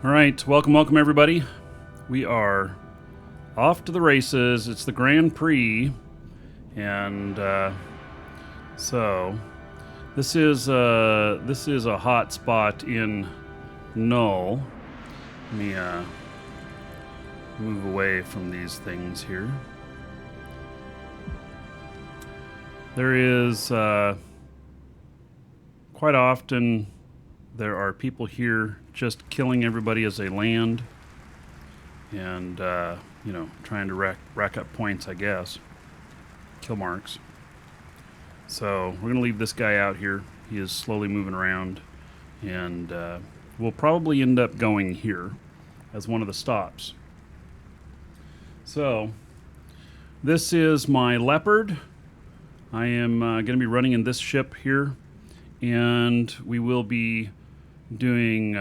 All right, welcome everybody. We are off to the races. It's the Grand Prix, and so this is a hot spot in Null. Let me move away from these things here. There is quite often there are people here just killing everybody as they land, and trying to rack up points, I guess, kill marks. So we're gonna leave this guy out here. He is slowly moving around, and we'll probably end up going here as one of the stops. So this is my Leopard. I am going to be running in this ship here, and we will be doing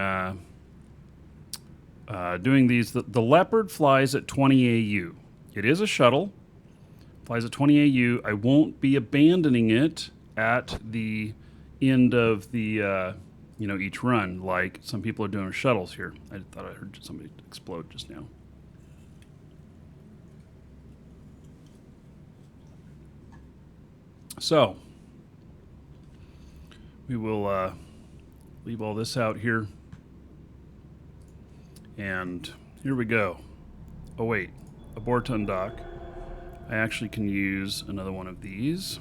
these. The Leopard flies at 20 AU. It is a shuttle, flies at 20 AU. I won't be abandoning it at the end of the each run like some people are doing with shuttles here. I thought I heard somebody explode just now. So we will leave all this out here, and here we go. Oh wait, abort undock. I actually can use another one of these.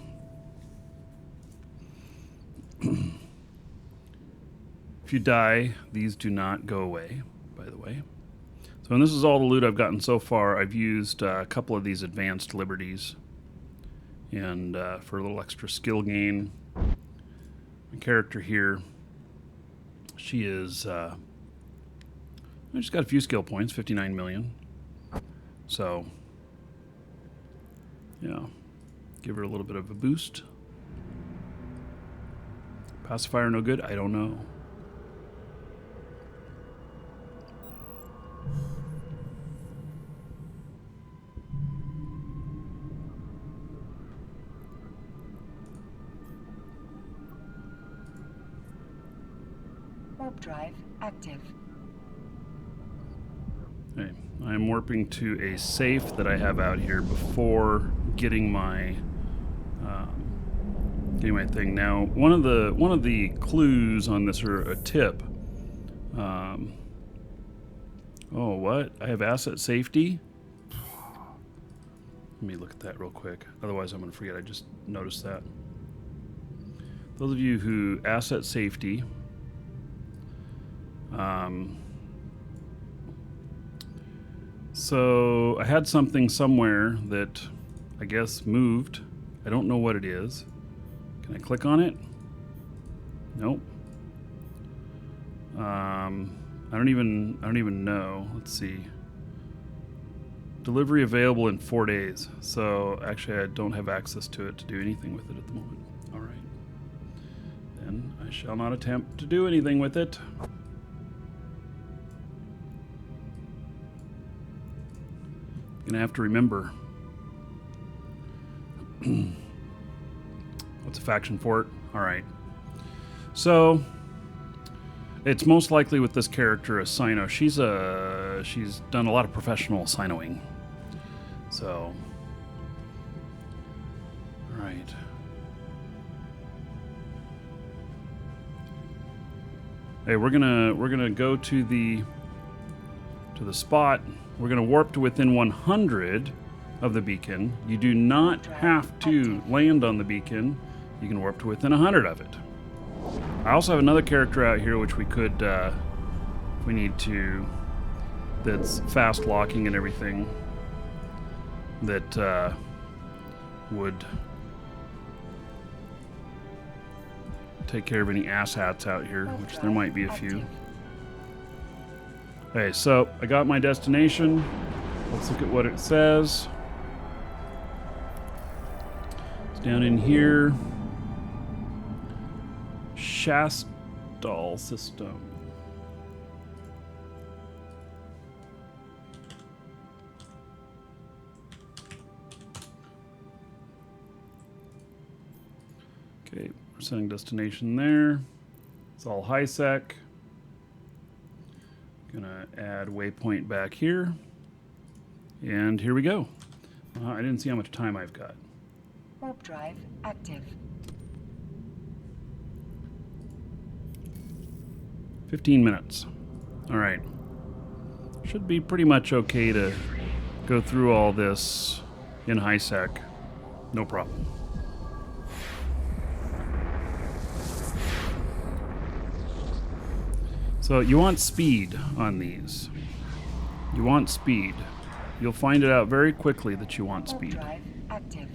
If you die, these do not go away, by the way. So, and this is all the loot I've gotten so far. I've used a couple of these advanced liberties, and for a little extra skill gain. My character here, she is she's got a few skill points, 59 million. So yeah, give her a little bit of a boost. Pacifier no good? I don't know. Warp drive active. Okay, I am warping to a safe that I have out here before getting my thing. Now, one of the clues on this, or a tip. Oh, what? I have asset safety. Let me look at that real quick. Otherwise, I'm going to forget. I just noticed that. Those of you who asset safety. So I had something somewhere that I guess moved. I don't know what it is. Can I click on it? Nope. I don't even know. Let's see. Delivery available in 4 days. So actually I don't have access to it to do anything with it at the moment. All right. Then I shall not attempt to do anything with it. Gonna have to remember. What's a faction fort? All right. So it's most likely with this character a Sino. She's done a lot of professional Sinoing. So, all right. Hey, we're gonna go to the spot. We're going to warp to within 100 of the beacon. You do not have to land on the beacon. You can warp to within 100 of it. I also have another character out here which we could, if we need to, that's fast locking and everything, that would take care of any asshats out here, which there might be a few. Okay, so I got my destination. Let's look at what it says. It's down in here. Shuttle system. Okay, we're setting destination there. It's all high sec. Gonna add waypoint back here. And here we go. I didn't see how much time I've got. Warp drive active. 15 minutes. All right. Should be pretty much okay to go through all this in high sec. No problem. So you want speed on these. You want speed. You'll find it out very quickly that you want Warp speed. drive active.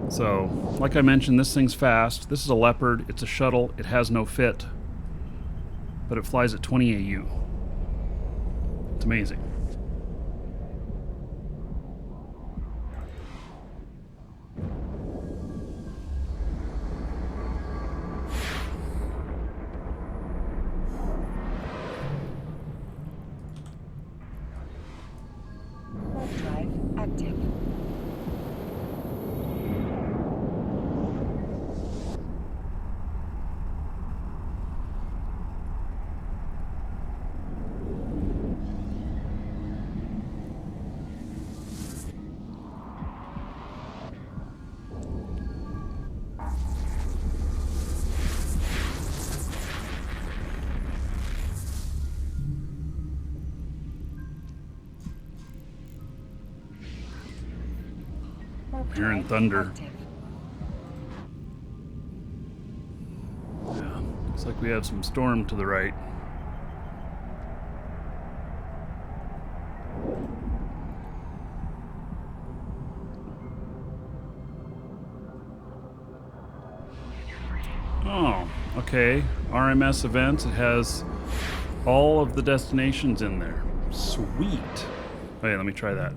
So, like I mentioned, this thing's fast. This is a Leopard. It's a shuttle. It has no fit. But it flies at 20 AU. It's amazing. Warp drive active. Warp Hearing drive thunder. active. Yeah, looks like we have some storm to the right. Oh, okay. RMS events. It has all of the destinations in there. Sweet. Okay, let me try that.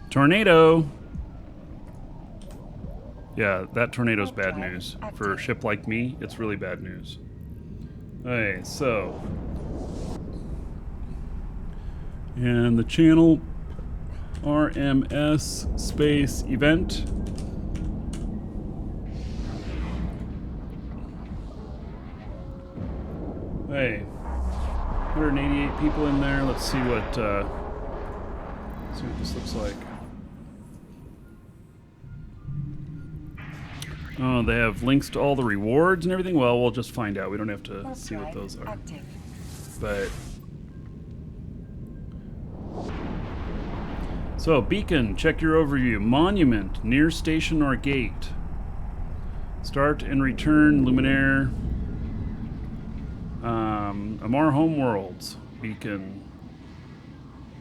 Tornado. Yeah, that tornado's bad news. For a ship like me, it's really bad news. Okay, so. And the channel RMS space event. Hey, 188 people in there. Let's see what this looks like. Oh, they have links to all the rewards and everything. Well, we'll just find out. We don't have to Warp see what drive those are. active. But so beacon, check your overview. Monument near station or gate. Start and return luminaire. Amar Homeworlds beacon.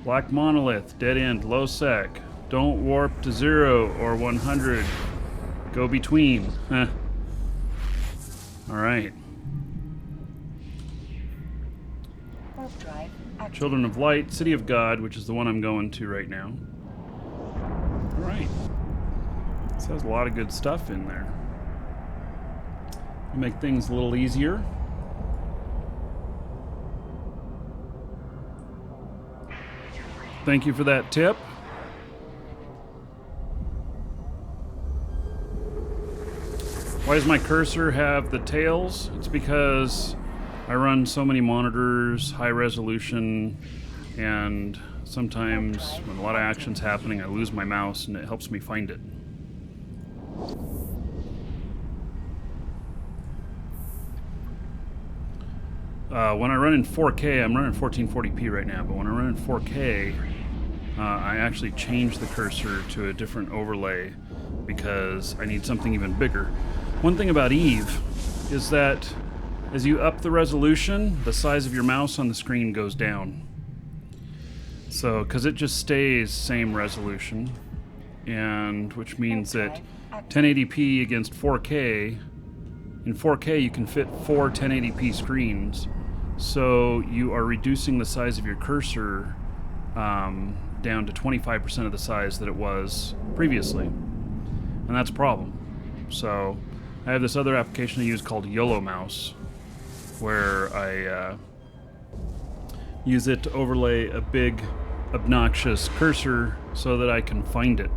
Black monolith, dead end, low sec. Don't warp to 0 or 100. Go between. Huh. All right. Warp drive active. Children of Light, City of God, which is the one I'm going to right now. All right. This has a lot of good stuff in there. Make things a little easier. Thank you for that tip. Why does my cursor have the tails? It's because I run so many monitors, high resolution, and sometimes when a lot of action's happening, I lose my mouse and it helps me find it. When I run in 4K, I'm running 1440p right now, but when I run in 4K, I actually change the cursor to a different overlay because I need something even bigger. One thing about Eve is that as you up the resolution, the size of your mouse on the screen goes down. So, because it just stays same resolution, and which means that 1080p against 4K, in 4K you can fit 4 1080p screens, so you are reducing the size of your cursor down to 25% of the size that it was previously, and that's a problem. So I have this other application I use called YOLO Mouse, where I use it to overlay a big obnoxious cursor so that I can find it.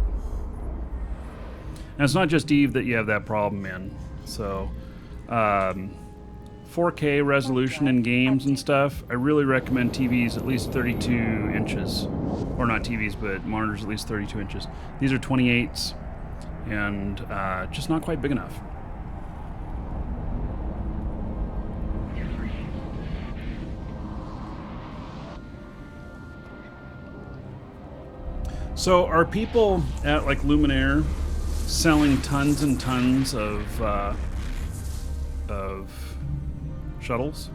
And it's not just Eve that you have that problem in. So 4K resolution in games and stuff, I really recommend TVs at least 32 inches. Or not TVs, but monitors at least 32 inches. These are 28s, and just not quite big enough. So are people at like Luminaire selling tons and tons of shuttles?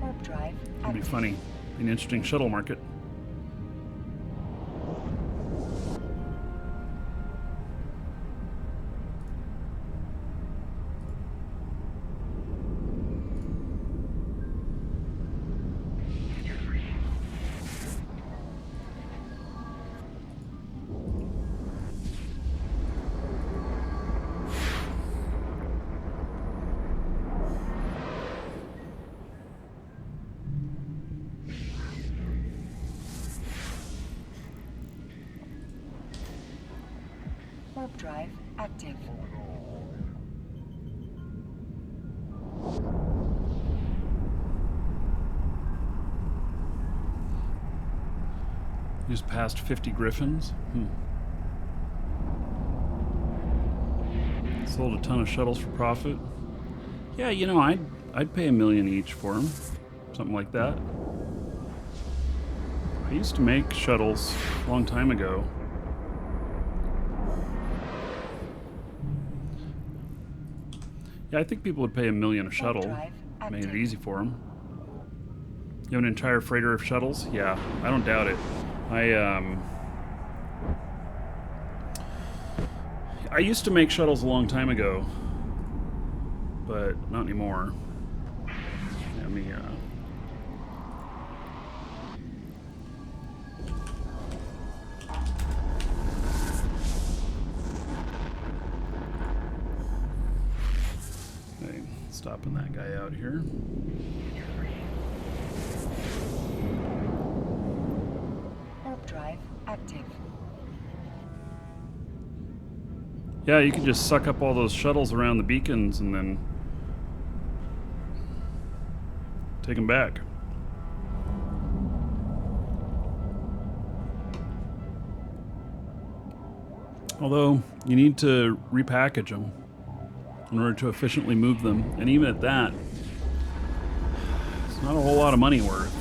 Warp drive It'd be active. funny. Be an interesting shuttle market. Warp drive active. Just passed 50 Griffins. Sold a ton of shuttles for profit. Yeah, you know, I'd pay $1 million each for them, something like that. I used to make shuttles a long time ago. Yeah, I think people would pay $1 million a shuttle. Drive Made it active. easy for them. You have an entire freighter of shuttles? Yeah, I don't doubt it. I used to make shuttles a long time ago, but not anymore. Let me okay, stopping that guy out here. Warp drive active. Yeah, you can just suck up all those shuttles around the beacons and then take them back. Although, you need to repackage them in order to efficiently move them. And even at that, it's not a whole lot of money worth.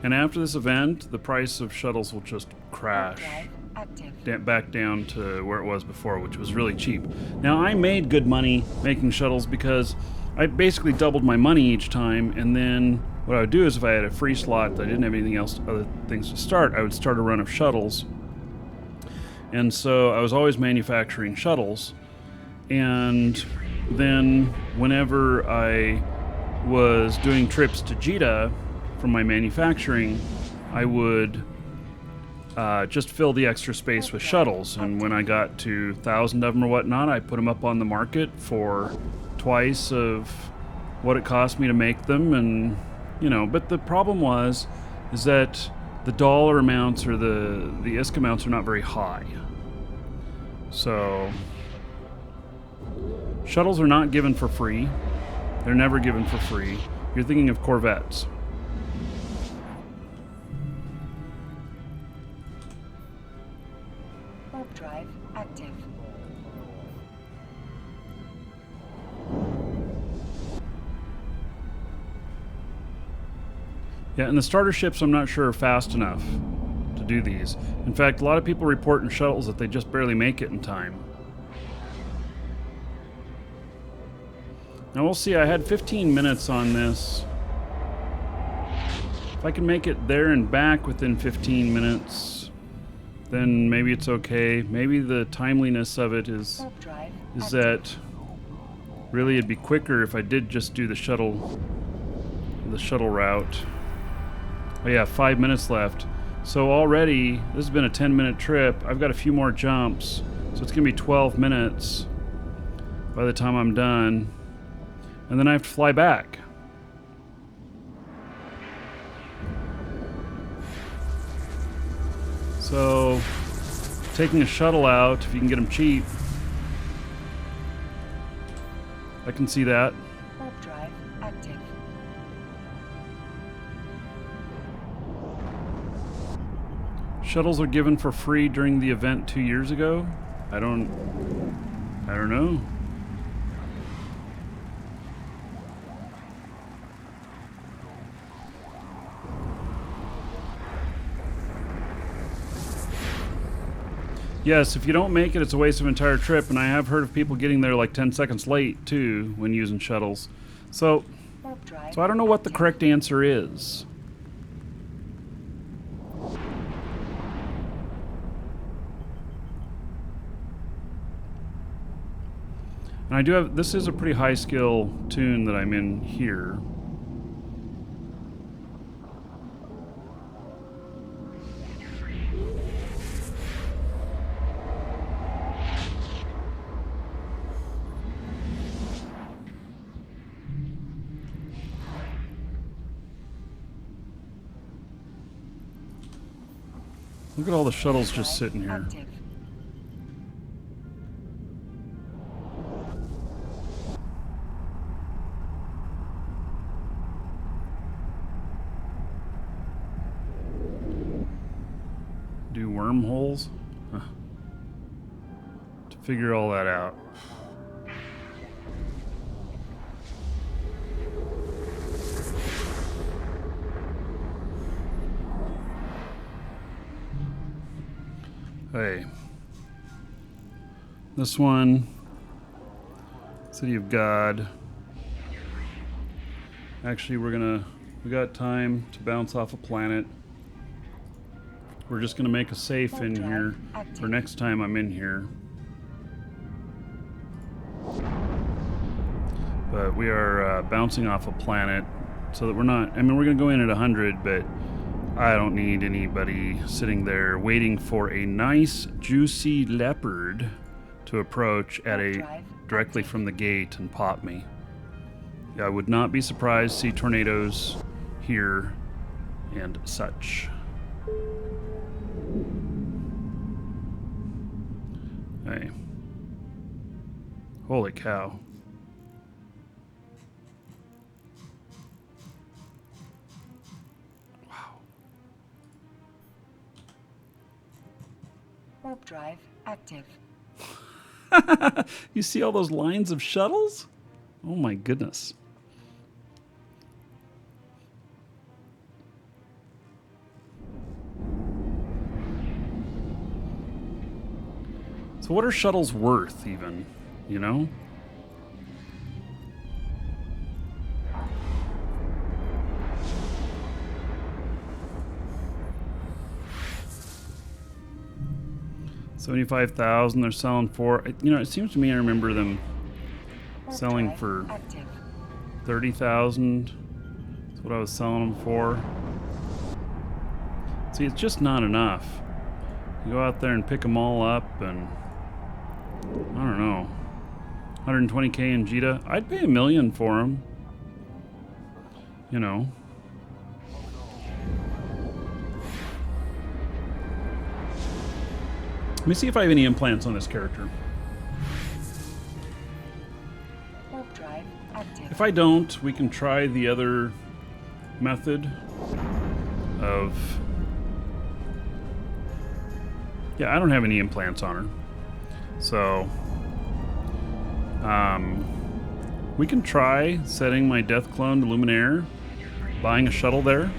And after this event, the price of shuttles will just crash Drive active. back down to where it was before, which was really cheap. Now, I made good money making shuttles because I basically doubled my money each time, and then what I would do is if I had a free slot that I didn't have anything else, other things to start, I would start a run of shuttles. And so I was always manufacturing shuttles, and then whenever I was doing trips to Jeddah from my manufacturing, I would just fill the extra space with shuttles, and when I got to 1,000 of them or whatnot, I put them up on the market for twice of what it cost me to make them. And you know, but the problem is that the dollar amounts or the ISK amounts are not very high. So shuttles are not given for free. They're never given for free. You're thinking of Corvettes. Warp drive active. Yeah, and the starter ships I'm not sure are fast enough to do these. In fact, a lot of people report in shuttles that they just barely make it in time. Now we'll see, I had 15 minutes on this. If I can make it there and back within 15 minutes, then maybe it's okay. Maybe the timeliness of it is Warp drive that really it'd be quicker if I did just do the shuttle route. Oh yeah, 5 minutes left. So already, this has been a 10-minute trip. I've got a few more jumps, so it's gonna be 12 minutes by the time I'm done. And then I have to fly back. So, taking a shuttle out, if you can get them cheap. I can see that. Warp drive active. Shuttles are given for free during the event 2 years ago. I don't know. Yes, if you don't make it, it's a waste of an entire trip, and I have heard of people getting there like 10 seconds late, too, when using shuttles. So I don't know what the correct answer is. And I do have, this is a pretty high skill tune that I'm in here. Look at all the shuttles just sitting here. Active. Do wormholes? Huh. To figure all that out. Hey. This one, City of God. Actually, we got time to bounce off a planet. We're just gonna make a safe in here for next time I'm in here. But we are bouncing off a planet so that we're not, I mean, we're gonna go in at 100, but I don't need anybody sitting there waiting for a nice, juicy leopard to approach at directly from the gate and pop me. Yeah, I would not be surprised to see tornadoes here and such. Hey. Holy cow. Warp drive active. You see all those lines of shuttles? Oh my goodness. So what are shuttles worth even, you know? $75,000 they're selling for. You know, it seems to me I remember them selling for $30,000. That's what I was selling them for. See, it's just not enough. You go out there and pick them all up, and I don't know, 120K in Jita. I'd pay $1 million for them. You know. Let me see if I have any implants on this character. Warp drive active. If I don't, we can try the other method of... Yeah, I don't have any implants on her. So, we can try setting my death clone to Luminaire, buying a shuttle there,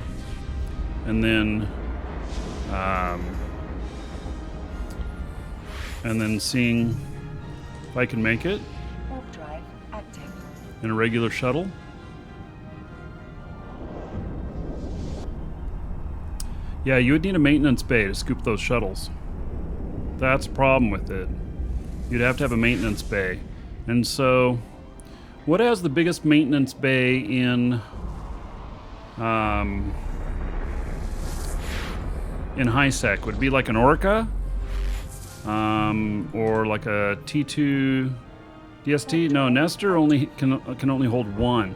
and then seeing if I can make it Warp drive active. in a regular shuttle. Yeah, you would need a maintenance bay to scoop those shuttles. That's the problem with it. You'd have to have a maintenance bay. And so, what has the biggest maintenance bay in high sec? Would it be like an Orca? Or like a T2 DST? No, Nestor can only hold one.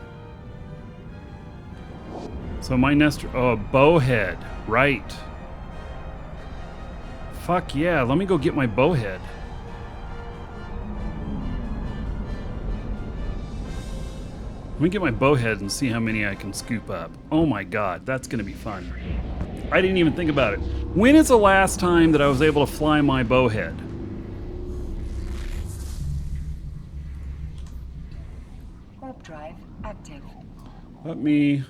So my Nestor, oh, Bowhead, right. Fuck yeah, let me go get my bowhead. Let me get my bowhead and see how many I can scoop up. Oh my god, that's gonna be fun. I didn't even think about it. When is the last time that I was able to fly my bowhead? Warp drive active. Let me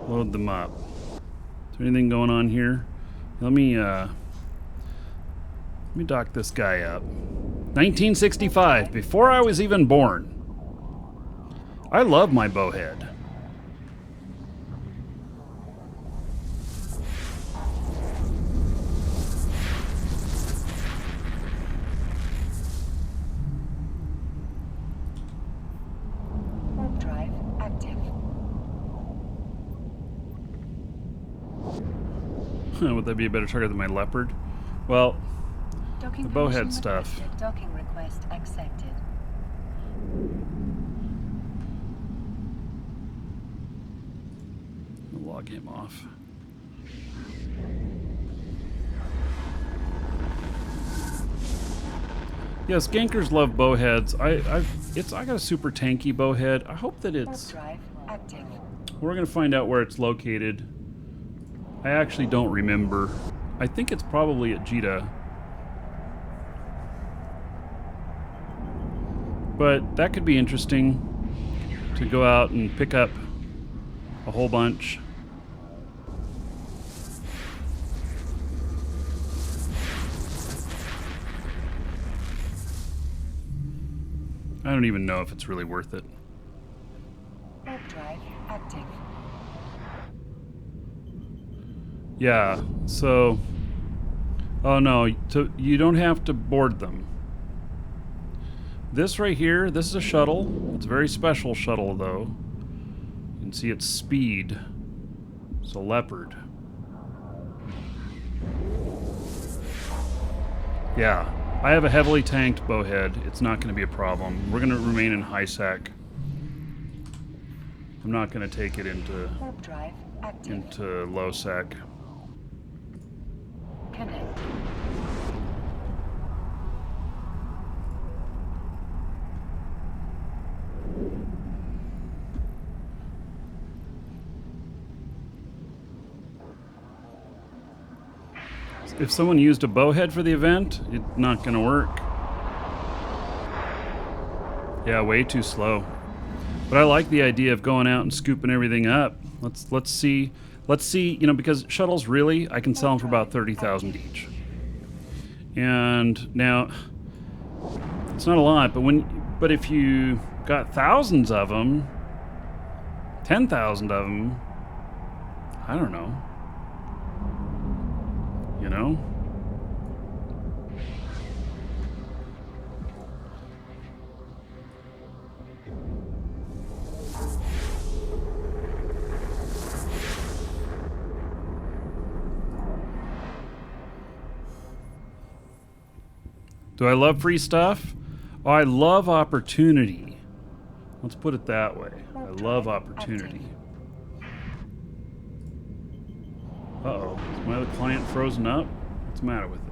load them up. Is there anything going on here? Let me dock this guy up. 1965, before I was even born. I love my bowhead. Warp drive active. Would that be a better target than my leopard? Well, Docking the bowhead permission stuff. requested. Docking request accepted. I'll log him off. Yes, gankers love bowheads. I got a super tanky bowhead. I hope that Warp it's. drive active. We're gonna find out where it's located. I actually don't remember. I think it's probably at Jita. But that could be interesting to go out and pick up a whole bunch. I don't even know if it's really worth it. Warp drive active. Yeah, so... Oh no, you don't have to board them. This right here, this is a shuttle. It's a very special shuttle though. You can see its speed. It's a Leopard. Yeah, I have a heavily tanked bowhead. It's not going to be a problem. We're going to remain in high sec. I'm not going to take it into Warp drive active. low sec. Connect. If someone used a bowhead for the event, it's not going to work. Yeah, way too slow. But I like the idea of going out and scooping everything up. Let's see, you know, because shuttles really, I can sell them for about 30,000 each. And now, it's not a lot, but if you got thousands of them, 10,000 of them, I don't know. You know? Do I love free stuff? Oh, I love opportunity. Let's put it that way. I love opportunity. Uh-oh. Is my other client frozen up? What's the matter with it?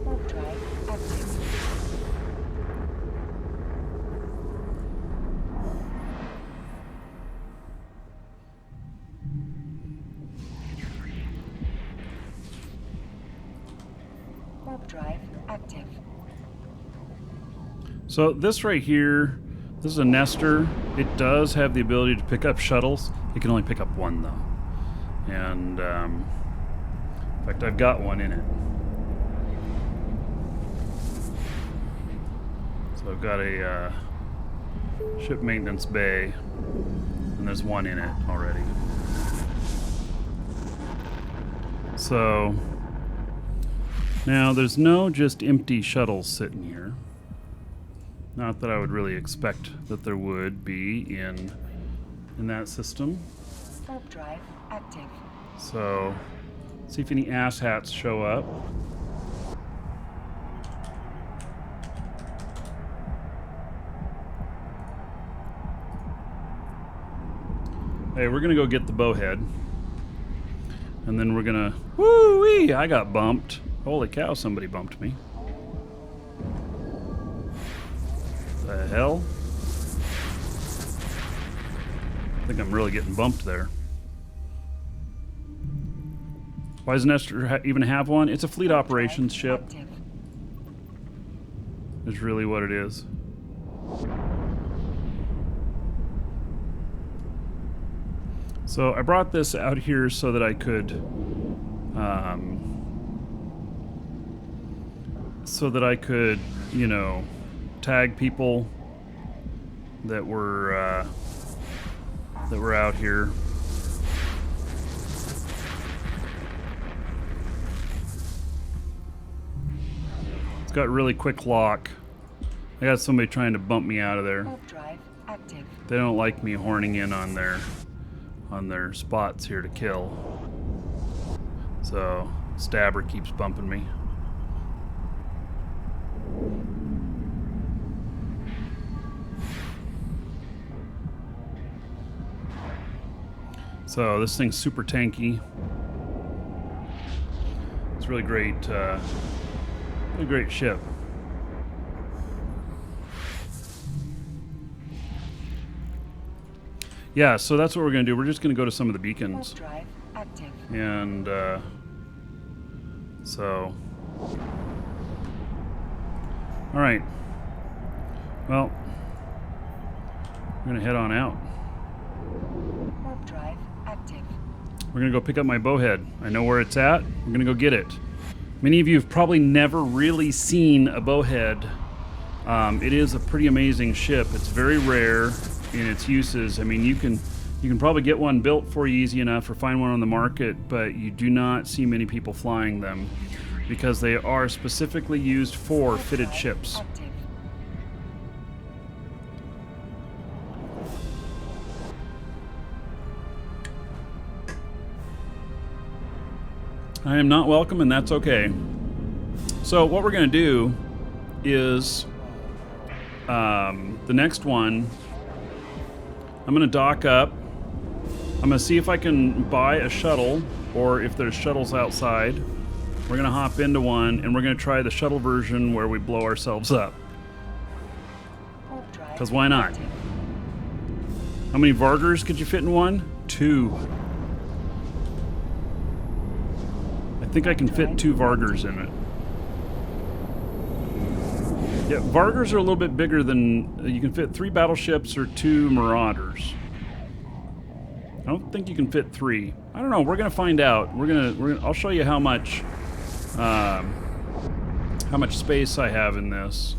Warp drive active. Warp drive active. So this right here, this is a nester. It does have the ability to pick up shuttles. It can only pick up one though. And in fact, I've got one in it. So I've got a ship maintenance bay, and there's one in it already. So now there's no just empty shuttles sitting here. Not that I would really expect that there would be in that system. Warp drive active. So, see if any asshats show up. Hey, we're gonna go get the Bowhead. And then we're gonna... Woo-wee! I got bumped. Holy cow, somebody bumped me. The hell? I think I'm really getting bumped there. Why does Nestor even have one? It's a fleet operations ship. Active. Is really what it is. So I brought this out here so that I could, you know, tag people that were out here. It's got really quick lock. I got somebody trying to bump me out of there. Warp drive active. They don't like me horning in on their spots here to kill. So Stabber keeps bumping me. So this thing's super tanky. It's really great, really great ship. Yeah, so that's what we're going to do. We're just going to go to some of the beacons. Warp drive active. And, so... Alright. Well, we're going to head on out. Warp drive active. We're going to go pick up my Bowhead. I know where it's at. We're going to go get it. Many of you have probably never really seen a Bowhead. It is a pretty amazing ship. It's very rare in its uses. I mean, you can probably get one built for you easy enough or find one on the market, but you do not see many people flying them because they are specifically used for fitted ships. Active. I am not welcome, and that's okay. So what we're going to do is the next one, I'm going to dock up. I'm going to see if I can buy a shuttle, or if there's shuttles outside. We're going to hop into one, and we're going to try the shuttle version where we blow ourselves up. Warp drive Because why not? active. How many Vargers could you fit in one? 2. I think I can fit 2 Vargers in it. Yeah, Vargers are a little bit bigger than... you can fit 3 battleships or 2 Marauders. I don't think you can fit 3. I don't know. We're gonna find out. I'll show you how much space I have in this.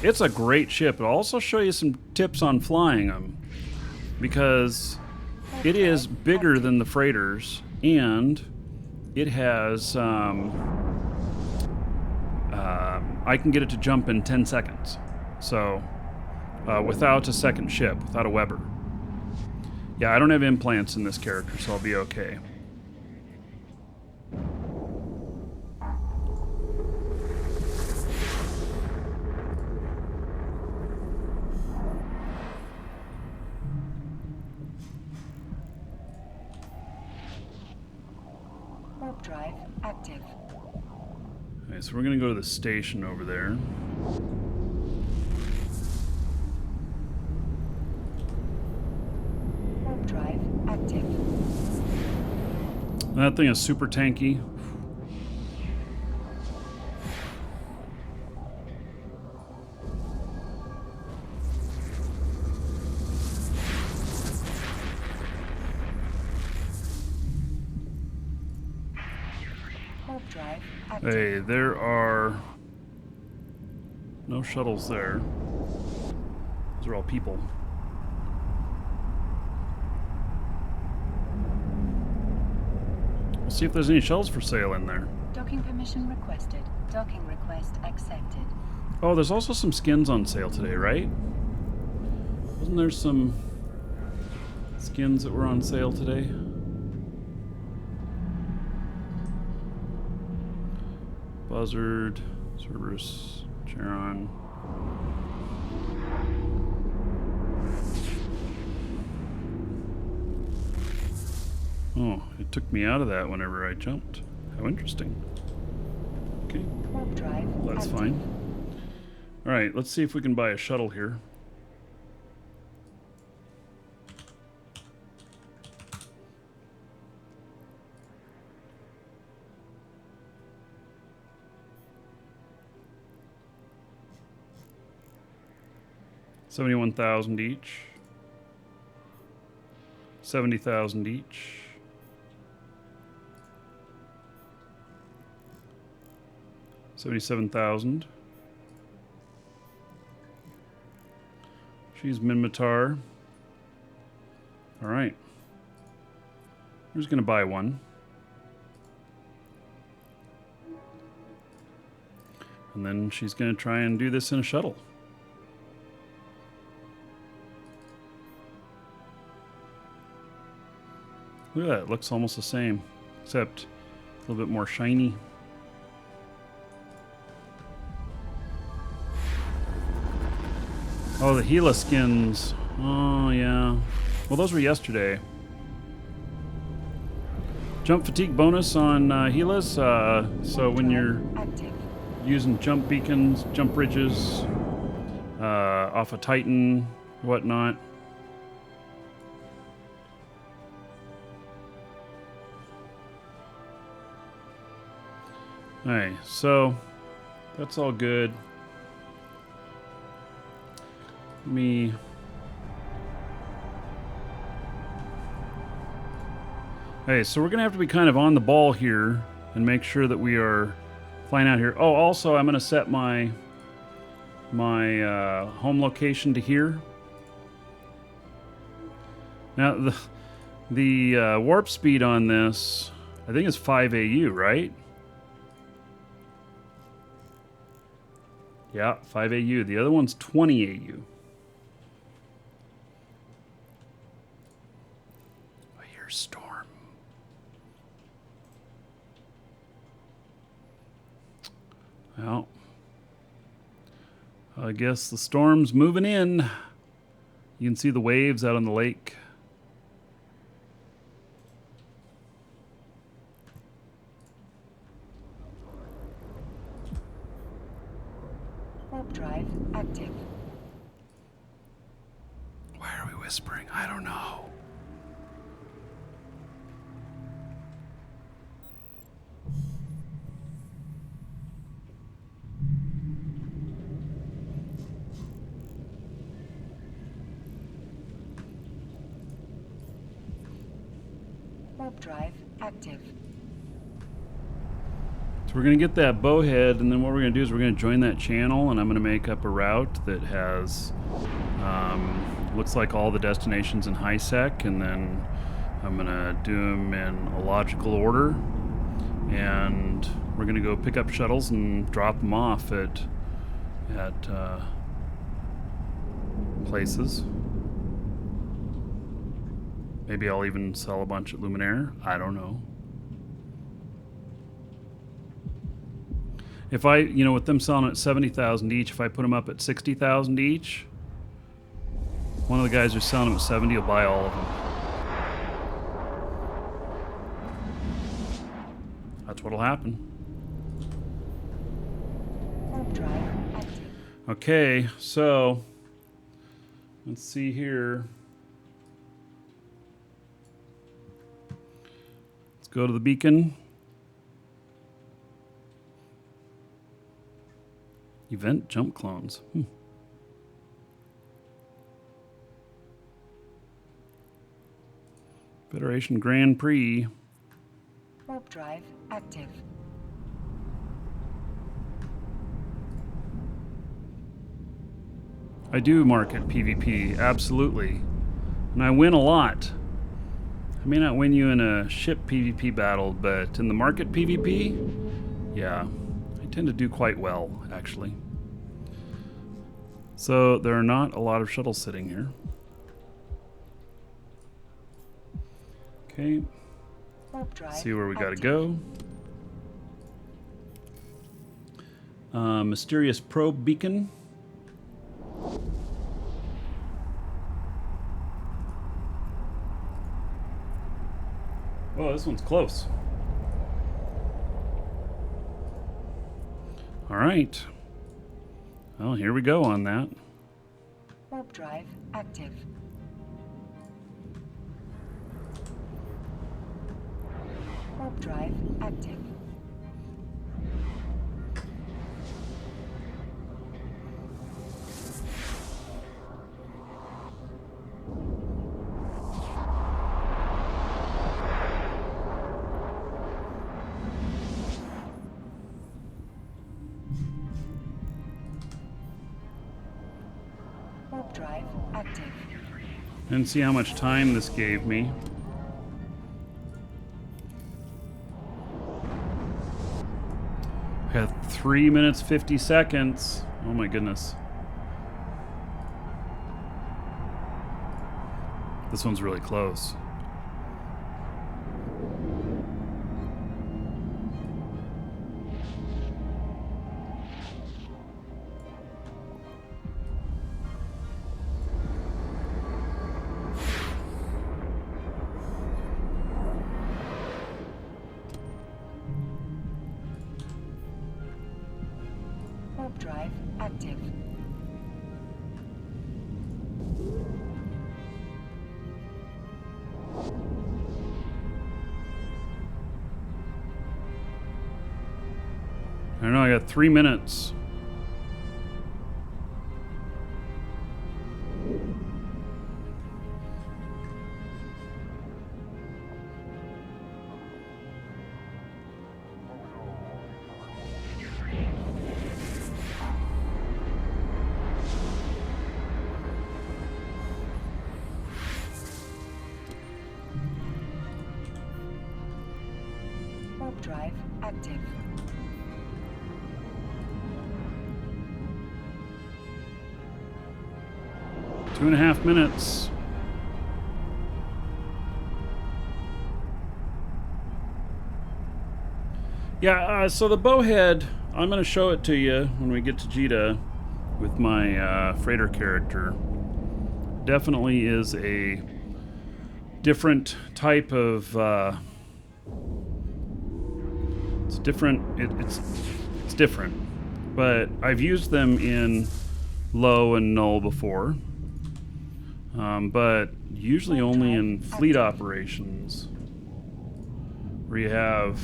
It's a great ship. I'll also show you some tips on flying them, because it is bigger than the freighters, and it has I can get it to jump in 10 seconds. So without a second ship, without a Weber. Yeah, I don't have implants in this character, so I'll be okay. Warp drive active. Okay, so we're gonna go to the station over there. Warp drive active. That thing is super tanky. Warp drive active. Hey, there are no shuttles there. Those are all people. We'll see if there's any shells for sale in there. Docking permission requested. Docking request accepted. Oh, there's also some skins on sale today, right? Wasn't there some skins that were on sale today? Buzzard, Cerberus, Charon. Oh, it took me out of that whenever I jumped. How interesting. Okay, Warp drive. that's active. fine. All right, let's see if we can buy a shuttle here. $71,000 each. 70,000 each. $77,000. She's Minmatar. All right. Who's going to buy one? And then she's going to try and do this in a shuttle. Look at that. It looks almost the same, except a little bit more shiny. Oh, the Gila skins. Oh, yeah. Well, those were yesterday. Jump fatigue bonus on Gilas. So when you're Active. using jump beacons, jump bridges, off a Titan, whatnot. Alright, so that's all good. Me. Hey, so we're gonna have to be kind of on the ball here and make sure that we are flying out here. Oh, also I'm gonna set my home location to here. Now the warp speed on this, I think is 5 AU, right? Yeah, 5 AU. The other one's 20 AU. I hear storm. Well, I guess the storm's moving in. You can see the waves out on the lake. Warp drive active. Why are we whispering? I don't know. Warp drive active. So we're going to get that bowhead, and then what we're going to do is we're going to join that channel, and I'm going to make up a route that has, looks like all the destinations in high sec, and then I'm going to do them in a logical order, and we're going to go pick up shuttles and drop them off at places. Maybe I'll even sell a bunch at Luminaire. I don't know. If I, with them selling at 70,000 each, if I put them up at 60,000 each, one of the guys who's selling them at 70 will buy all of them. That's what'll happen. Warp drive active. Okay, so let's see here. Let's go to the beacon. Event jump clones. Federation Grand Prix. Warp drive active. I do market PvP, absolutely. And I win a lot. I may not win you in a ship PvP battle, but in the market PvP, yeah, I tend to do quite well, actually. So there are not a lot of shuttles sitting here. Okay, Warp drive see where we gotta active. go. Mysterious probe beacon. Oh, this one's close. All right. Well, here we go on that. Warp drive active. Warp drive active. Warp drive active. And see how much time this gave me. I had 3 minutes 50 seconds. Oh my goodness. This one's really close. Warp drive active. I don't know, I got 3 minutes. Warp drive active. Two and a half minutes. Yeah, so the Bowhead, I'm going to show it to you when we get to Jita with my freighter character. Definitely is a different type of... it's different. It's different. But I've used them in low and null before. But usually only in fleet operations where you have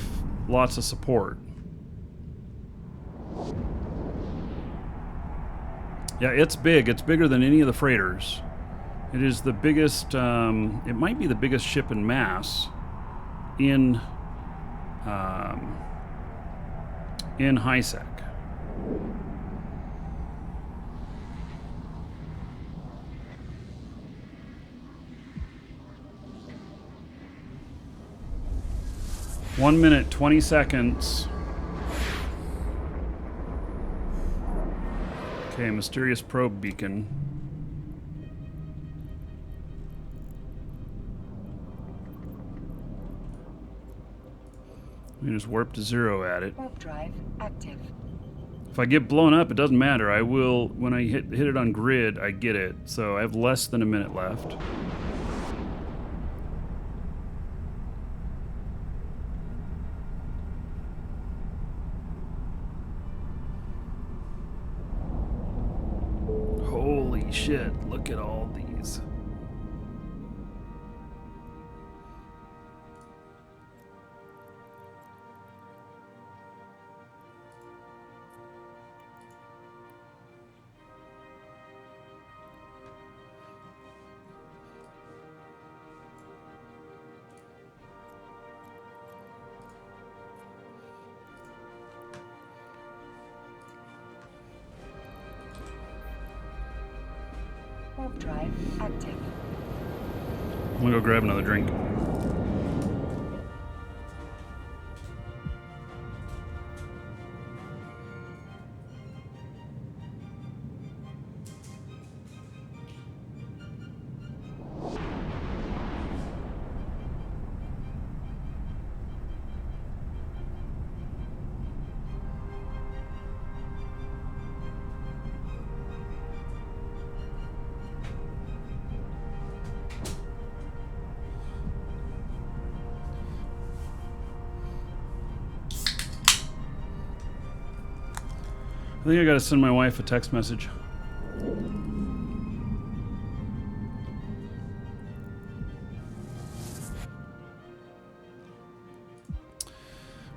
lots of support. Yeah, it's big. It's bigger than any of the freighters. It is the biggest, it might be the biggest ship in mass in high-sec. One minute, 20 seconds. Okay, mysterious probe beacon. We just warp to 0 at it. Warp drive active. If I get blown up, it doesn't matter. I will, when I hit it on grid, I get it. So I have less than a minute left. Holy shit, look at all these. Warp drive active. I'm gonna go grab another drink. think I gotta send my wife a text message.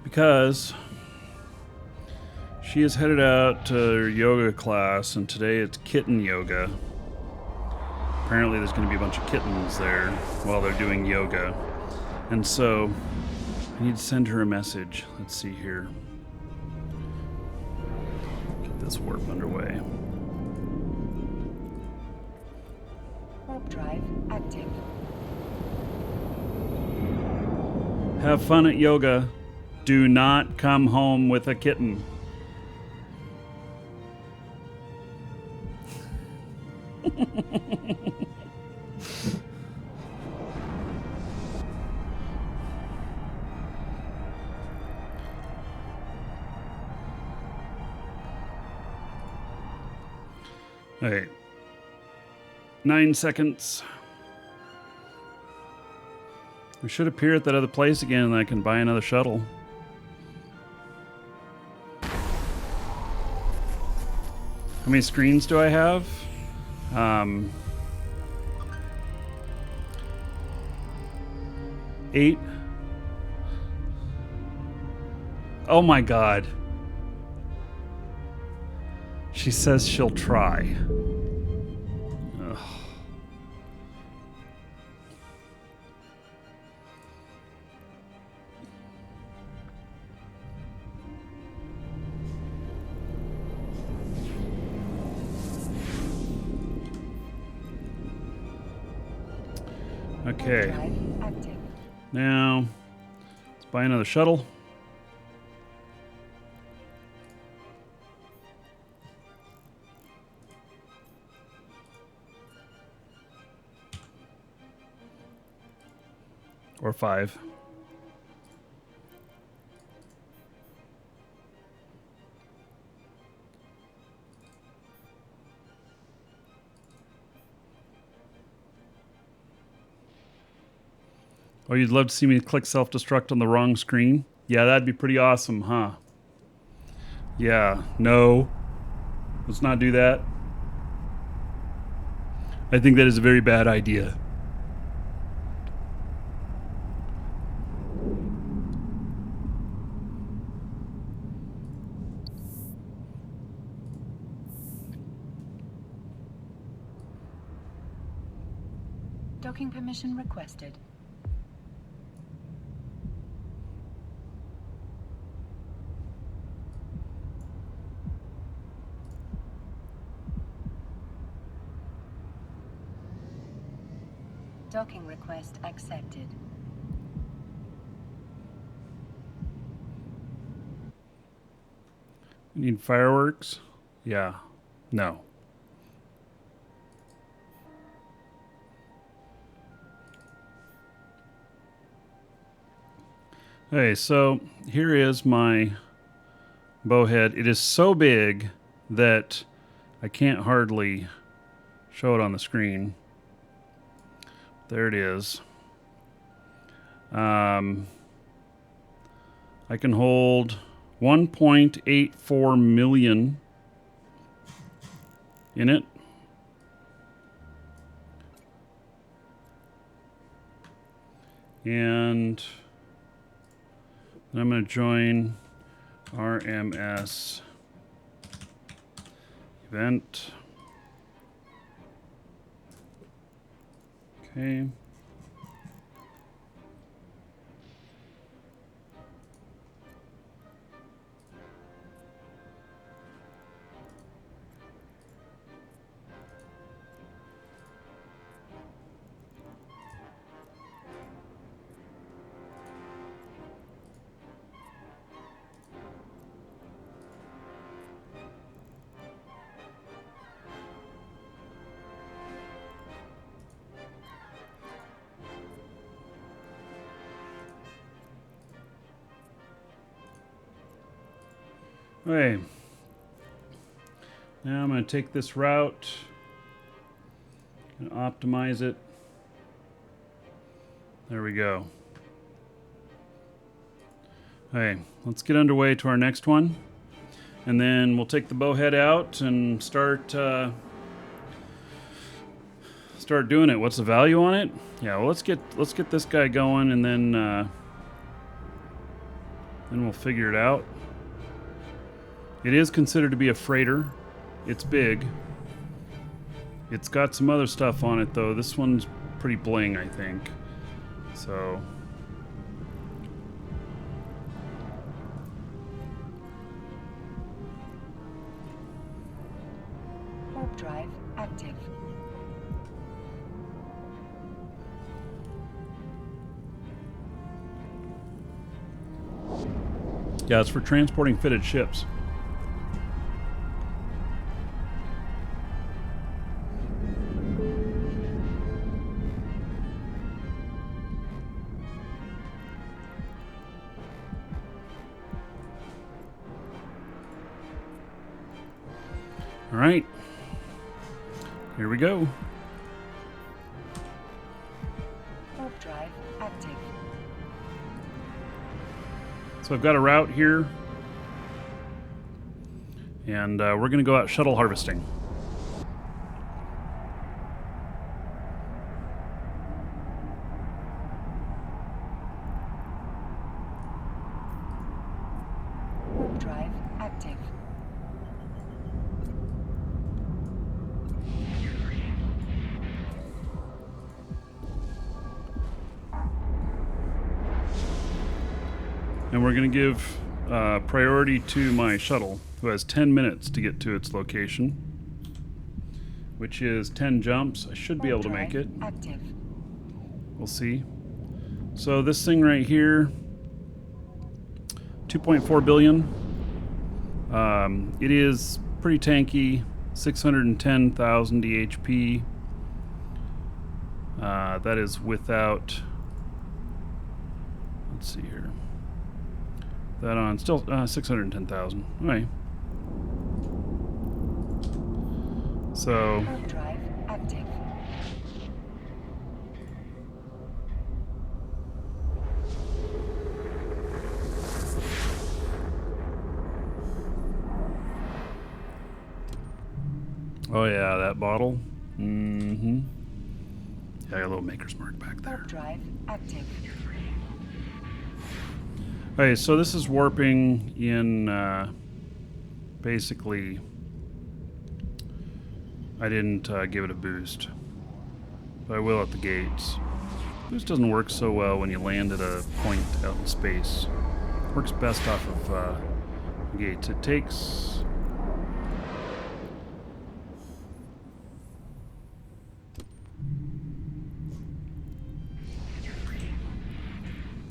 Because she is headed out to her yoga class, and today it's kitten yoga. Apparently there's going to be a bunch of kittens there while they're doing yoga. And so I need to send her a message. Let's see here. Get this warp underway. Warp drive active. Have fun at yoga. Do not come home with a kitten. Alright. 9 seconds. We should appear at that other place again and I can buy another shuttle. How many screens do I have? 8. Oh my god. She says she'll try. Ugh. Okay. Now, let's buy another shuttle. Or 5. Oh, you'd love to see me click self-destruct on the wrong screen? Yeah, that'd be pretty awesome, huh? Yeah, no. Let's not do that. I think that is a very bad idea. Docking permission requested. Docking request accepted. We need fireworks? Yeah. No. Okay, so here is my bowhead. It is so big that I can't hardly show it on the screen. There it is. I can hold 1.84 million in it. And I'm going to join RMS event. Okay. Okay. Now I'm going to take this route and optimize it. There we go. Okay, let's get underway to our next one. And then we'll take the bowhead out and start doing it. What's the value on it? Yeah, well, let's get this guy going, and then we'll figure it out. It is considered to be a freighter. It's big. It's got some other stuff on it, though. This one's pretty bling, I think. So warp drive active. yeah, it's for transporting fitted ships. All right, here we go. Warp drive active. So I've got a route here, and we're going to go out shuttle harvesting. Warp drive active. And we're going to give priority to my shuttle, who has 10 minutes to get to its location, which is 10 jumps. I should be able to make it. Active. We'll see. So this thing right here, 2.4 billion. It is pretty tanky, 610,000 DHP. That is without, let's see here. That on, still 610,000. Right. So Warp drive active. oh yeah, that bottle. Mm-hmm. Yeah, I got a little maker's mark back there. Warp drive active. Okay, so this is warping in basically, I didn't give it a boost, but I will at the gates. Boost doesn't work so well when you land at a point out in space. Works best off of gates. It takes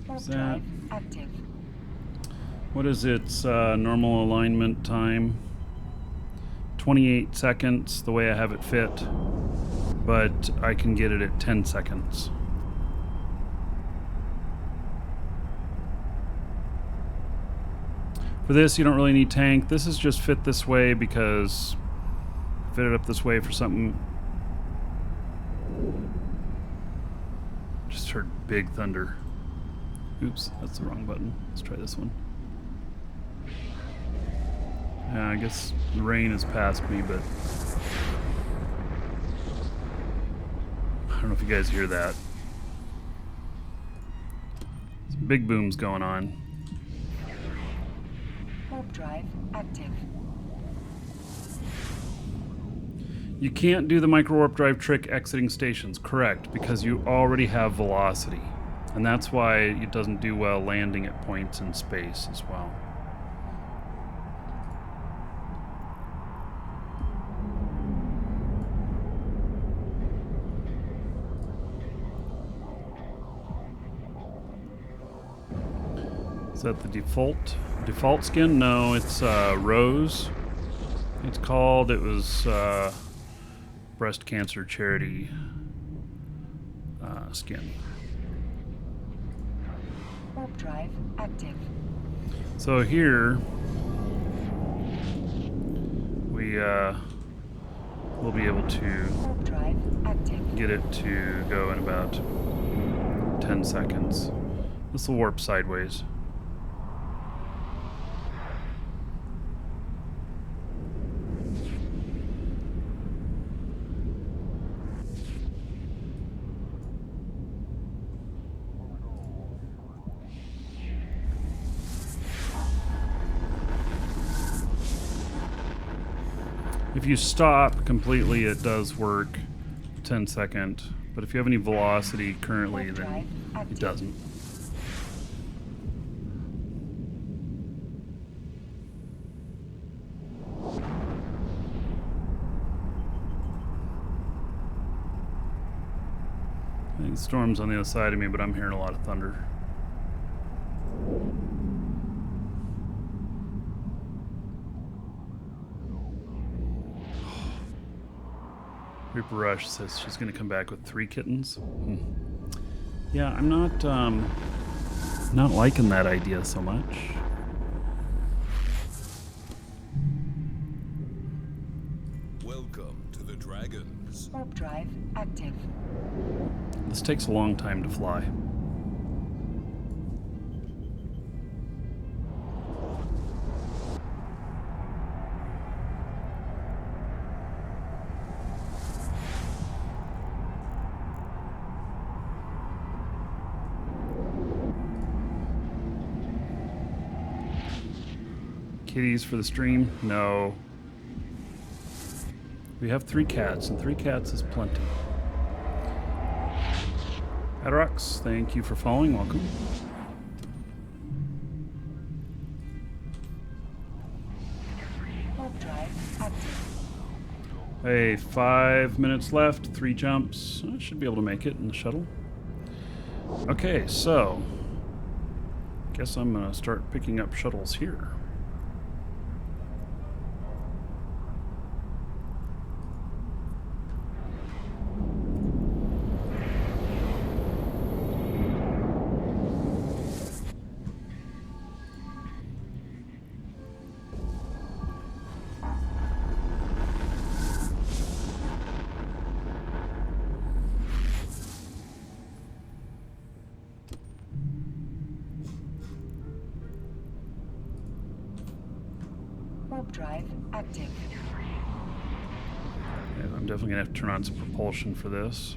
Warp that? drive active. What is its normal alignment time? 28 seconds, the way I have it fit, but I can get it at 10 seconds. For this, you don't really need tank. This is just fit this way because I fit it up this way for something. Just heard big thunder. Oops, that's the wrong button. Let's try this one. Yeah, I guess the rain has passed me, but I don't know if you guys hear that. Some big booms going on. Warp drive active. You can't do the micro warp drive trick exiting stations, correct, because you already have velocity. And that's why it doesn't do well landing at points in space as well. Is that the default skin? No, it's Rose. It's called. It was breast cancer charity skin. Warp drive active. So here we will be able to Warp drive active. get it to go in about 10 seconds. This will warp sideways. If you stop completely, it does work 10-second. But if you have any velocity currently, then it doesn't. I think the storm's on the other side of me, but I'm hearing a lot of thunder. Reaper Rush says she's going to come back with 3 kittens. Yeah, I'm not liking that idea so much. Welcome to the Dragons. Warp drive active. This takes a long time to fly. Kitties for the stream? No. We have 3 cats, and 3 cats is plenty. Adrox, thank you for following. Welcome. Warp drive active. Hey, 5 minutes left, 3 jumps. I should be able to make it in the shuttle. Okay, so guess I'm gonna start picking up shuttles here. Warp drive active. Yeah, I'm definitely gonna have to turn on some propulsion for this.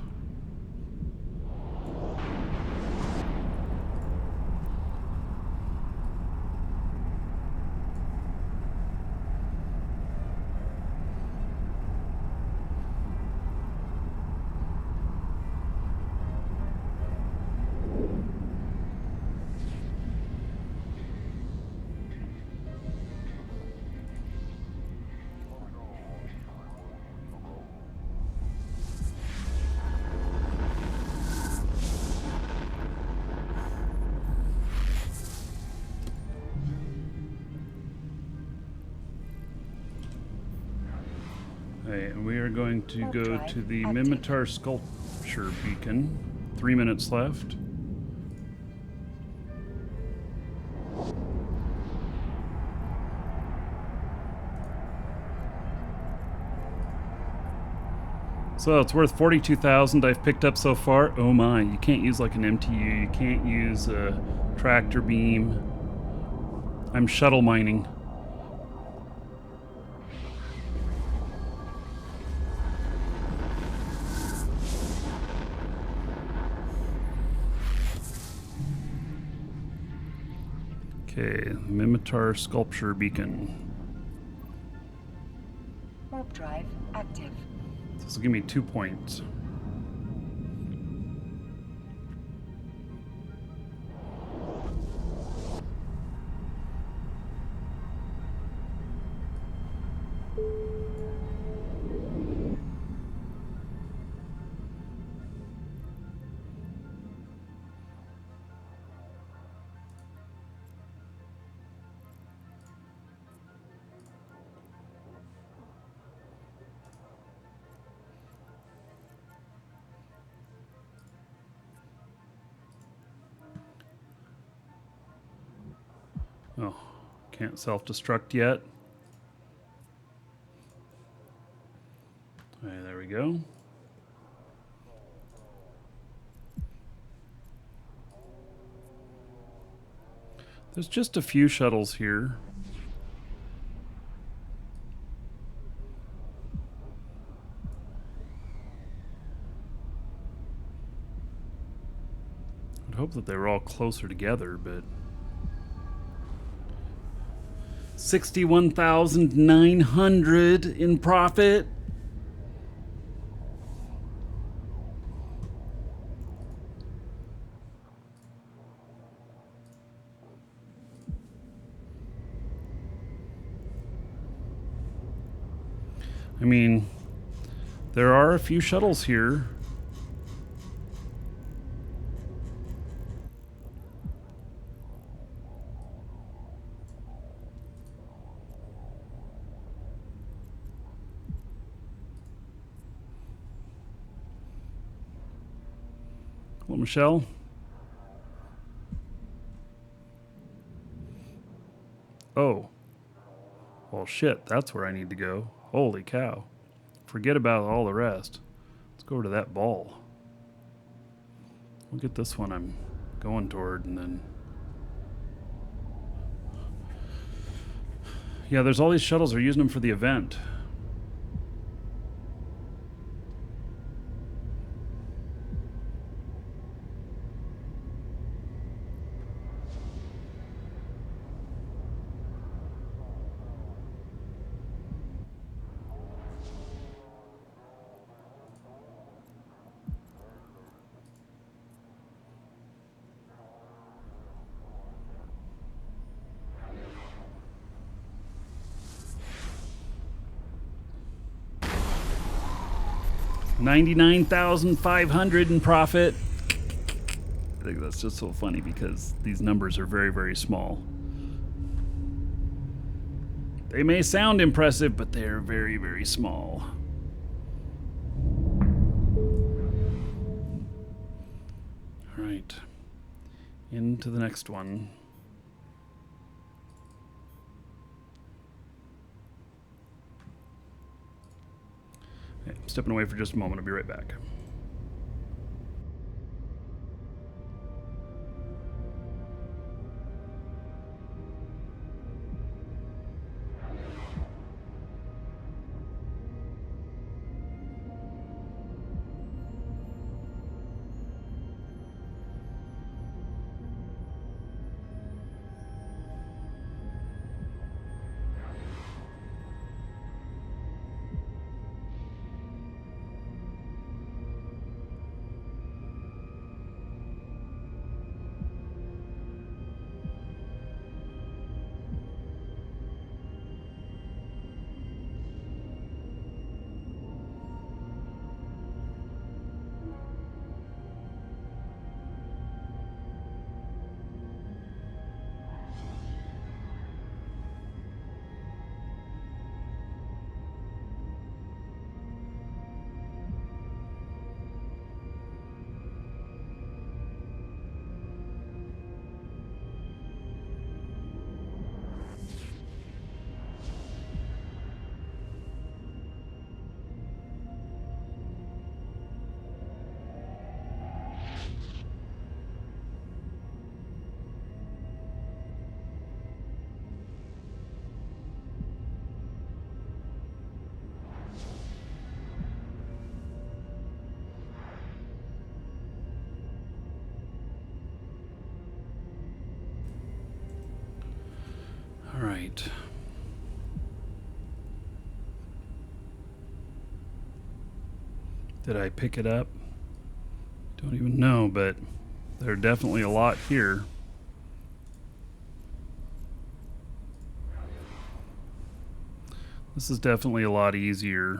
Okay, and we are going to go to the Mimitar Sculpture Beacon. 3 minutes left. So it's worth 42,000 I've picked up so far. Oh my, you can't use like an MTU, you can't use a tractor beam. I'm shuttle mining. Okay, Mimitar Sculpture Beacon. Warp drive active. This will give me 2 points. Oh, can't self-destruct yet. Okay, there we go. There's just a few shuttles here. I'd hope that they were all closer together, but 61,900 in profit. I mean, there are a few shuttles here. Well, Michelle. Oh. Well, shit, that's where I need to go. Holy cow. Forget about all the rest. Let's go over to that ball. We'll get this one I'm going toward, and then... Yeah, there's all these shuttles. They're using them for the event. $99,500 in profit. I think that's just so funny because these numbers are very, very small. They may sound impressive, but they're very, very small. All right. Into the next one. Okay, I'm stepping away for just a moment. I'll be right back. All right. Did I pick it up? Don't even know, but there are definitely a lot here. This is definitely a lot easier.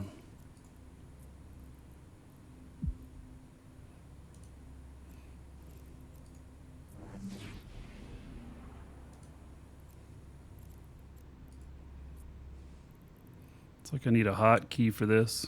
It's like I need a hotkey for this.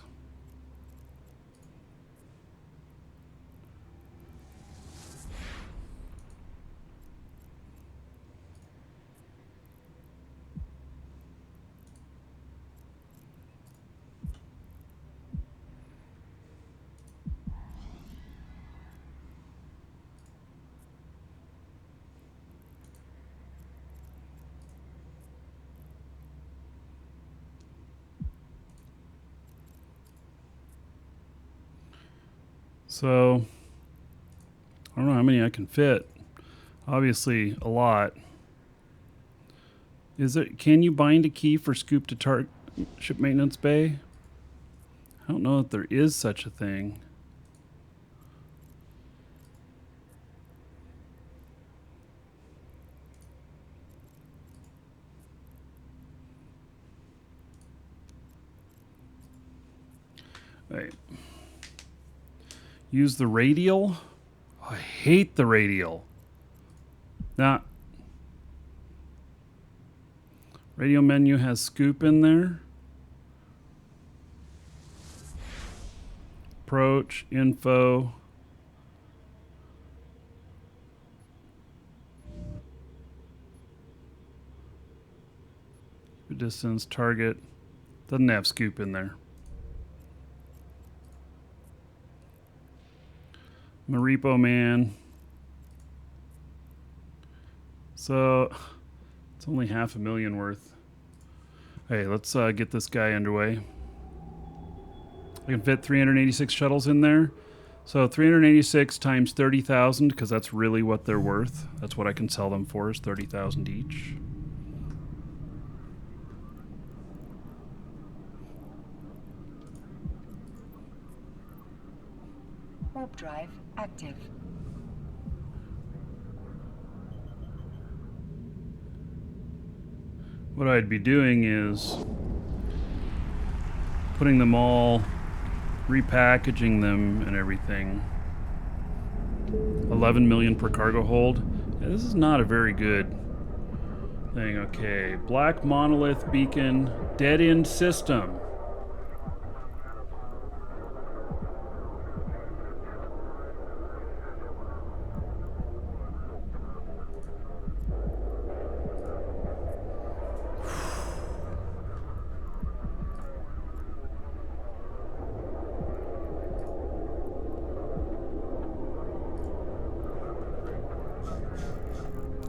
So, I don't know how many I can fit. Obviously, a lot. Is it? Can you bind a key for scoop to ship maintenance bay? I don't know if there is such a thing. Right. Use the radial. Oh, I hate the radial. Nah. Radio menu has scoop in there. Approach, info. Distance, target. Doesn't have scoop in there. Maripo man. So it's only $500,000 worth. Hey, let's get this guy underway. I can fit 386 shuttles in there. So 386 times 30,000, because that's really what they're worth. That's what I can sell them for, is 30,000 each. Warp drive active. What I'd be doing is putting them all, repackaging them and everything. 11 million per cargo hold. Yeah, this is not a very good thing. Okay, black monolith beacon, dead end system.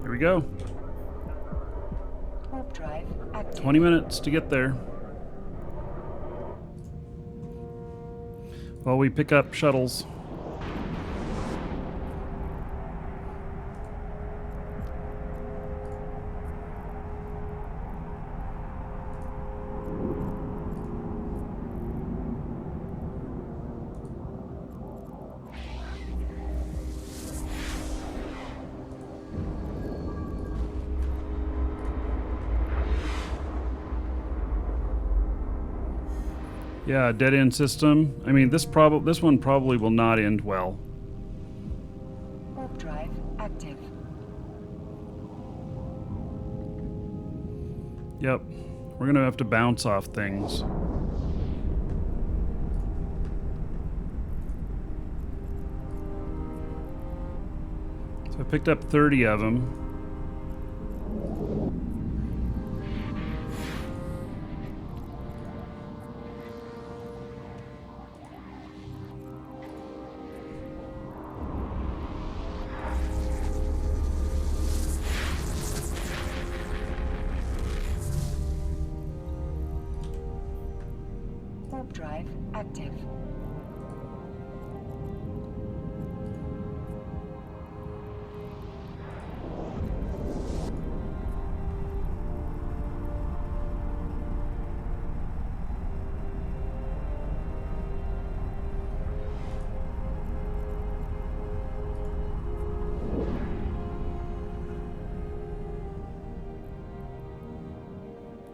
Here we go. Warp drive active. 20 minutes to get there. While we pick up shuttles. Yeah, dead end system. I mean, this one probably will not end well. Warp drive active. Yep, we're gonna have to bounce off things. So I picked up 30 of them. Warp drive active.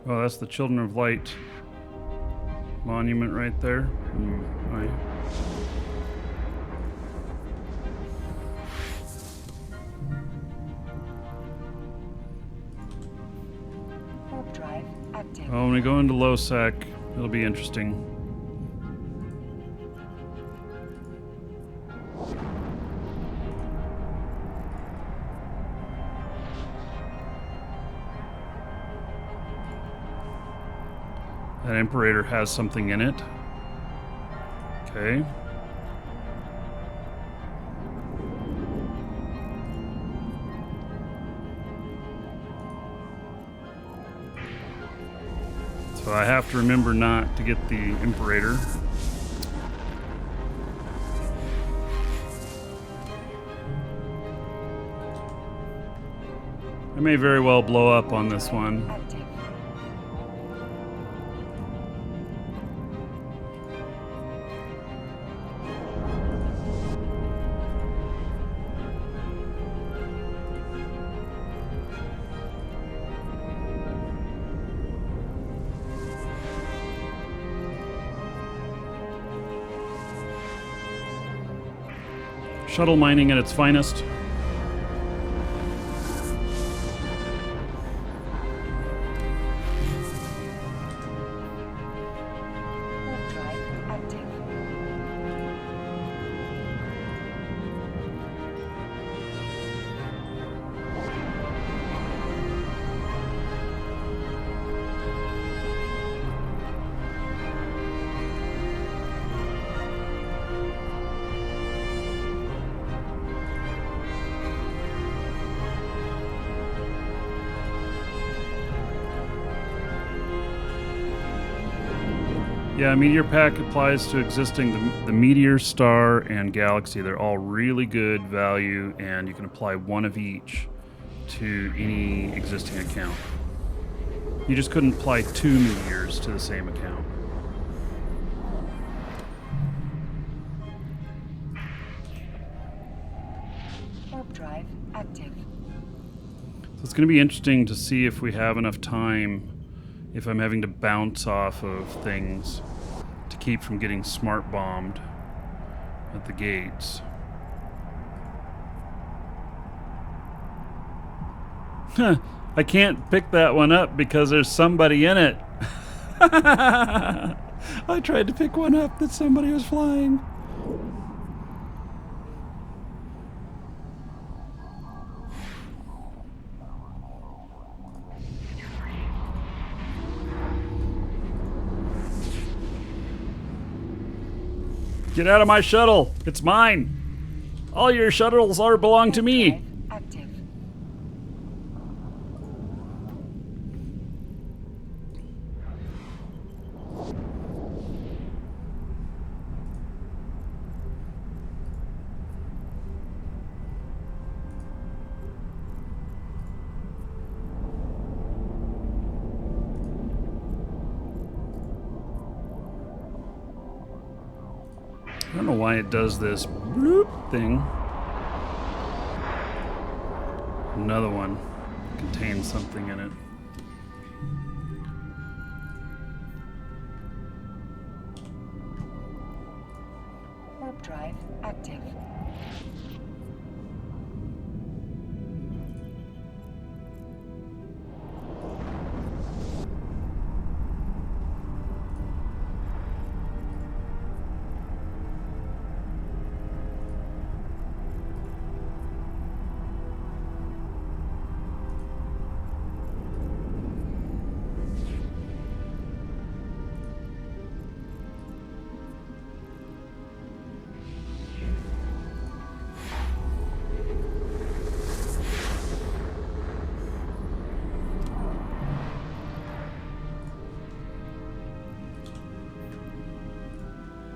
Oh, that's the Children of Light monument right there. Right. Warp drive active. Oh, when we go into lowsec, it'll be interesting. That Imperator has something in it. Okay. So I have to remember not to get the Imperator. I may very well blow up on this one. Active. Shuttle mining at its finest. Warp drive active. Yeah, Meteor Pack applies to existing the Meteor, Star, and Galaxy. They're all really good value, and you can apply one of each to any existing account. You just couldn't apply 2 Meteors to the same account. Warp drive active. So it's going to be interesting to see if we have enough time, if I'm having to bounce off of things to keep from getting smart bombed at the gates. I can't pick that one up because there's somebody in it. I tried to pick one up that somebody was flying. Get out of my shuttle! It's mine! All your shuttles belong to me! Drive active. I don't know why it does this bloop thing. Another one contains something in it. Warp drive active.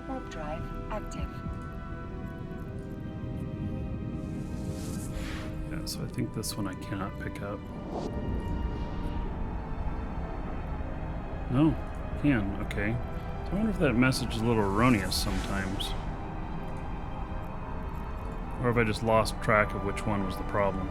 Warp drive active. Yeah, so I think this one I cannot pick up. No, can, okay. So I wonder if that message is a little erroneous sometimes. Or if I just lost track of which one was the problem.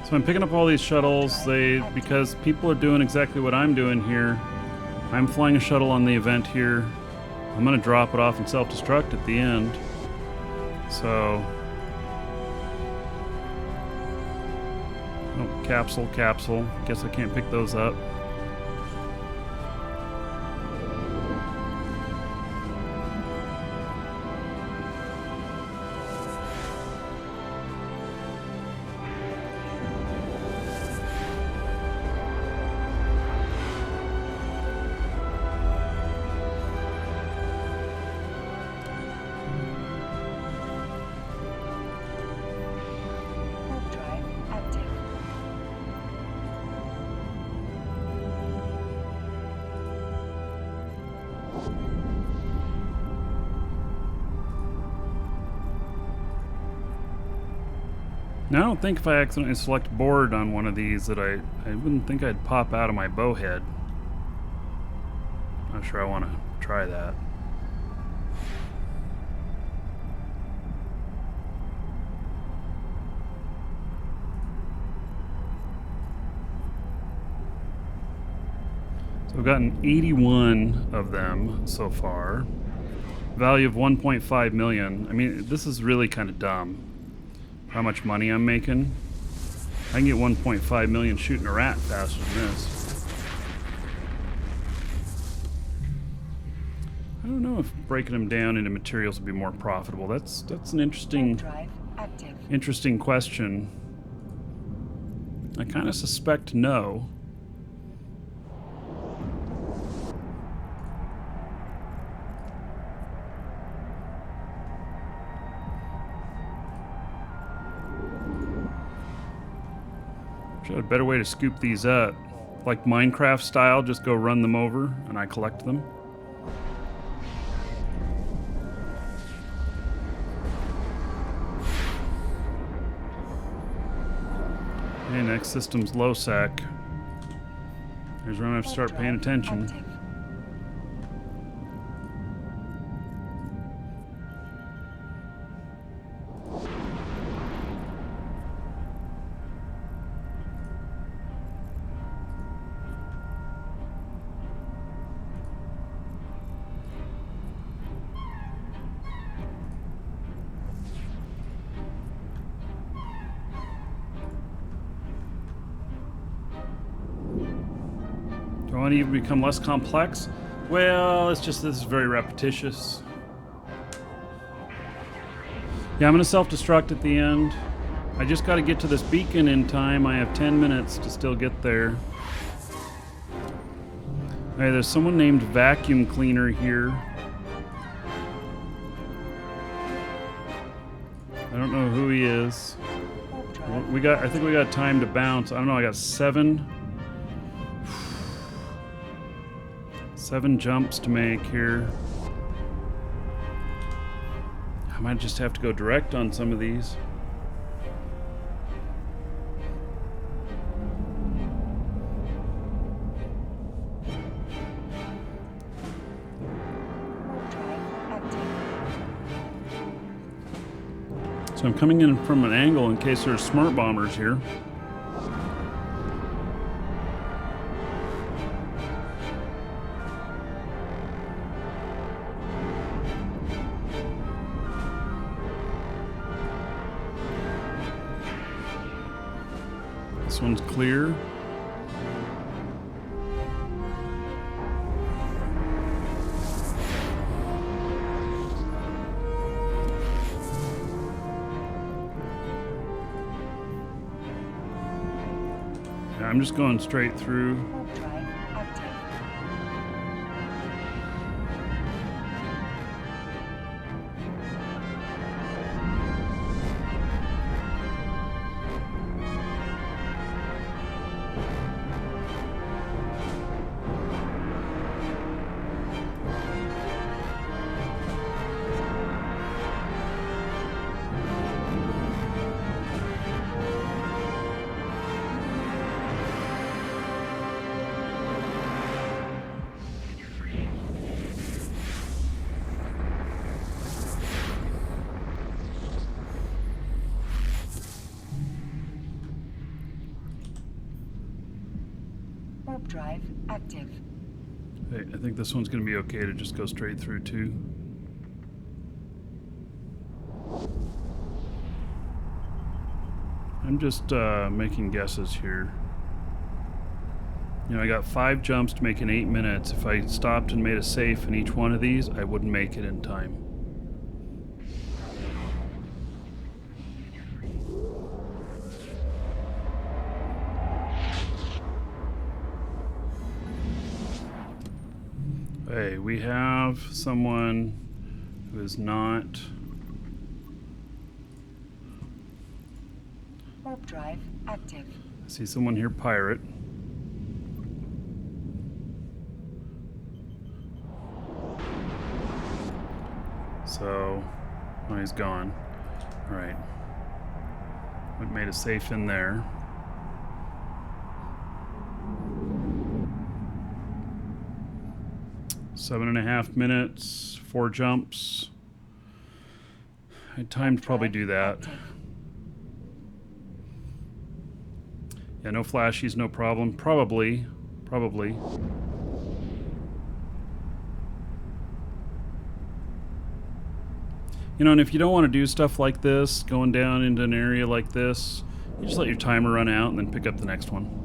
So I'm picking up all these shuttles, because people are doing exactly what I'm doing here. I'm flying a shuttle on the event here. I'm gonna drop it off and self-destruct at the end. So... oh, capsule. Guess I can't pick those up. Now, I don't think if I accidentally select board on one of these that I wouldn't think I'd pop out of my bowhead. Not sure I want to try that. So I've gotten 81 of them so far. Value of 1.5 million. I mean, this is really kind of dumb. How much money I'm making. I can get 1.5 million shooting a rat faster than this. I don't know if breaking them down into materials would be more profitable. That's an interesting question. I kind of suspect no. Should have a better way to scoop these up. Like Minecraft style, just go run them over and I collect them. Okay, next system's lowsec. Here's where I'm gonna have to start paying attention. Do I want to even become less complex? Well, it's just this is very repetitious. Yeah, I'm going to self-destruct at the end. I just got to get to this beacon in time. I have 10 minutes to still get there. Hey, there's someone named Vacuum Cleaner here. I don't know who he is. I think we got time to bounce. I don't know, I got 7 jumps to make here. I might just have to go direct on some of these. So I'm coming in from an angle in case there's smart bombers here. This one's clear. I'm just going straight through. Drive active. Hey, I think this one's going to be okay to just go straight through too. I'm just making guesses here. You know, I got 5 jumps to make in 8 minutes. If I stopped and made a safe in each one of these, I wouldn't make it in time. Hey, we have someone who is not... Warp drive active. I see someone here, pirate. So, oh, he's gone. All right. We made a safe in there. Seven and a half minutes, 4 jumps. I had time to probably do that. Yeah, no flashies, no problem. Probably. You know, and if you don't want to do stuff like this, going down into an area like this, you just let your timer run out and then pick up the next one.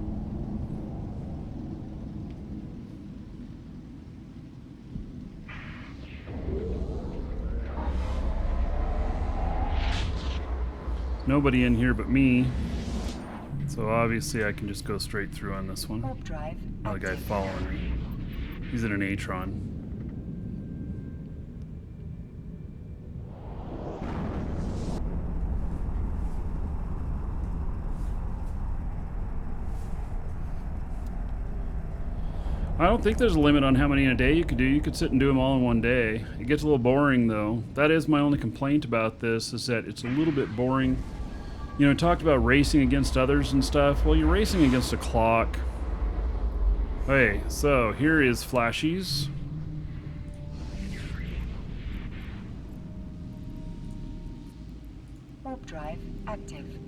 Nobody in here but me, so obviously I can just go straight through on this one. Warp drive. Another guy following me. He's in an Atron. I don't think there's a limit on how many in a day you could do. You could sit and do them all in one day. It gets a little boring though. That is my only complaint about this, is that it's a little bit boring. You know, talked about racing against others and stuff. Well, you're racing against a clock. Okay, so here is flashies. Warp drive active.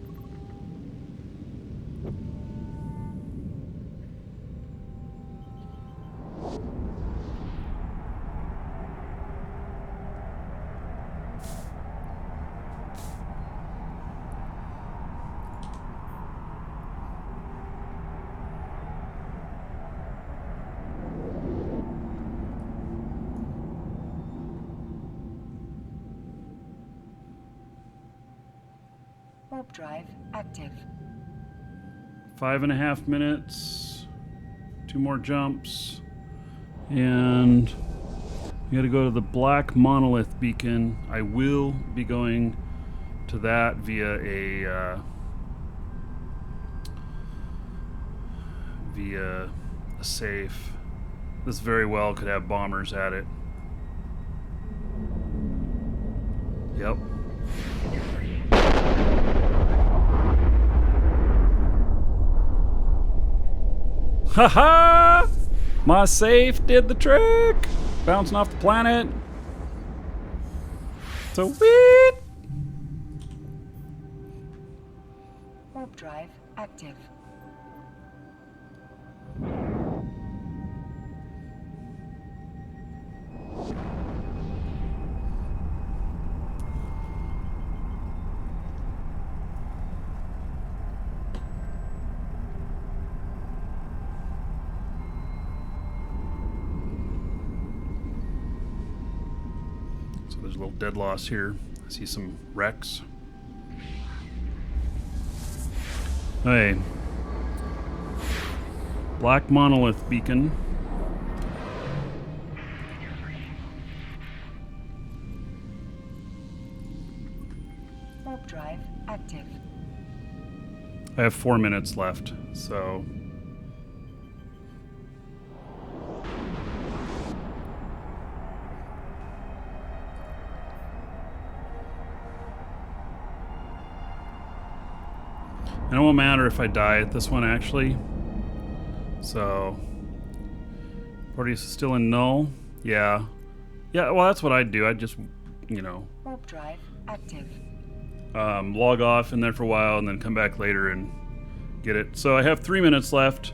Warp drive active. 5.5 minutes. 2 more jumps. And we gotta go to the black monolith beacon. I will be going to that via a safe. This very well could have bombers at it. Yep. Haha! My safe did the trick! Bouncing off the planet. Sweet! Warp drive active. So there's a little dead loss here. I see some wrecks. Hey. Black monolith beacon. Warp drive active. I have 4 minutes left, so... And it won't matter if I die at this one, actually. So... Party's still in null? Yeah. Yeah, well, that's what I'd do. I'd just, you know... Warp drive active. log off in there for a while and then come back later and get it. So I have 3 minutes left.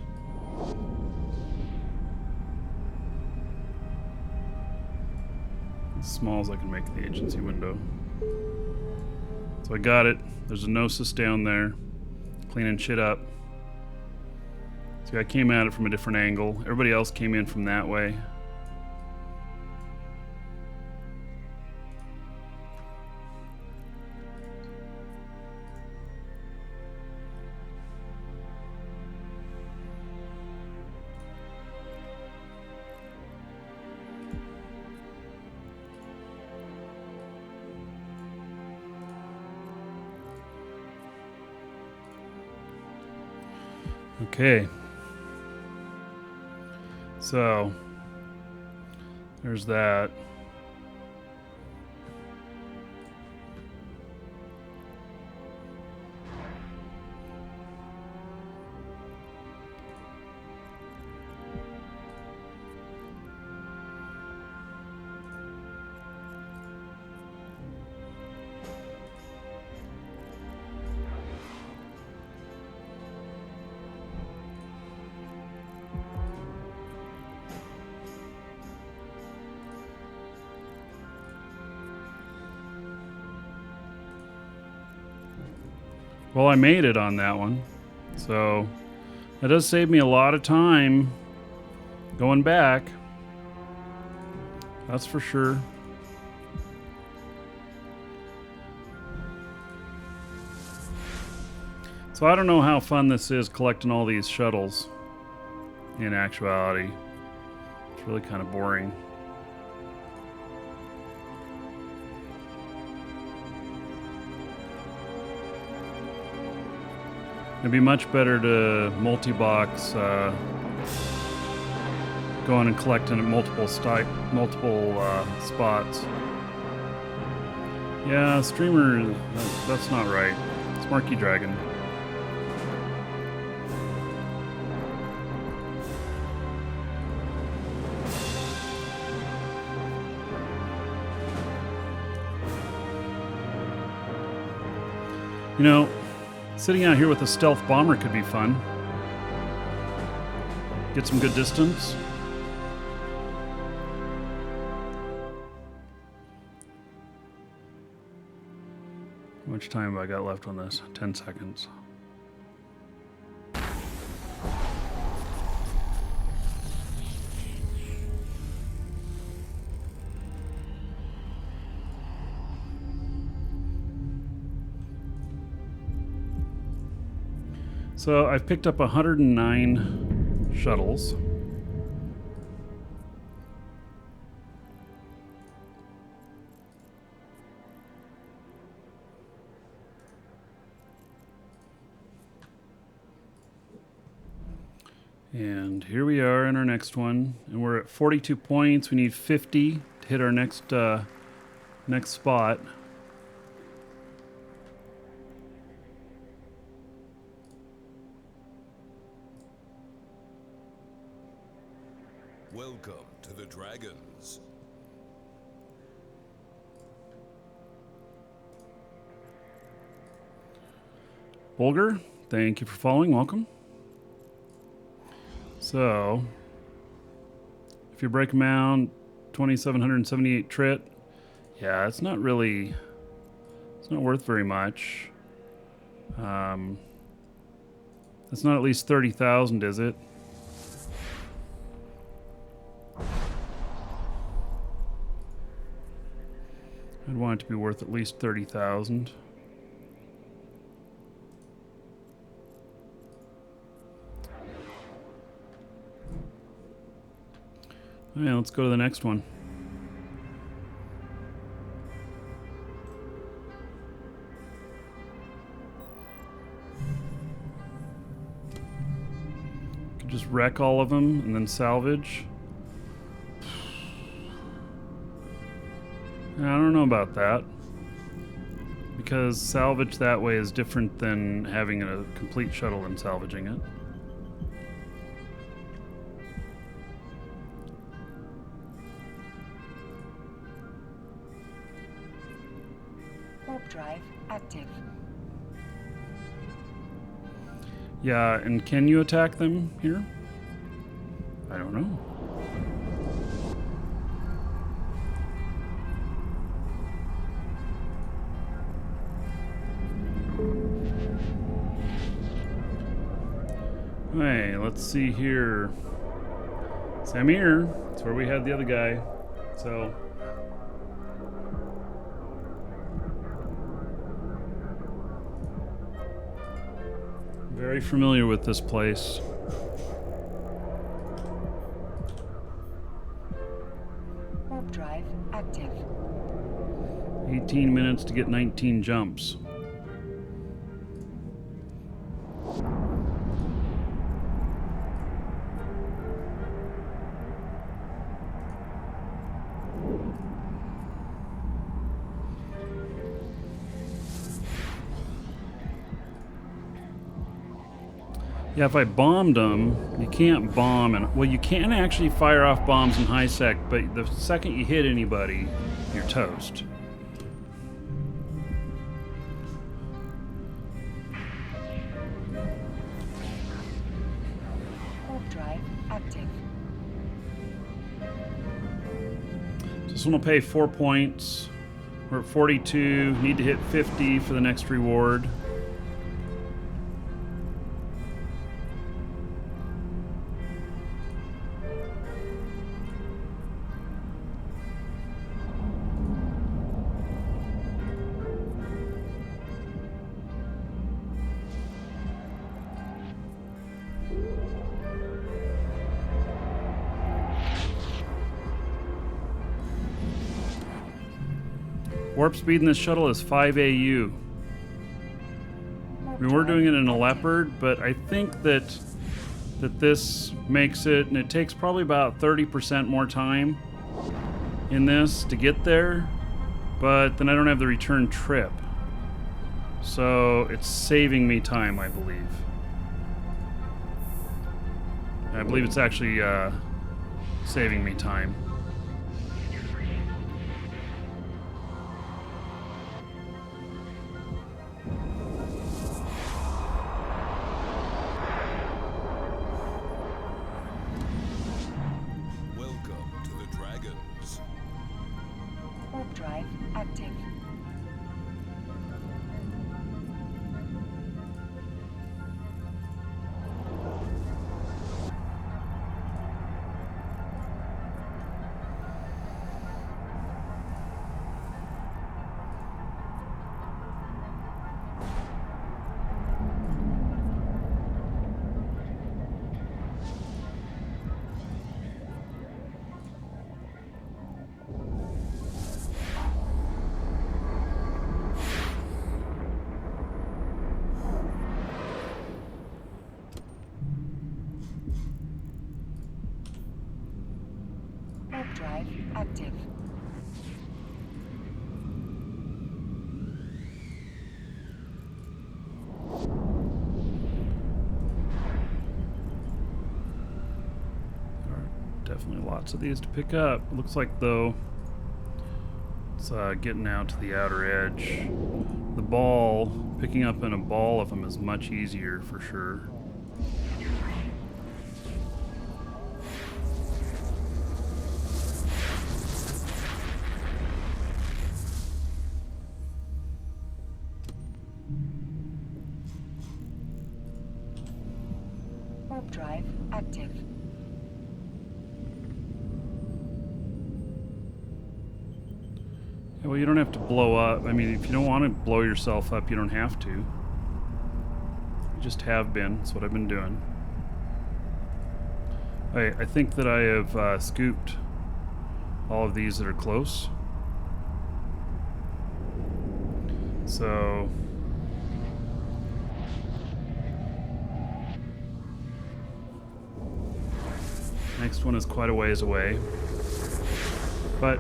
As small as I can make the agency window. So I got it. There's a Gnosis down there. Cleaning shit up. See, I came at it from a different angle. Everybody else came in from that way. Okay. So, there's that. Well, I made it on that one. So that does save me a lot of time going back. That's for sure. So I don't know how fun this is collecting all these shuttles in actuality. It's really kind of boring. It'd be much better to multi-box, going and collecting at multiple spots. Yeah, streamer, that's not right. It's Markee Dragon. You know, sitting out here with a stealth bomber could be fun. Get some good distance. How much time have I got left on this? 10 seconds. So I've picked up 109 shuttles. And here we are in our next one, and we're at 42 points. We need 50 to hit our next spot. Welcome to the Dragons. Bulger, thank you for following. Welcome. So, if you break them out, 2,778 trit. Yeah, it's not really, it's not worth very much. It's not at least 30,000, is it? I'd want it to be worth at least 30,000. Yeah, let's go to the next one. Could just wreck all of them and then salvage. I don't know about that, because salvage that way is different than having a complete shuttle and salvaging it. Warp drive active. Yeah, and can you attack them here? I don't know. Hey, let's see here. Samir, that's where we had the other guy. So very familiar with this place. Warp drive active. 18 minutes to get 19 jumps. Yeah, if I bombed them, you can't bomb, and well, you can actually fire off bombs in high sec, but the second you hit anybody, you're toast. Warp drive active. So this one will pay 4 points. We're at 42. Need to hit 50 for the next reward. Warp speed in this shuttle is 5 AU. I mean, we're doing it in a Leopard, but I think that this makes it, and it takes probably about 30% more time in this to get there, but then I don't have the return trip. So it's saving me time, I believe. I believe it's actually saving me time. Welcome to the Dragons. Warp drive active. Warp drive active. There are definitely lots of these to pick up. It looks like, though, it's getting out to the outer edge. The ball, picking up in a ball of them is much easier for sure. Warp drive active. Yeah, well, you don't have to blow up. I mean, if you don't want to blow yourself up, you don't have to. You just have been. That's what I've been doing. I think that I have scooped all of these that are close. So next one is quite a ways away, but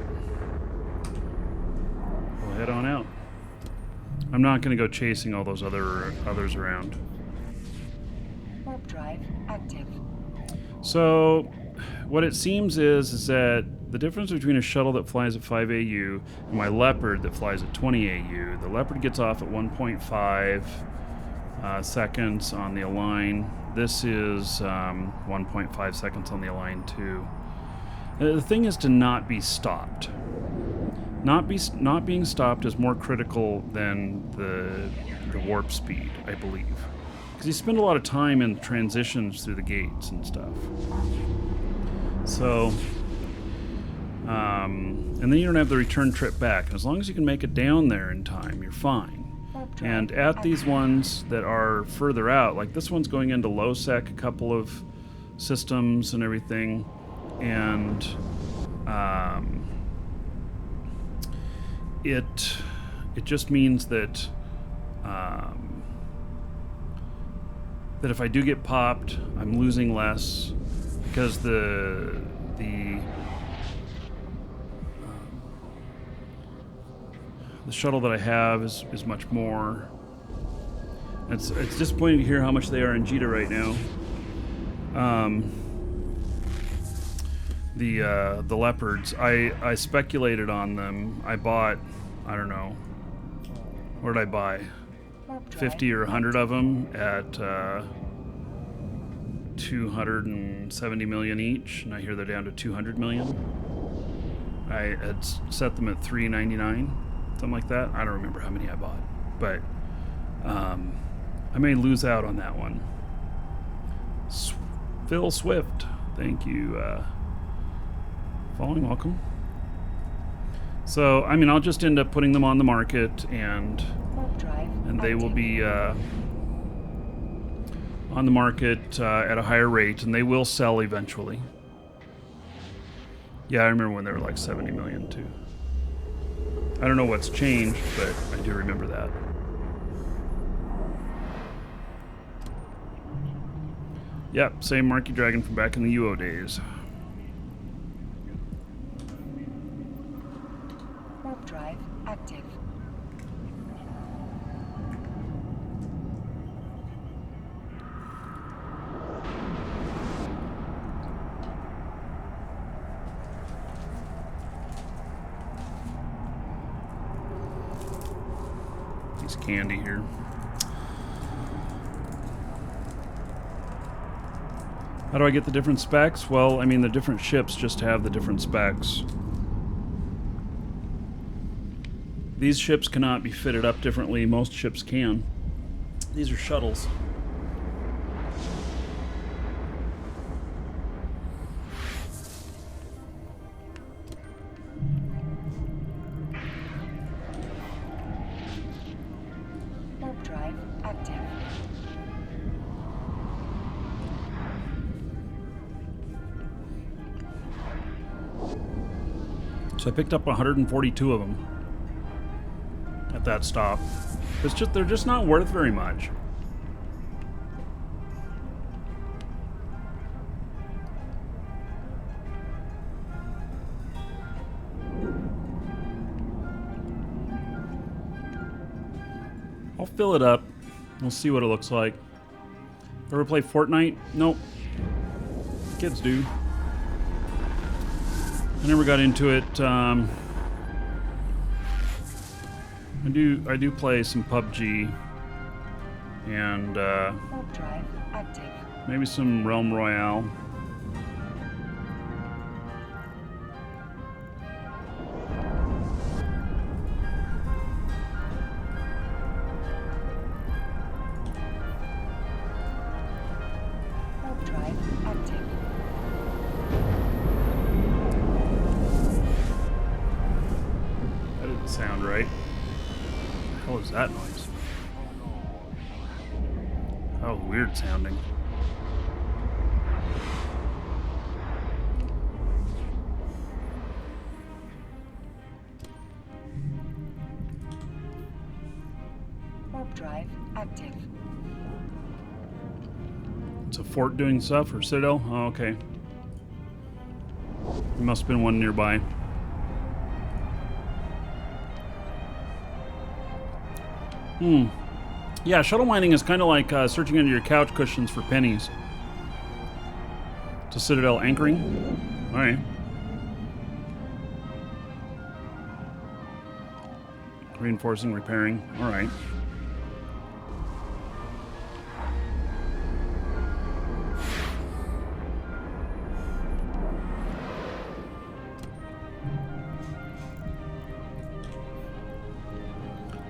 we'll head on out. I'm not going to go chasing all those others around. Warp drive active. So what it seems is that the difference between a shuttle that flies at 5 AU and my Leopard that flies at 20 AU, the Leopard gets off at 1.5 seconds on the Align. This is 1.5 seconds on the Align too. The thing is to not be stopped. Not being stopped is more critical than the warp speed, I believe. Because you spend a lot of time in transitions through the gates and stuff. So, and then you don't have the return trip back. And as long as you can make it down there in time, you're fine. And at these ones that are further out, like this one's going into lowsec, a couple of systems and everything, and it just means that that if I do get popped, I'm losing less because the shuttle that I have is much more. It's disappointing to hear how much they are in JITA right now. The Leopards, I speculated on them. I bought, I don't know, what did I buy? 50 or 100 of them at 270 million each, and I hear they're down to 200 million. I had set them at 399, something like that. I don't remember how many I bought, but I may lose out on that one. Phil Swift, thank you. Following, welcome. So, I mean, I'll just end up putting them on the market, and they will be on the market at a higher rate, and they will sell eventually. Yeah, I remember when they were like 70 million too. I don't know what's changed, but I do remember that. Yep, same Markee Dragon from back in the UO days. Warp drive active. Piece of candy here. How do I get the different specs? Well, I mean, the different ships just have the different specs. These ships cannot be fitted up differently. Most ships can. These are shuttles. Warp drive active. So I picked up 142 of them at that stop. They're just not worth very much. I'll fill it up. We'll see what it looks like. Ever play Fortnite? Nope. Kids do. I never got into it. I do play some PUBG and Warp drive active. maybe some Realm Royale. Warp drive active. That didn't sound right. What the hell is that noise? That was weird sounding. Warp drive active. It's a fort doing stuff or citadel? Oh, okay. There must have been one nearby. Yeah, shuttle mining is kind of like searching under your couch cushions for pennies. It's a citadel anchoring. All right. Reinforcing, repairing. All right.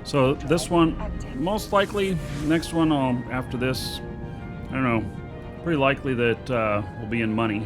So this one, most likely, next one after this, I don't know, pretty likely that will be in money.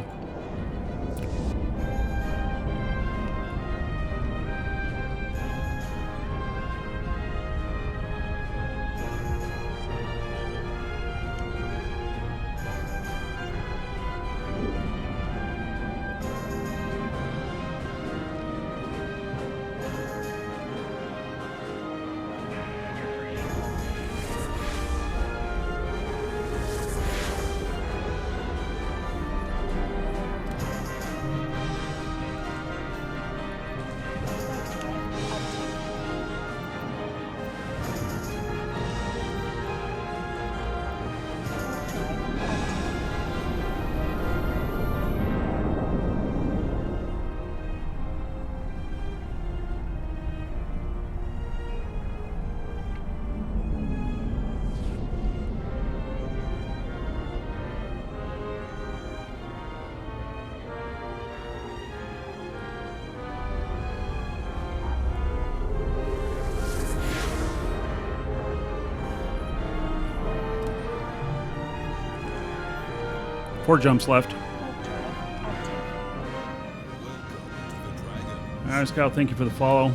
Four jumps left. Warp drive active. Welcome to the Dragon. All right, Scout, thank you for the follow.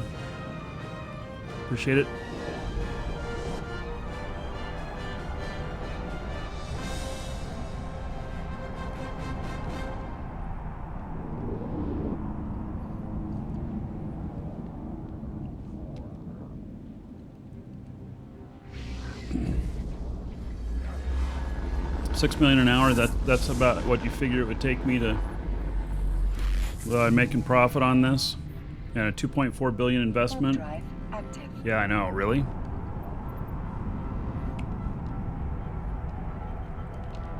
Appreciate it. $6 million an hour. That's about what you figure it would take me to making profit on this, and a 2.4 billion investment. Drive active. Yeah, I know. Really?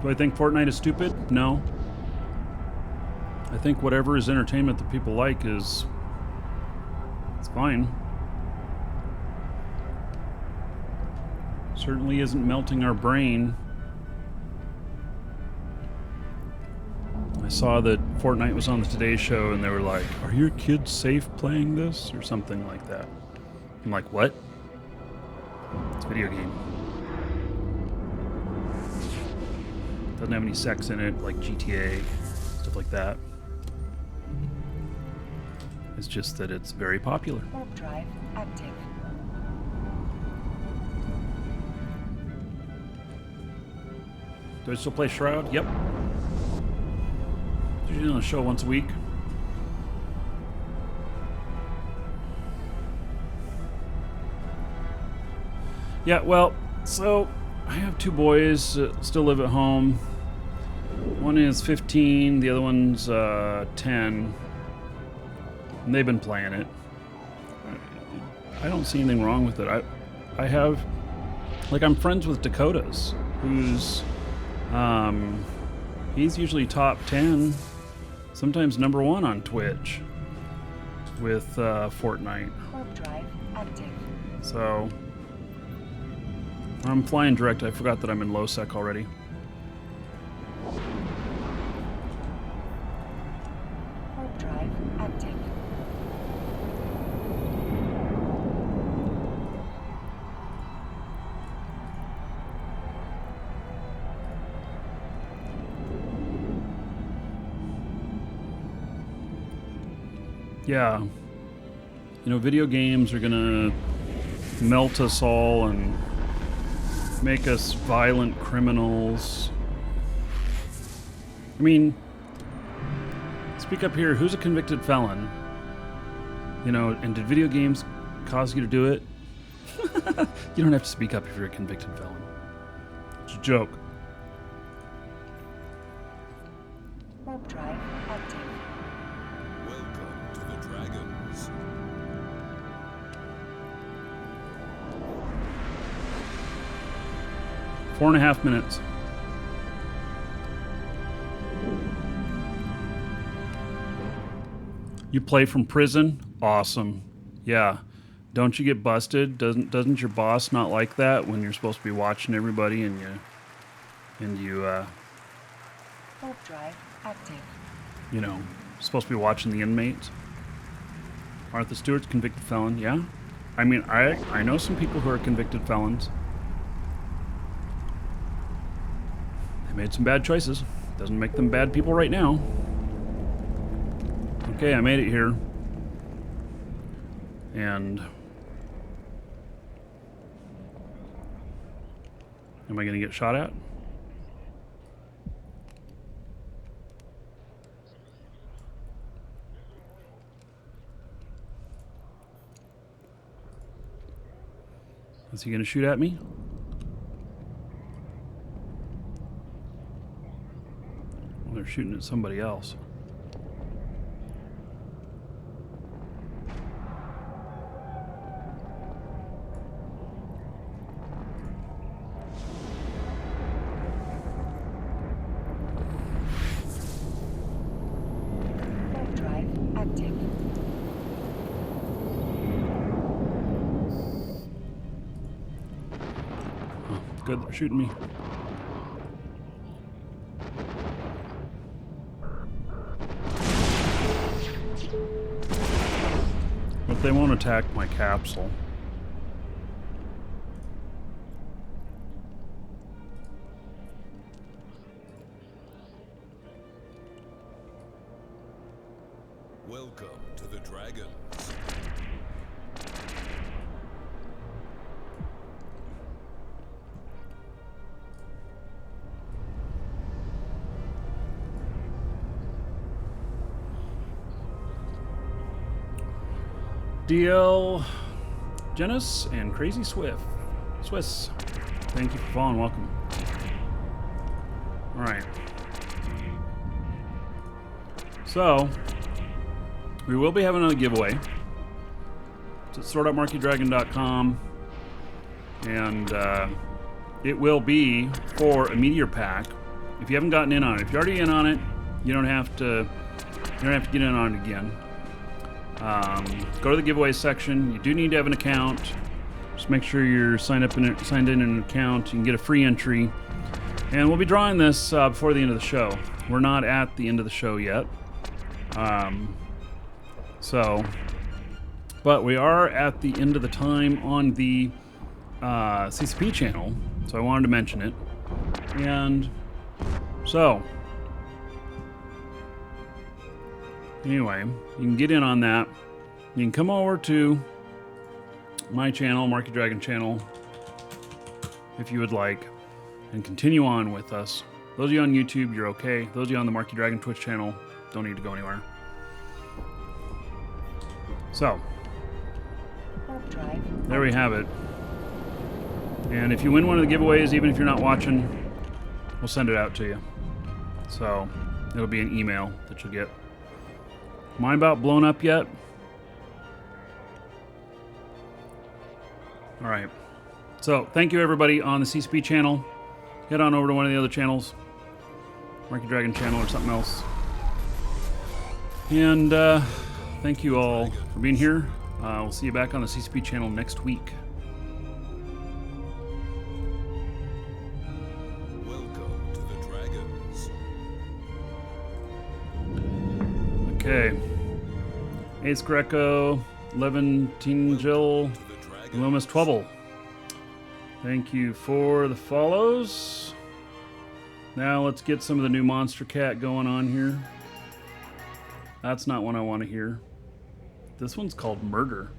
Do I think Fortnite is stupid? No. I think whatever is entertainment that people like it's fine. Certainly isn't melting our brain. I saw that Fortnite was on the Today Show and they were like, "Are your kids safe playing this?" or something like that. I'm like, what? It's a video game. Doesn't have any sex in it, like GTA, stuff like that. It's just that it's very popular. Warp drive active. Do I still play Shroud? Yep. Usually on the show once a week. Yeah, well, so I have two boys that still live at home. One is 15, the other one's 10. And they've been playing it. I don't see anything wrong with it. I have, like, I'm friends with Dakotas, who's, he's usually top 10, sometimes number 1 on Twitch with Fortnite. Warp drive active. So I'm flying direct. I forgot that I'm in lowsec already. Warp drive active. Yeah. You know, video games are gonna melt us all and make us violent criminals. I mean, speak up here. Who's a convicted felon? You know, and did video games cause you to do it? You don't have to speak up if you're a convicted felon. It's a joke. Warp drive active. Welcome to the Dragons. 4.5 minutes. You play from prison? Awesome. Yeah. Don't you get busted? Doesn't your boss not like that when you're supposed to be watching everybody and you Warp drive active. you know, supposed to be watching the inmates? Martha Stewart's convicted felon, yeah? I mean, I know some people who are convicted felons. They made some bad choices. Doesn't make them bad people right now. Okay, I made it here. And am I going to get shot at? Is he going to shoot at me? Well, they're shooting at somebody else. Warp drive active. Oh, good, they're shooting me. But they won't attack my capsule. Welcome to the Dragons. DL Genis and Crazy Swiss. Thank you for following. Welcome. All right. So, we will be having another giveaway. It's at sword.markeedragon.com. And it will be for a meteor pack. If you haven't gotten in on it, if you're already in on it, you don't have to get in on it again. Go to the giveaway section. You do need to have an account. Just make sure you're signed in an account. You can get a free entry. And we'll be drawing this before the end of the show. We're not at the end of the show yet. But we are at the end of the time on the CCP channel, so I wanted to mention it. And so, anyway, you can get in on that. You can come over to my channel, Markee Dragon channel, if you would like, and continue on with us. Those of you on YouTube, you're okay. Those of you on the Markee Dragon Twitch channel, don't need to go anywhere. So, there we have it. And if you win one of the giveaways, even if you're not watching, we'll send it out to you. So, it'll be an email that you'll get. Mine about blown up yet? All right. So, thank you everybody on the CCP channel. Head on over to one of the other channels, Markee Dragon channel or something else. And thank you all for being here. We'll see you back on the CCP channel next week. Welcome to the Dragons. Okay. Ace Greco, Levin Tingel, Loomis Twubble. Thank you for the follows. Now let's get some of the new Monster Cat going on here. That's not one I want to hear. This one's called Murder.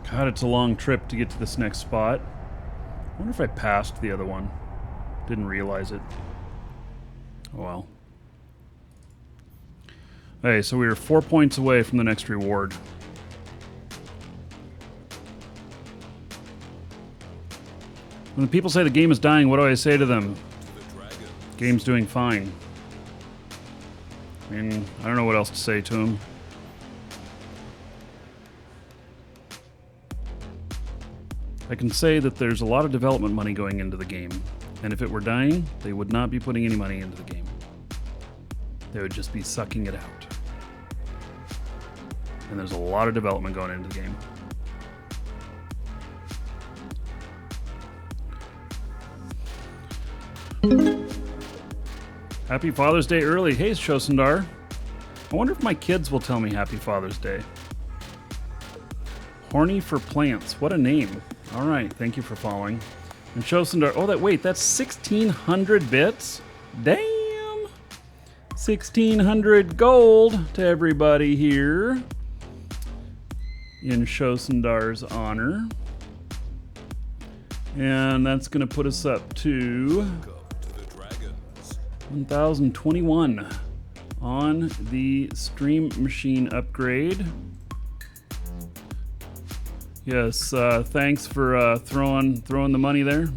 God, it's a long trip to get to this next spot. I wonder if I passed the other one. Didn't realize it. Oh well. Hey, so we were 4 points away from the next reward. When the people say the game is dying, what do I say to them? Game's doing fine. I mean, I don't know what else to say to them. I can say that there's a lot of development money going into the game, and if it were dying, they would not be putting any money into the game. They would just be sucking it out. And there's a lot of development going into the game. Happy Father's Day early. Hey, Shosundar. I wonder if my kids will tell me Happy Father's Day. Horny for Plants. What a name. All right. Thank you for following. And Shosundar. Oh, that's 1,600 bits? Damn. 1,600 gold to everybody here in Shosundar's honor. And that's going to put us up to 1,021 on the Stream Machine upgrade. Yes, thanks for throwing the money there.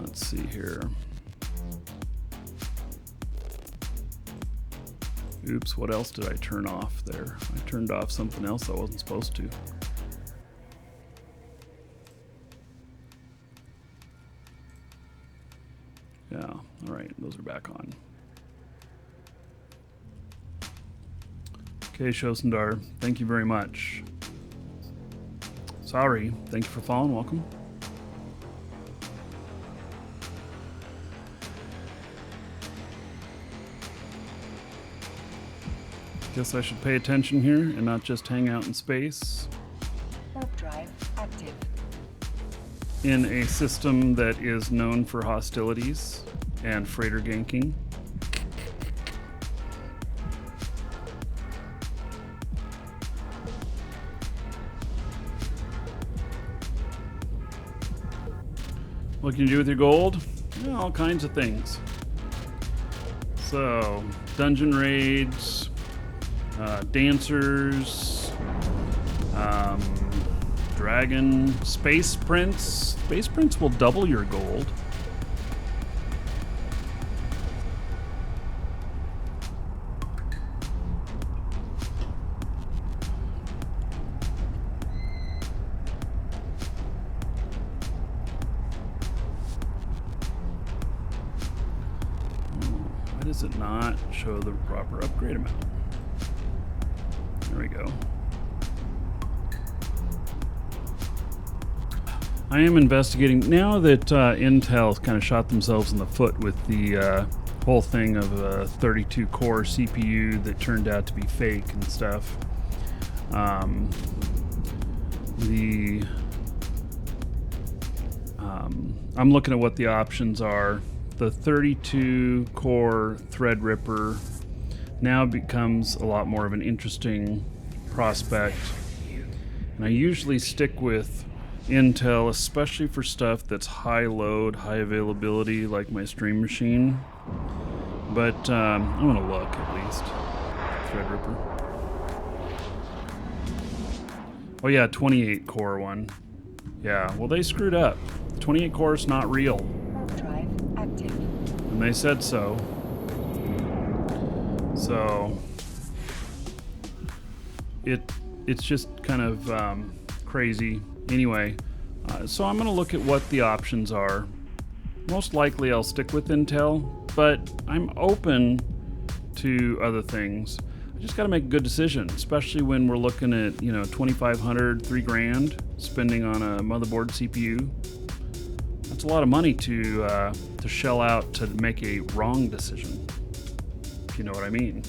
Let's see here. Oops, what else did I turn off there? I turned off something else I wasn't supposed to. Yeah, all right, those are back on. Okay, Shosundar, thank you very much. Sorry, thank you for following, welcome. Guess I should pay attention here and not just hang out in space. Warp drive active. In a system that is known for hostilities and freighter ganking. What can you do with your gold? Yeah, all kinds of things. So, dungeon raids, Dancers, Dragon, Space Prince. Space Prince will double your gold. Why does it not show the proper upgrade amount? There we go. I am investigating now that Intel's kind of shot themselves in the foot with the whole thing of a 32 core CPU that turned out to be fake and stuff. I'm looking at what the options are. The 32 core Threadripper now becomes a lot more of an interesting prospect. And I usually stick with Intel, especially for stuff that's high load, high availability, like my stream machine. But I'm gonna look at least. Threadripper. Oh yeah, 28 core one. Yeah, well they screwed up. The 28 core is not real. Drive active. And they said so. So it's just kind of crazy. Anyway, so I'm going to look at what the options are. Most likely I'll stick with Intel, but I'm open to other things. I just got to make a good decision, especially when we're looking at, you know, $2,500, $3,000 spending on a motherboard CPU. That's a lot of money to shell out to make a wrong decision, if you know what I mean.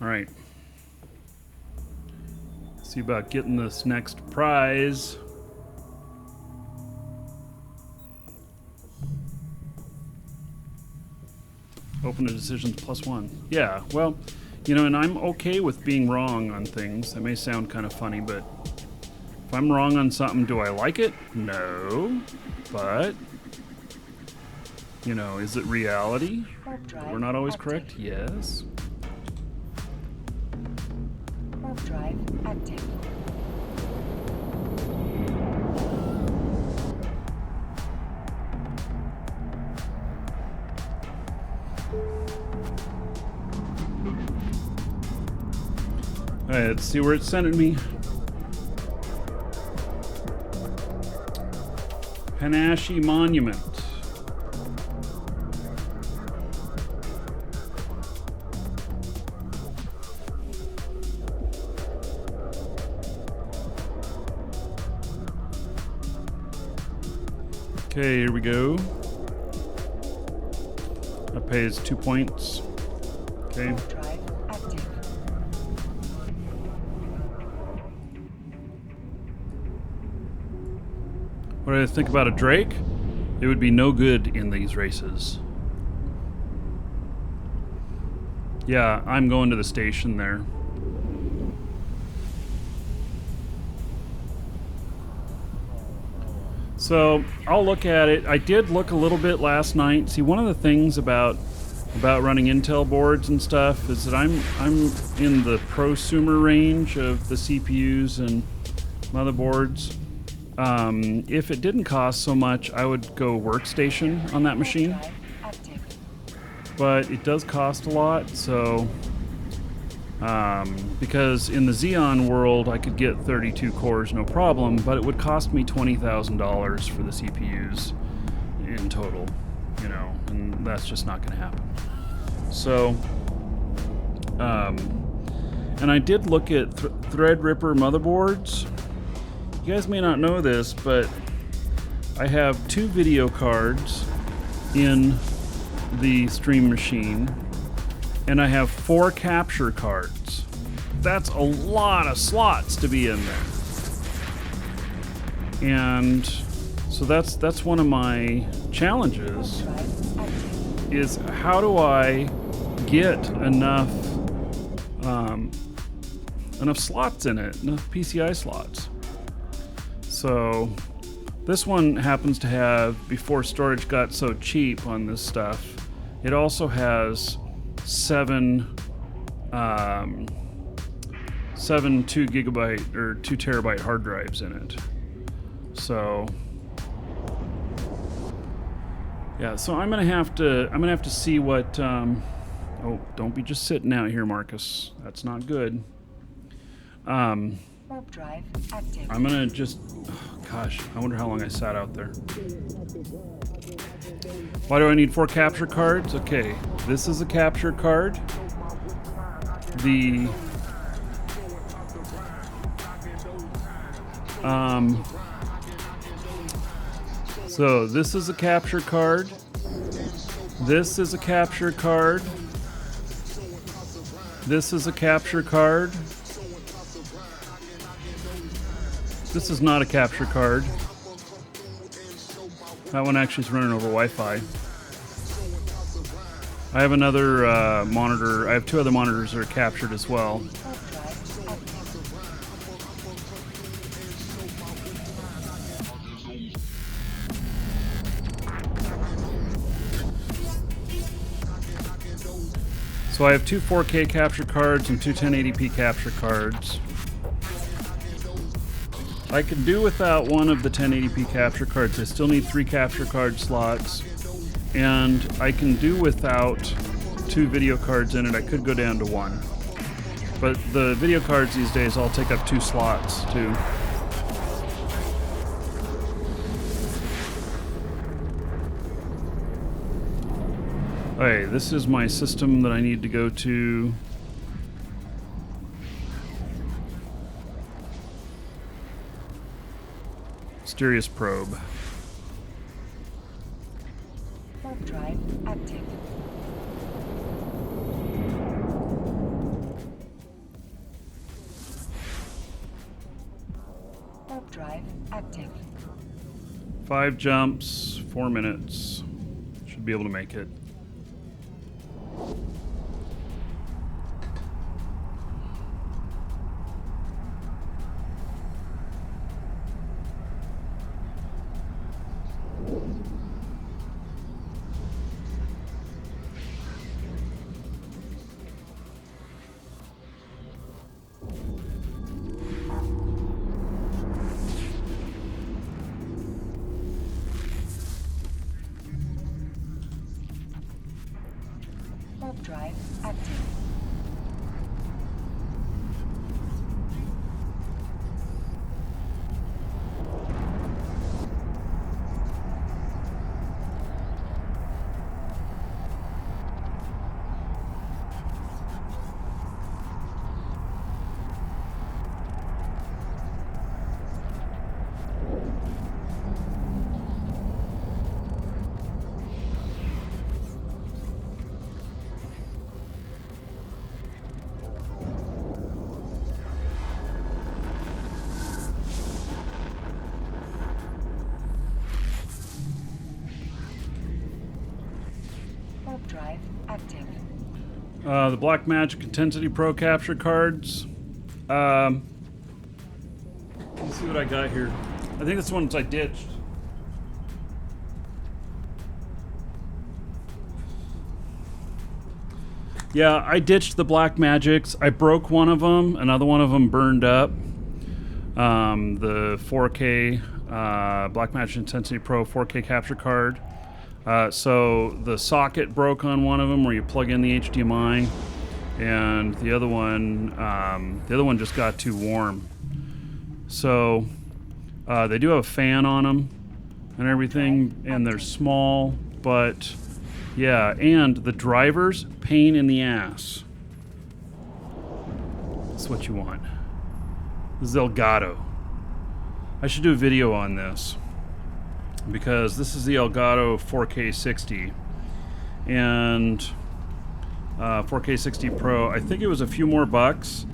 All right. See about getting this next prize. Open to decisions +1. Yeah, well, you know, and I'm okay with being wrong on things. That may sound kind of funny, but if I'm wrong on something, do I like it? No. But, you know, is it reality? We're not always correct? Yes. Drive active. All right, let's see where it's sending me. Panache Monument. Okay, here we go. That pays 2 points. Okay. Drive active. What do I think about a Drake? It would be no good in these races. Yeah, I'm going to the station there. So I'll look at it. I did look a little bit last night. See, one of the things about running Intel boards and stuff is that I'm in the prosumer range of the CPUs and motherboards. If it didn't cost so much, I would go workstation on that machine. Drive active. But it does cost a lot, so because in the Xeon world I could get 32 cores no problem, but it would cost me $20,000 for the CPUs in total, you know, and that's just not going to happen. So and I did look at Threadripper motherboards. You guys may not know this, but I have 2 video cards in the stream machine, and I have 4 capture cards. That's a lot of slots to be in there. And so that's one of my challenges, is how do I get enough slots in it, enough PCI slots. So This one happens to have, before storage got so cheap on this stuff, it also has seven 2 gigabyte or 2 terabyte hard drives in it. So yeah, so I'm gonna have to see what. Oh, don't be just sitting out here, Marcus. That's not good. Warp drive active. I'm gonna just. Oh, gosh, I wonder how long I sat out there. Why do I need 4 capture cards? Okay, this is a capture card. So this is a capture card. This is a capture card. This is a capture card. This is not a capture card. That one actually is running over Wi-Fi. I have another monitor. I have 2 other monitors that are captured as well. So I have 2 4K capture cards and 2 1080p capture cards. I could do without one of the 1080p capture cards. I still need 3 capture card slots. And I can do without 2 video cards in it. I could go down to 1. But the video cards these days all take up 2 slots too. Okay, this is my system that I need to go to. Mysterious probe. Warp drive active. Warp drive active. 5 jumps, 4 minutes. Should be able to make it. Warp drive active. Warp drive active. The Black Magic Intensity Pro capture cards. Let's see what I got here. I think that's the ones I ditched. Yeah, I ditched the Black Magics. I broke one of them. Another one of them burned up. The 4K Black Magic Intensity Pro 4K capture card. So the socket broke on one of them where you plug in the HDMI, and the other one just got too warm. So they do have a fan on them and everything, and they're small, but yeah, and the drivers, pain in the ass. That's what you want. This is Elgato. I should do a video on this, because this is the Elgato 4K 60 and 4K 60 Pro. I think it was a few more bucks,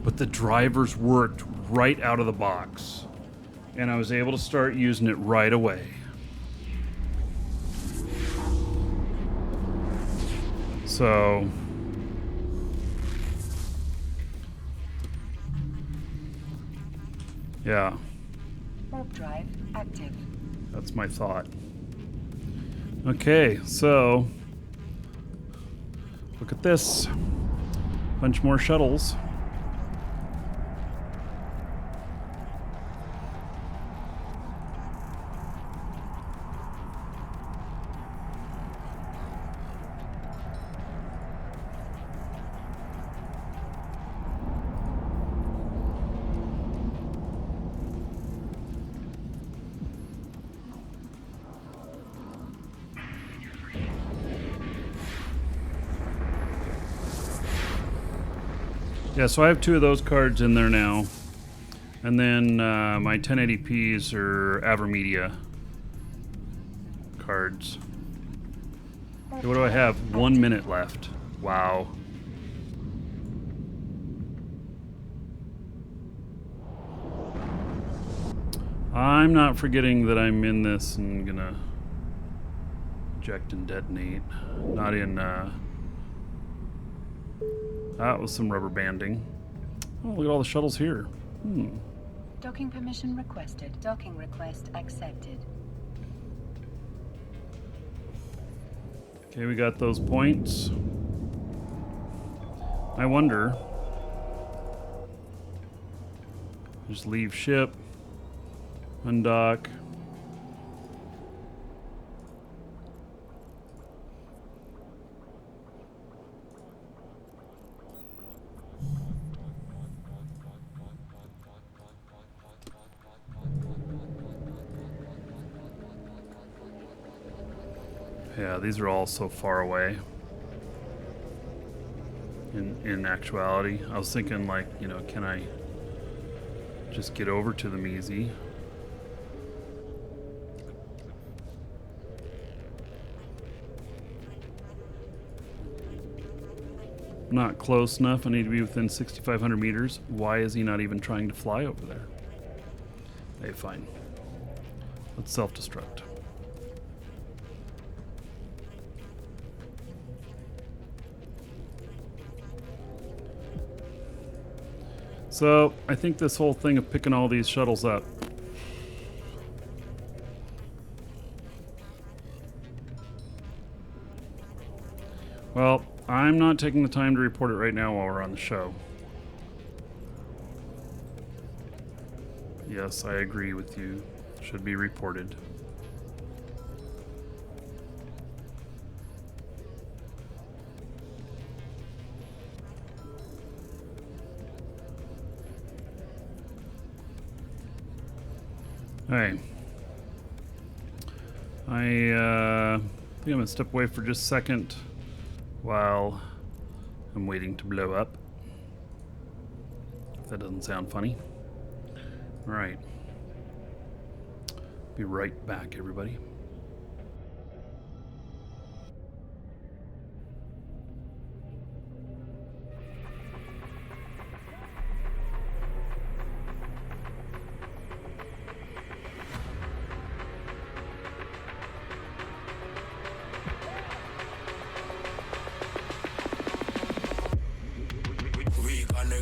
but the drivers worked right out of the box, and I was able to start using it right away. So yeah. Warp drive active. That's my thought. Okay, so look at this. Bunch more shuttles. Yeah, so I have 2 of those cards in there now. And then my 1080p's are Avermedia cards. Okay, what do I have? 1 minute left. Wow. I'm not forgetting that I'm in this and gonna eject and detonate. Not in, that was some rubber banding. Oh, look at all the shuttles here. Docking permission requested. Docking request accepted. Okay, we got those points. I wonder. Just leave ship. Undock. Yeah, these are all so far away. In actuality, I was thinking, like, you know, can I just get over to them easy? Not close enough. I need to be within 6,500 meters. Why is he not even trying to fly over there? Hey, fine. Let's self-destruct. So, I think this whole thing of picking all these shuttles up. Well, I'm not taking the time to report it right now while we're on the show. Yes, I agree with you. Should be reported. Alright. I think I'm gonna step away for just a second while I'm waiting to blow up. If that doesn't sound funny. Alright. Be right back, everybody.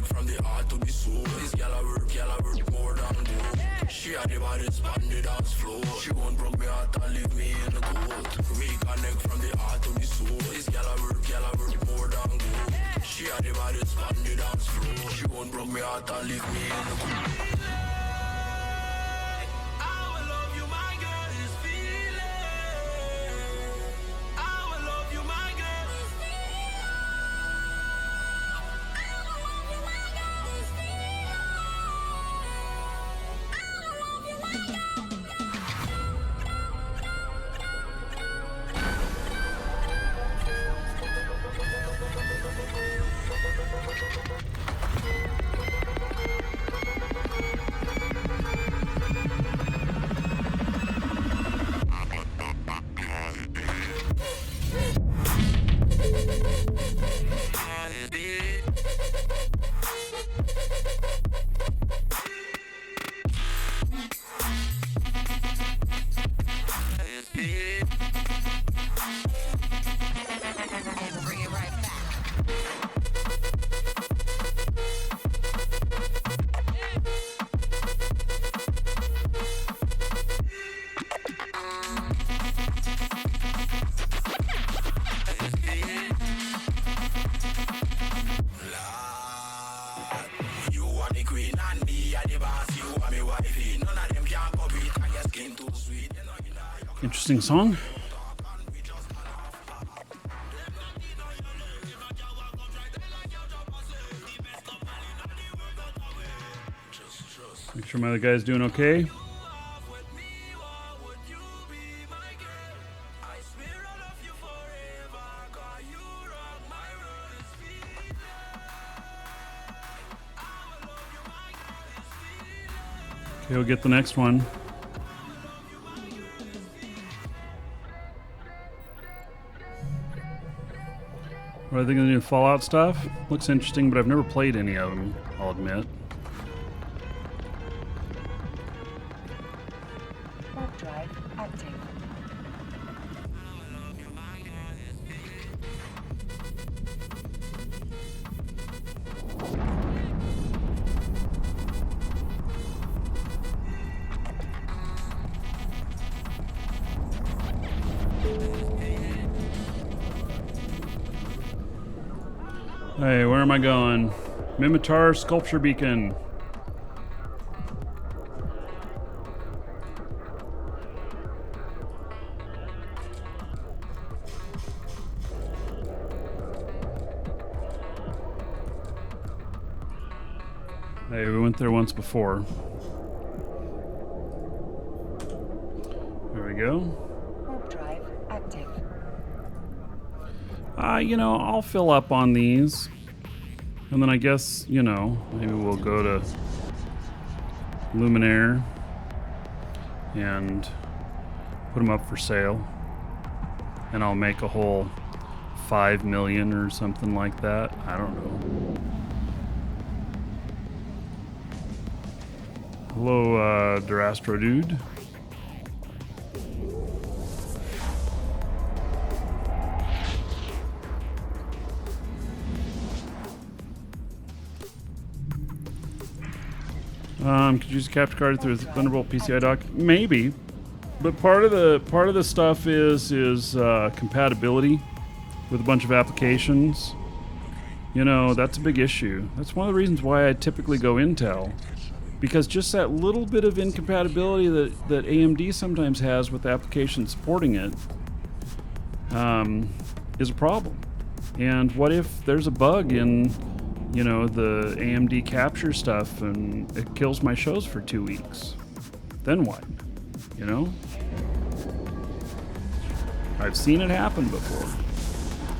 From the heart to the soul. This gal I work more than gold. She had the body span the dance floor. She won't broke me heart and leave me in the cold. Reconnect from the heart to the soul. This gal I work more than gold. She had the body span the dance floor. She won't broke me heart and leave me in the cold. interesting song. Make sure my other guy's doing okay. Okay, we'll get the next one. What are they going to do? Fallout stuff? Looks interesting, but I've never played any of them, I'll admit. Warp drive active. Hey, where am I going? Mimitar Sculpture Beacon. Hey, we went there once before. There we go. Warp drive active. You know, I'll fill up on these. And then I guess, you know, maybe we'll go to Luminaire and put them up for sale. And I'll make a whole 5 million or something like that. I don't know. Hello, Durastro dude. Could you use a capture card through the Thunderbolt PCI dock? Maybe, but part of the stuff is compatibility with a bunch of applications. You know, that's a big issue. That's one of the reasons why I typically go Intel, because just that little bit of incompatibility that AMD sometimes has with applications supporting it is a problem. And what if there's a bug in, you know, the AMD capture stuff and it kills my shows for 2 weeks? Then what? You know? I've seen it happen before.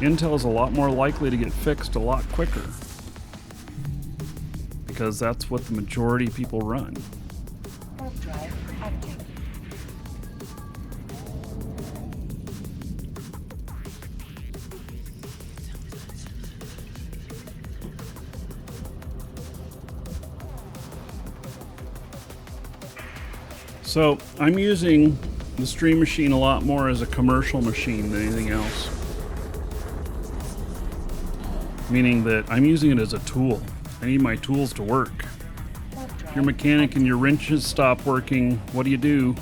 Intel is a lot more likely to get fixed a lot quicker, because that's what the majority of people run. Warp drive active. So I'm using the Stream Machine a lot more as a commercial machine than anything else. Meaning that I'm using it as a tool. I need my tools to work. If your mechanic and your wrenches stop working, what do you do?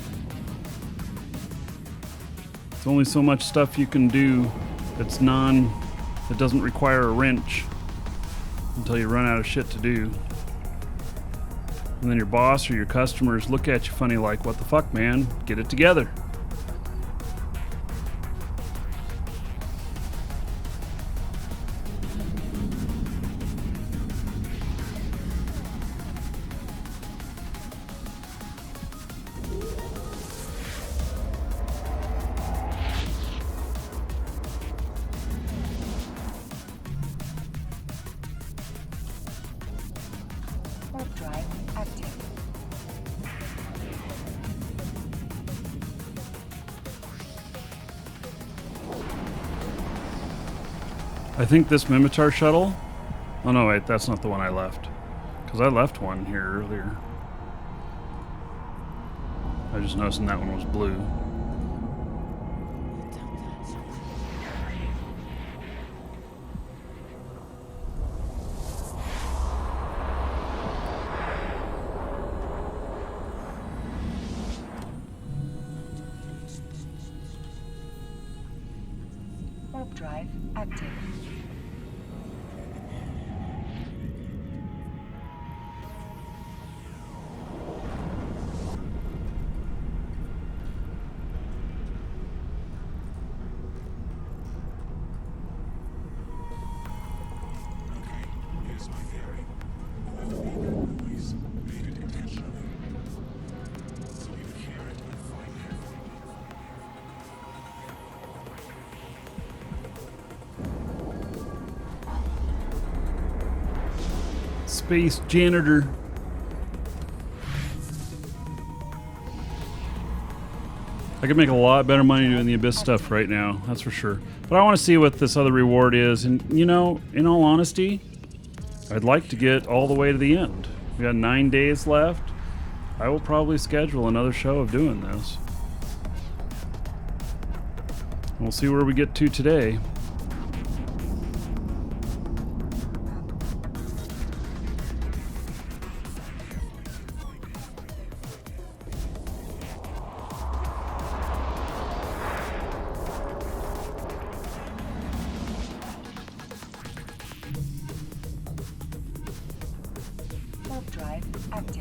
There's only so much stuff you can do that doesn't require a wrench until you run out of shit to do. And then your boss or your customers look at you funny like, what the fuck, man? Get it together. Warp drive active. I think this Mimitar shuttle... Oh no, wait, that's not the one I left. Because I left one here earlier. I just noticed that one was blue. Warp drive active. Space janitor. I could make a lot better money doing the Abyss stuff right now, that's for sure. But I want to see what this other reward is, and you know, in all honesty, I'd like to get all the way to the end. We got 9 days left. I will probably schedule another show of doing this. We'll see where we get to today.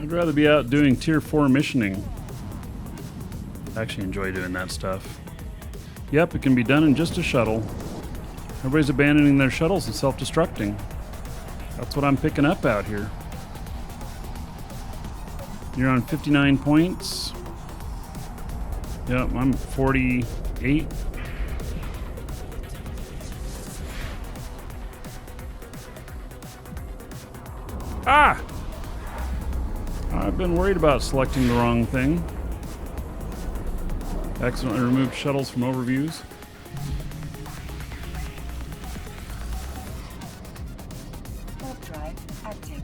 I'd rather be out doing tier 4 missioning. I actually enjoy doing that stuff. Yep, it can be done in just a shuttle. Everybody's abandoning their shuttles and self-destructing. That's what I'm picking up out here. You're on 59 points. Yep, I'm 48. Ah! I've been worried about selecting the wrong thing. Accidentally removed shuttles from overviews. Warp drive active.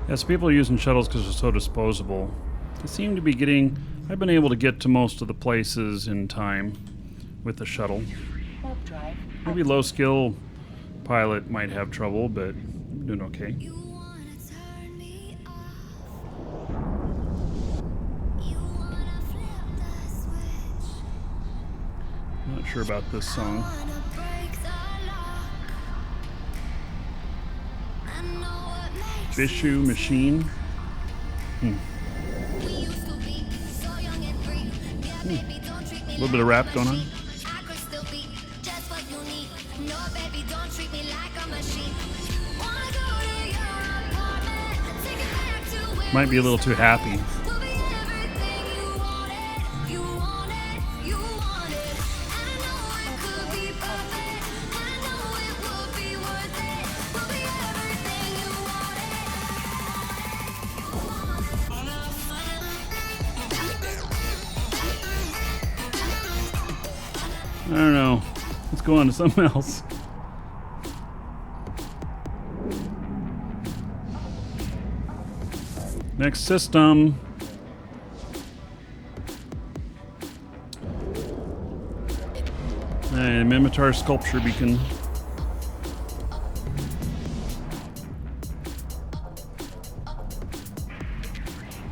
Yes, people are using shuttles because they're so disposable. I seem to be getting... I've been able to get to most of the places in time with the shuttle. Warp drive Maybe active. low skill pilot might have trouble, but I'm doing okay. You wanna turn me off. You wanna flip the switch. I'm not sure about this song. Wanna break the lock. I know what makes Bishu Machine. we used to be so young and free. Yeah, baby, don't treat me A little bit of rap going on. I could still be just what you need. No, baby, don't treat me like a machine. Wanna go to your apartment, take it back to where Might be a little too happy. we'll be everything you wanted, you wanted, you wanted. And I know it could be perfect, and I know it would be worth it. We'll be everything you I don't know. Let's go on to something else. Next system. And Mimitar Sculpture Beacon.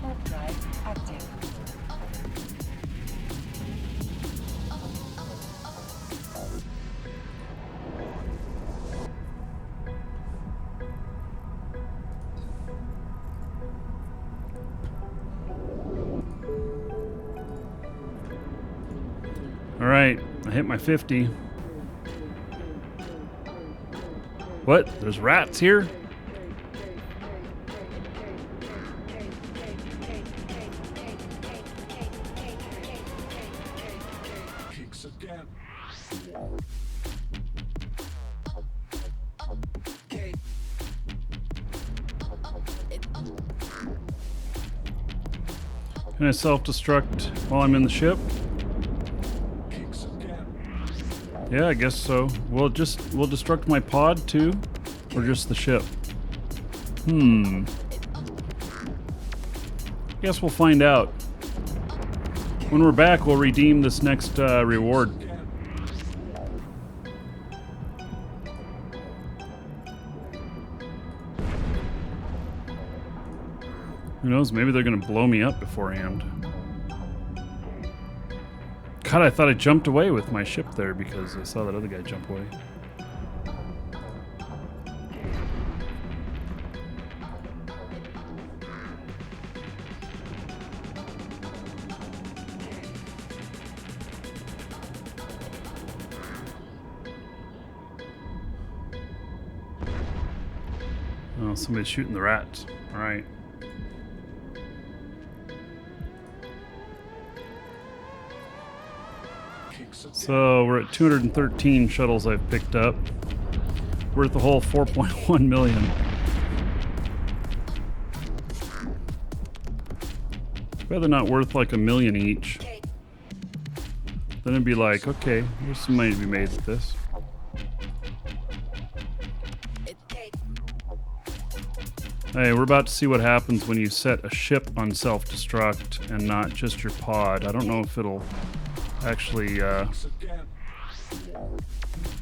Warp drive active. All right, I hit my 50. What? There's rats here? Kicks again. Can I self-destruct while I'm in the ship? Kicks again. Yeah, I guess so. We'll destruct my pod too, or just the ship? Guess we'll find out. When we're back, we'll redeem this next reward. Who knows? Maybe they're gonna blow me up beforehand. God, I thought I jumped away with my ship there because I saw that other guy jump away. Oh, somebody's shooting the rats. All right. Kicks again. So we're at 213 shuttles I've picked up. Worth a whole 4.1 million. Rather not worth like $1 million each. Then it'd be like, okay, there's some money to be made with this. Hey, we're about to see what happens when you set a ship on self-destruct and not just your pod. I don't know if it'll actually Kicks again.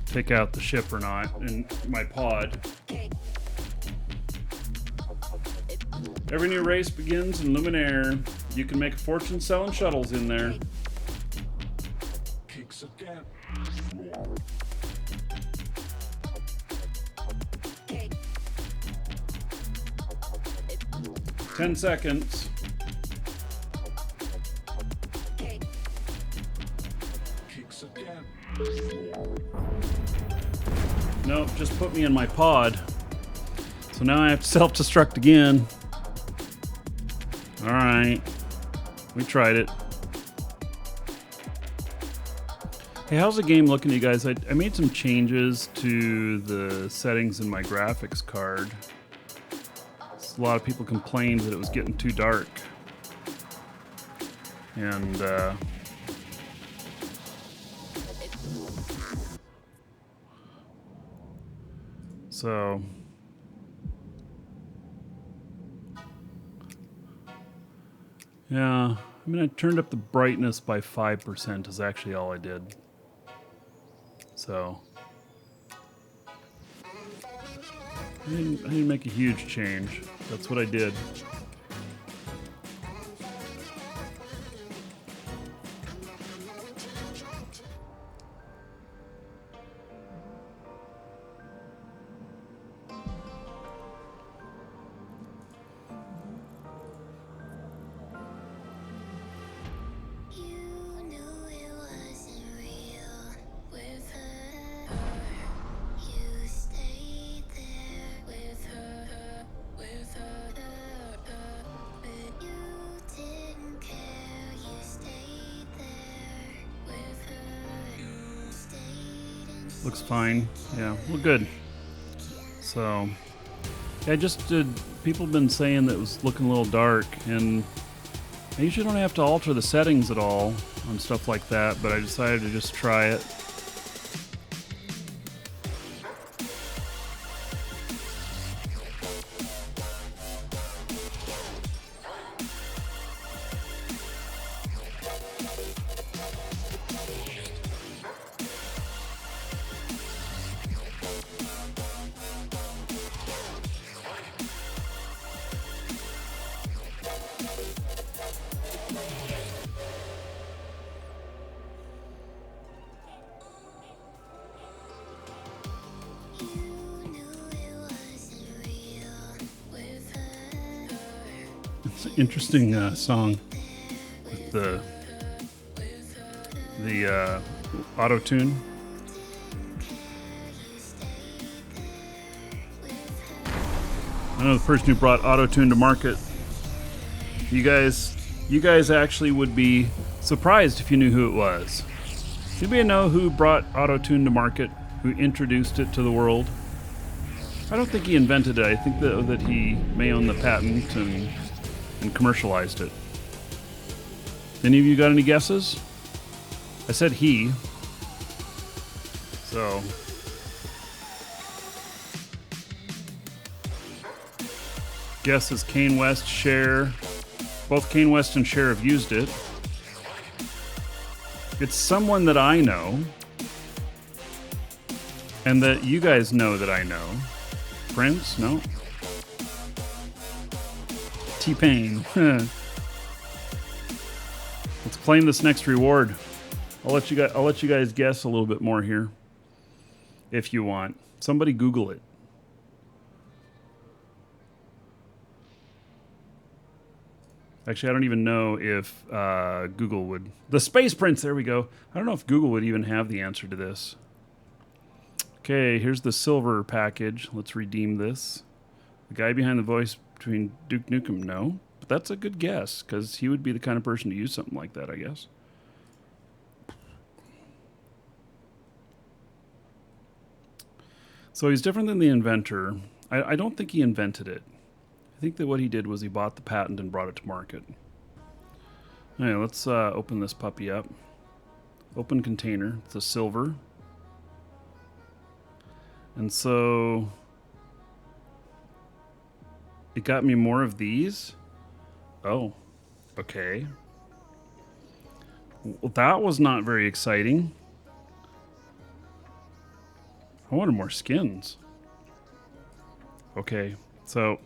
take out the ship or not in my pod. Every new race begins in Luminaire. You can make a fortune selling shuttles in there. Kicks again. 10 seconds. Kicks again. Nope, just put me in my pod. So now I have to self-destruct again. Alright. We tried it. Hey, how's the game looking to you guys? I made some changes to the settings in my graphics card. A lot of people complained that it was getting too dark. And, so... Yeah, I mean, I turned up the brightness by 5% is actually all I did. So... I didn't make a huge change. That's what I did. You knew it wasn't real with her. You stayed there with her, but you didn't care. You stayed there with her. You stayed and Looks fine. Yeah, well, good. So, yeah, I just did. People have been saying that it was looking a little dark, and I usually don't have to alter the settings at all on stuff like that, but I decided to just try it. you knew it wasn't real with her. It's an interesting song with the auto tune. I know the person who brought auto tune to market. You guys actually would be surprised if you knew who it was. Anybody know who brought auto tune to market? Who introduced it to the world? I don't think he invented it. I think that he may own the patent and commercialized it. Any of you got any guesses? I said he. So. Guess is Kane West, Cher. Both Kane West and Cher have used it. It's someone that I know. And that you guys know that I know. Prince? No. T-Pain. Let's claim this next reward. I'll let you guys guess a little bit more here, if you want. Somebody Google it. Actually, I don't even know if Google would. The Space Prince. There we go. I don't know if Google would even have the answer to this. Okay, here's the silver package. Let's redeem this. The guy behind the voice between Duke Nukem? No. But that's a good guess, because he would be the kind of person to use something like that, I guess. So he's different than the inventor. I don't think he invented it. I think that what he did was he bought the patent and brought it to market. Alright, let's open this puppy up. Open container. It's a silver. And so it got me more of these. Oh, okay. Well, that was not very exciting. I wanted more skins. Okay, so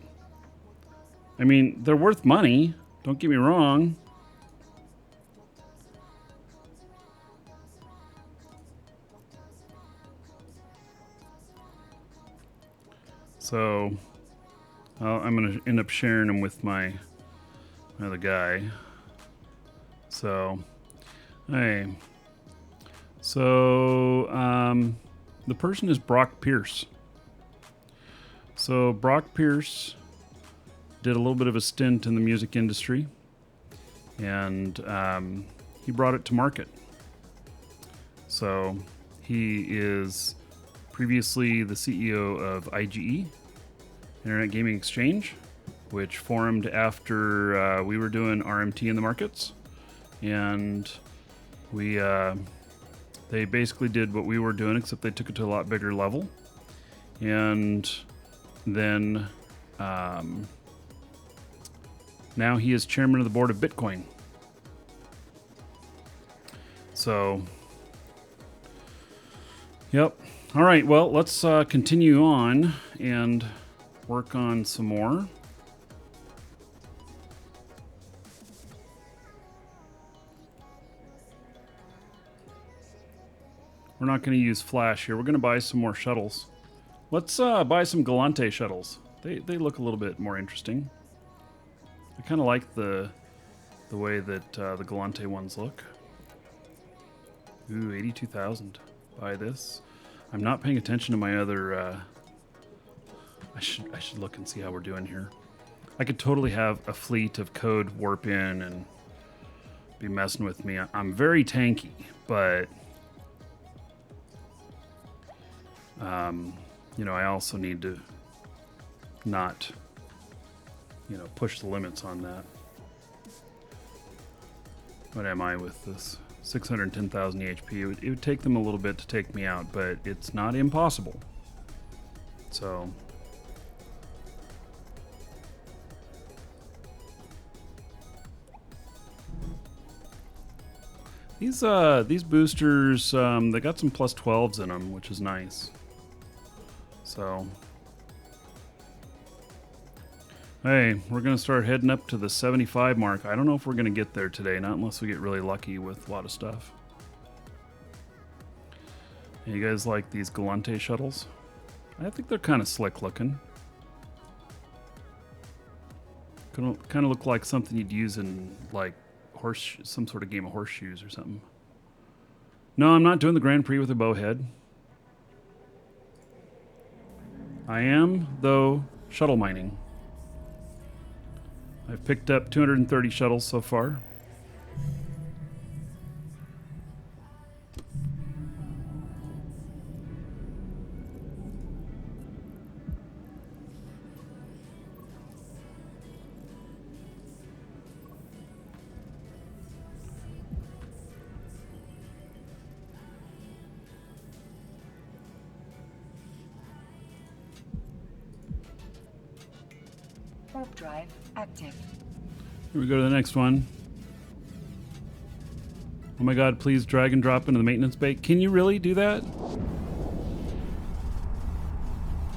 I mean, they're worth money. Don't get me wrong. So I'm going to end up sharing them with my other guy. So, hey. So, the person is Brock Pierce. So, Brock Pierce did a little bit of a stint in the music industry, and he brought it to market. So, he is previously the CEO of IGE, Internet Gaming Exchange, which formed after we were doing RMT in the markets, and they basically did what we were doing, except they took it to a lot bigger level. And then now he is chairman of the board of Bitcoin. So, yep. All right, well, let's continue on and work on some more. We're not going to use Flash here. We're going to buy some more shuttles. Let's buy some Galante shuttles. They look a little bit more interesting. I kind of like the way that the Galante ones look. Ooh, 82,000. Buy this. I'm not paying attention to my other. I should look and see how we're doing here. I could totally have a fleet of code warp in and be messing with me. I'm very tanky, but you know, I also need to not, you know, push the limits on that. What am I with this? 610,000 HP. It would take them a little bit to take me out, but it's not impossible. So these boosters, they got some plus 12s in them, which is nice. So, hey, we're going to start heading up to the 75 mark. I don't know if we're going to get there today, not unless we get really lucky with a lot of stuff. You guys like these Galante shuttles? I think they're kind of slick looking. Kind of look like something you'd use in like some sort of game of horseshoes or something. No, I'm not doing the Grand Prix with a Bowhead. I am, though, shuttle mining. I've picked up 230 shuttles so far. Warp drive active. Here we go to the next one. Oh my god, please drag and drop into the maintenance bay. Can you really do that?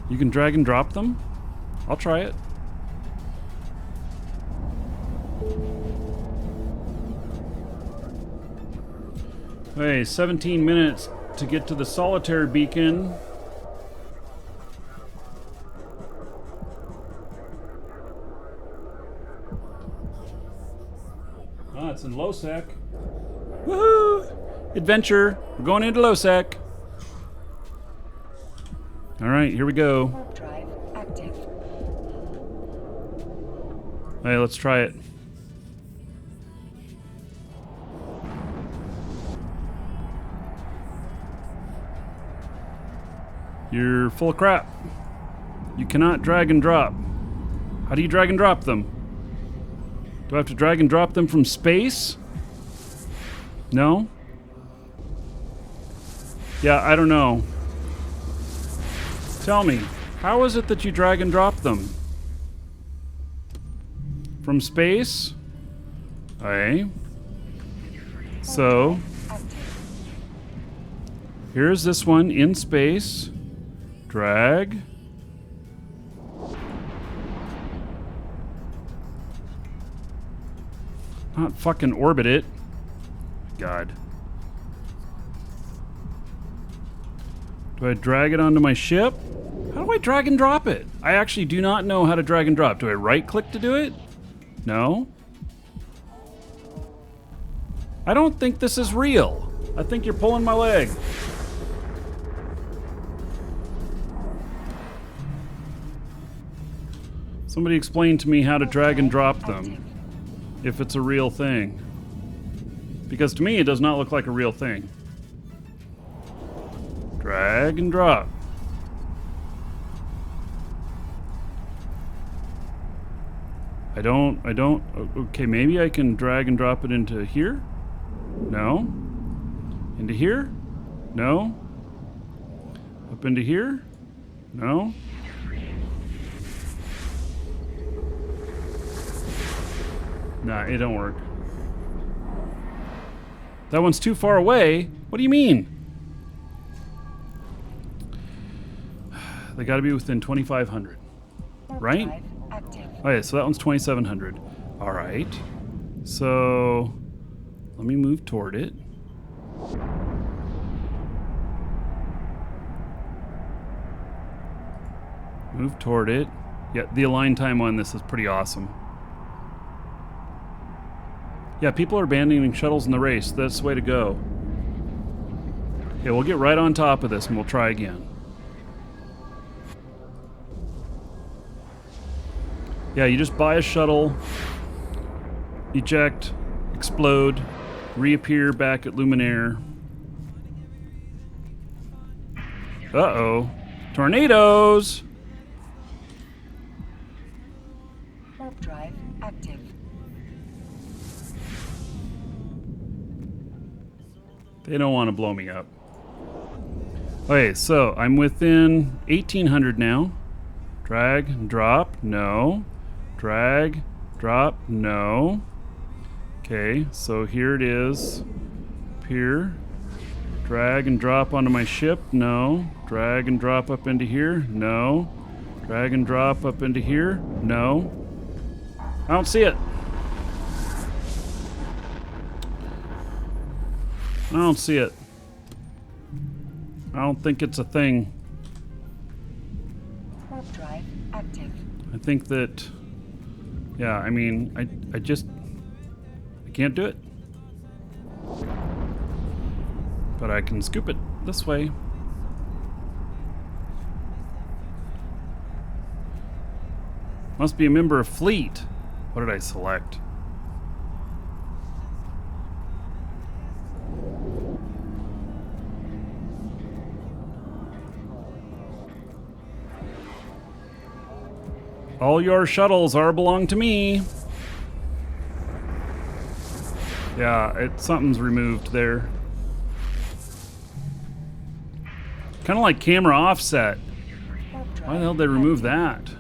You can drag and drop them? I'll try it. Okay, 17 minutes to get to the solitaire beacon. Ah, it's in lowsec. Woohoo! Adventure. We're going into lowsec. All right, here we go. Warp drive active. Hey, let's try it. You're full of crap. You cannot drag and drop. How do you drag and drop them? Do I have to drag and drop them from space? No? Yeah, I don't know. Tell me, how is it that you drag and drop them? From space? Okay. So, here's this one in space. Drag. Not fucking orbit it. God. Do I drag it onto my ship? How do I drag and drop it? I actually do not know how to drag and drop. Do I right click to do it? No. I don't think this is real. I think you're pulling my leg. Somebody explain to me how to drag and drop them. If it's a real thing. Because to me, it does not look like a real thing. Drag and drop. I don't, okay, maybe I can drag and drop it into here? No. Into here? No. Up into here? No. Nah, it don't work. That one's too far away? What do you mean? They gotta be within 2,500. Right? Okay, so that one's 2,700. Alright. So, let me move toward it. Move toward it. Yeah, the align time on this is pretty awesome. Yeah, people are abandoning shuttles in the race. That's the way to go. Okay, we'll get right on top of this and we'll try again. Yeah, you just buy a shuttle, eject, explode, reappear back at Luminaire. Uh-oh. Tornadoes! Warp drive active. They don't want to blow me up. Okay, so I'm within 1,800 now. Drag and drop, no. Drag, drop, no. Okay, so here it is. Up here. Drag and drop onto my ship, no. Drag and drop up into here, no. Drag and drop up into here, no. I don't see it. I don't see it. I don't think it's a thing. Warp drive active. I think that, yeah, I mean, I can't do it. But I can scoop it this way. Must be a member of fleet. What did I select? All your shuttles belong to me. Yeah, something's removed there. Kind of like camera offset. Why the hell did they remove that?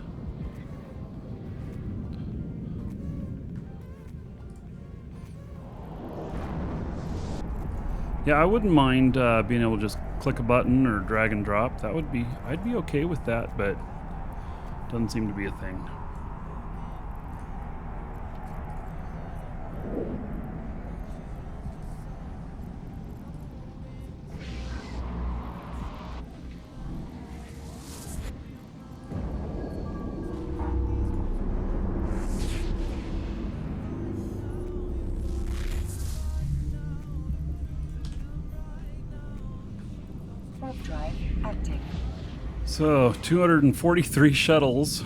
Yeah, I wouldn't mind being able to just click a button or drag and drop. I'd be okay with that, but doesn't seem to be a thing. Warp drive active. So, 243 shuttles.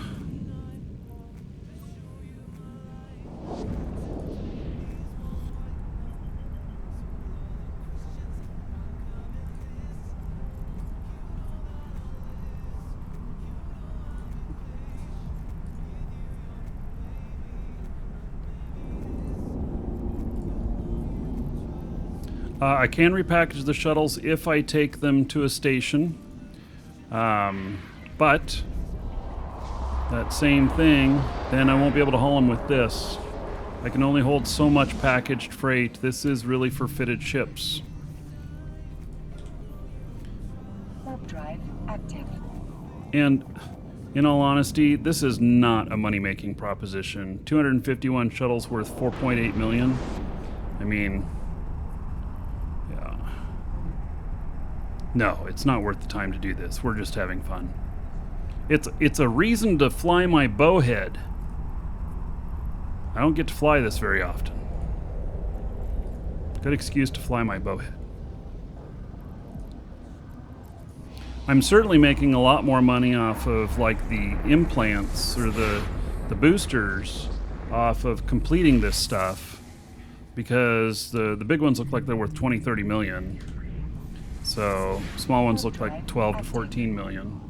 I can repackage the shuttles if I take them to a station. But that same thing, then I won't be able to haul them with this. I can only hold so much packaged freight. This is really for fitted ships. Warp drive active. And in all honesty, this is not a money-making proposition. 251 shuttles worth 4.8 million. I mean, yeah. No, it's not worth the time to do this. We're just having fun. It's a reason to fly my Bowhead. I don't get to fly this very often. Good excuse to fly my Bowhead. I'm certainly making a lot more money off of like the implants or the boosters off of completing this stuff, because the big ones look like they're worth 20-30 million. So small ones look like 12 to 14 million.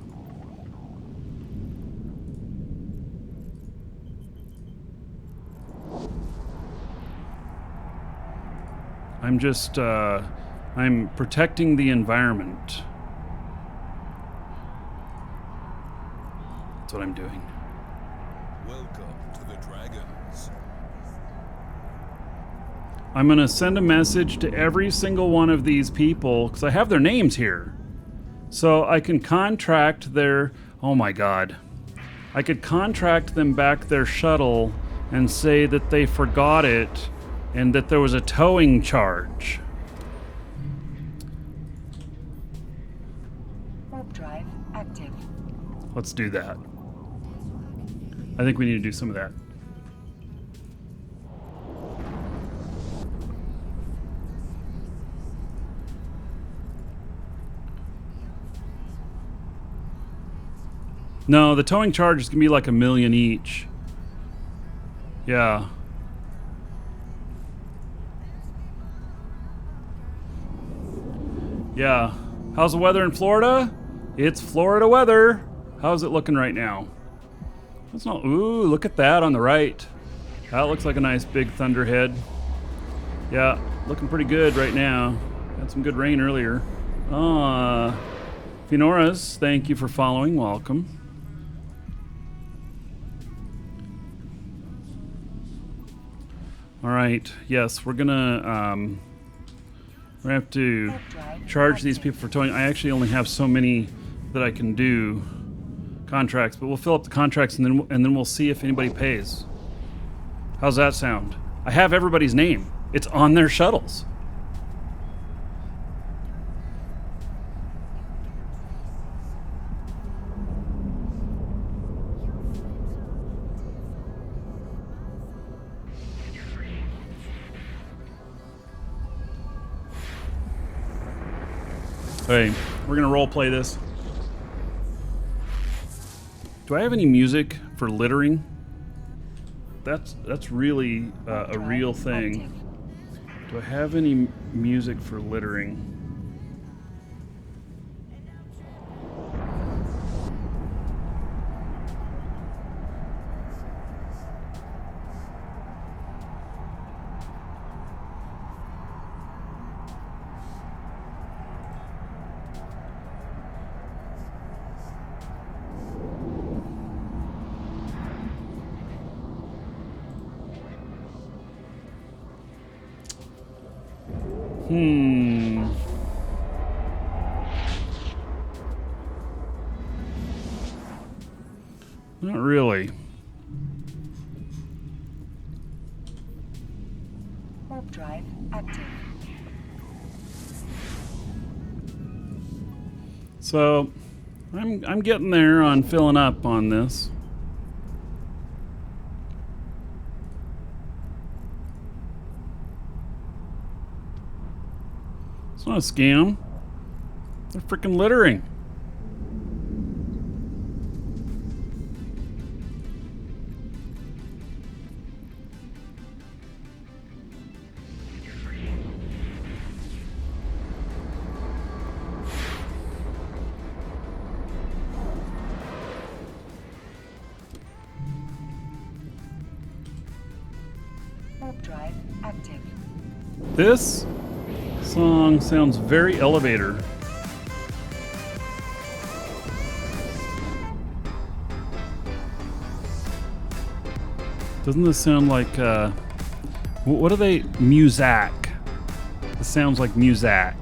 I'm just I'm protecting the environment. That's what I'm doing. Welcome to the Dragons. I'm gonna send a message to every single one of these people, because I have their names here. So I can contract their, oh my god. I could contract them back their shuttle and say that they forgot it and that there was a towing charge. Warp drive active. Let's do that. I think we need to do some of that. No, the towing charge is gonna be like $1 million each. Yeah. Yeah. How's the weather in Florida? It's Florida weather. How's it looking right now? That's not. Ooh, look at that on the right. That looks like a nice big thunderhead. Yeah, looking pretty good right now. Had some good rain earlier. Finoras, thank you for following. Welcome. All right. Yes, we're gonna have to charge these people for towing. I actually only have so many that I can do contracts, but we'll fill up the contracts and then we'll see if anybody pays. How's that sound? I have everybody's name. It's on their shuttles. Okay, we're gonna role play this. Do I have any music for littering? That's really a real thing. Do I have any music for littering? Not really. Warp drive active. So, I'm getting there on filling up on this. It's not a scam. They're freaking littering. Warp drive active. This Song sounds very elevator. Doesn't this sound like, what are they? Muzak. This sounds like Muzak.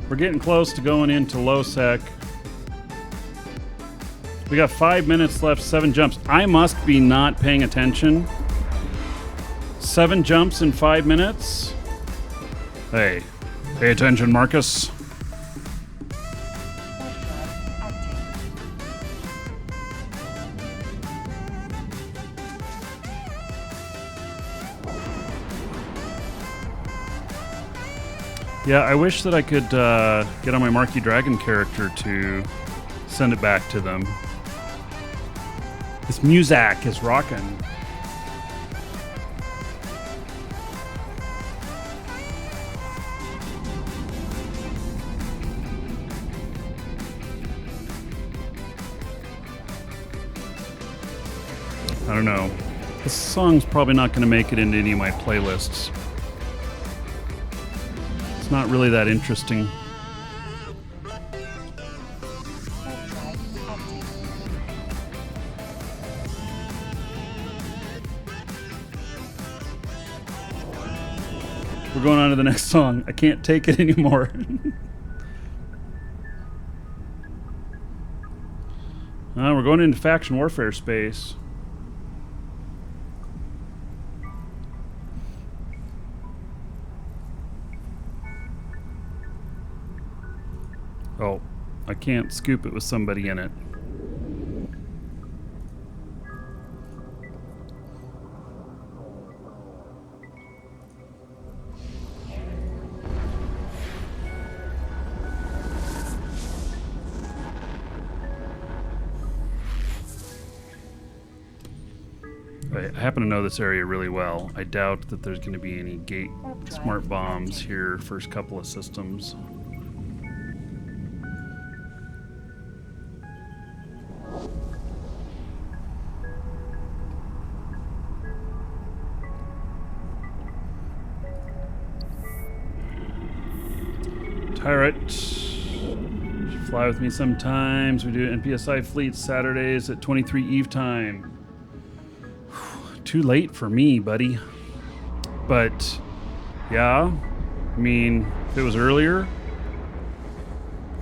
We're getting close to going into lowsec. We got 5 minutes left, 7 jumps. I must be not paying attention. 7 jumps in 5 minutes? Hey, pay attention, Marcus. Yeah, I wish that I could get on my Markee Dragon character to send it back to them. This Muzak is rocking. I don't know. This song's probably not going to make it into any of my playlists. It's not really that interesting. We're going on to the next song. I can't take it anymore. We're going into faction warfare space. Oh, I can't scoop it with somebody in it. I happen to know this area really well. I doubt that there's going to be any gate smart bombs here first couple of systems. Pirate. Fly with me sometimes. We do NPSI fleet Saturdays at 23 Eve time. Too late for me, buddy. But yeah, I mean, if it was earlier,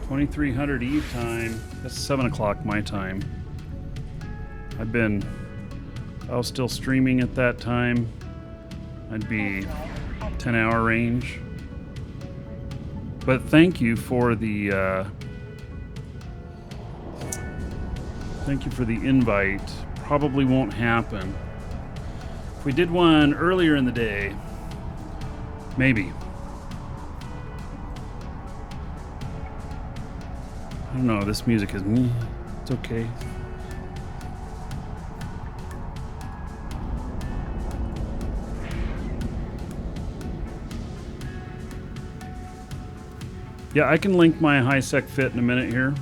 2300 Eve time, that's 7 o'clock my time. I was still streaming at that time. I'd be 10-hour range. But thank you for the invite. Probably won't happen. If we did one earlier in the day, maybe. I don't know, this music is me. It's okay. Yeah, I can link my high-sec fit in a minute here.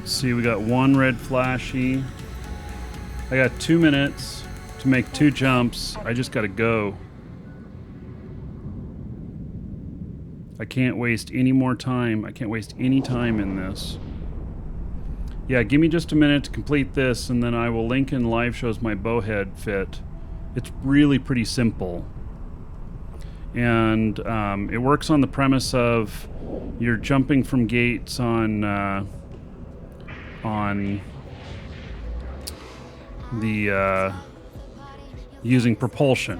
See, we got one red flashy. I got 2 minutes to make 2 jumps. I just gotta go. I can't waste any more time. I can't waste any time in this. Yeah, give me just a minute to complete this, and then I will link in live shows my Bowhead fit. It's really pretty simple. And it works on the premise of you're jumping from gates on the using propulsion.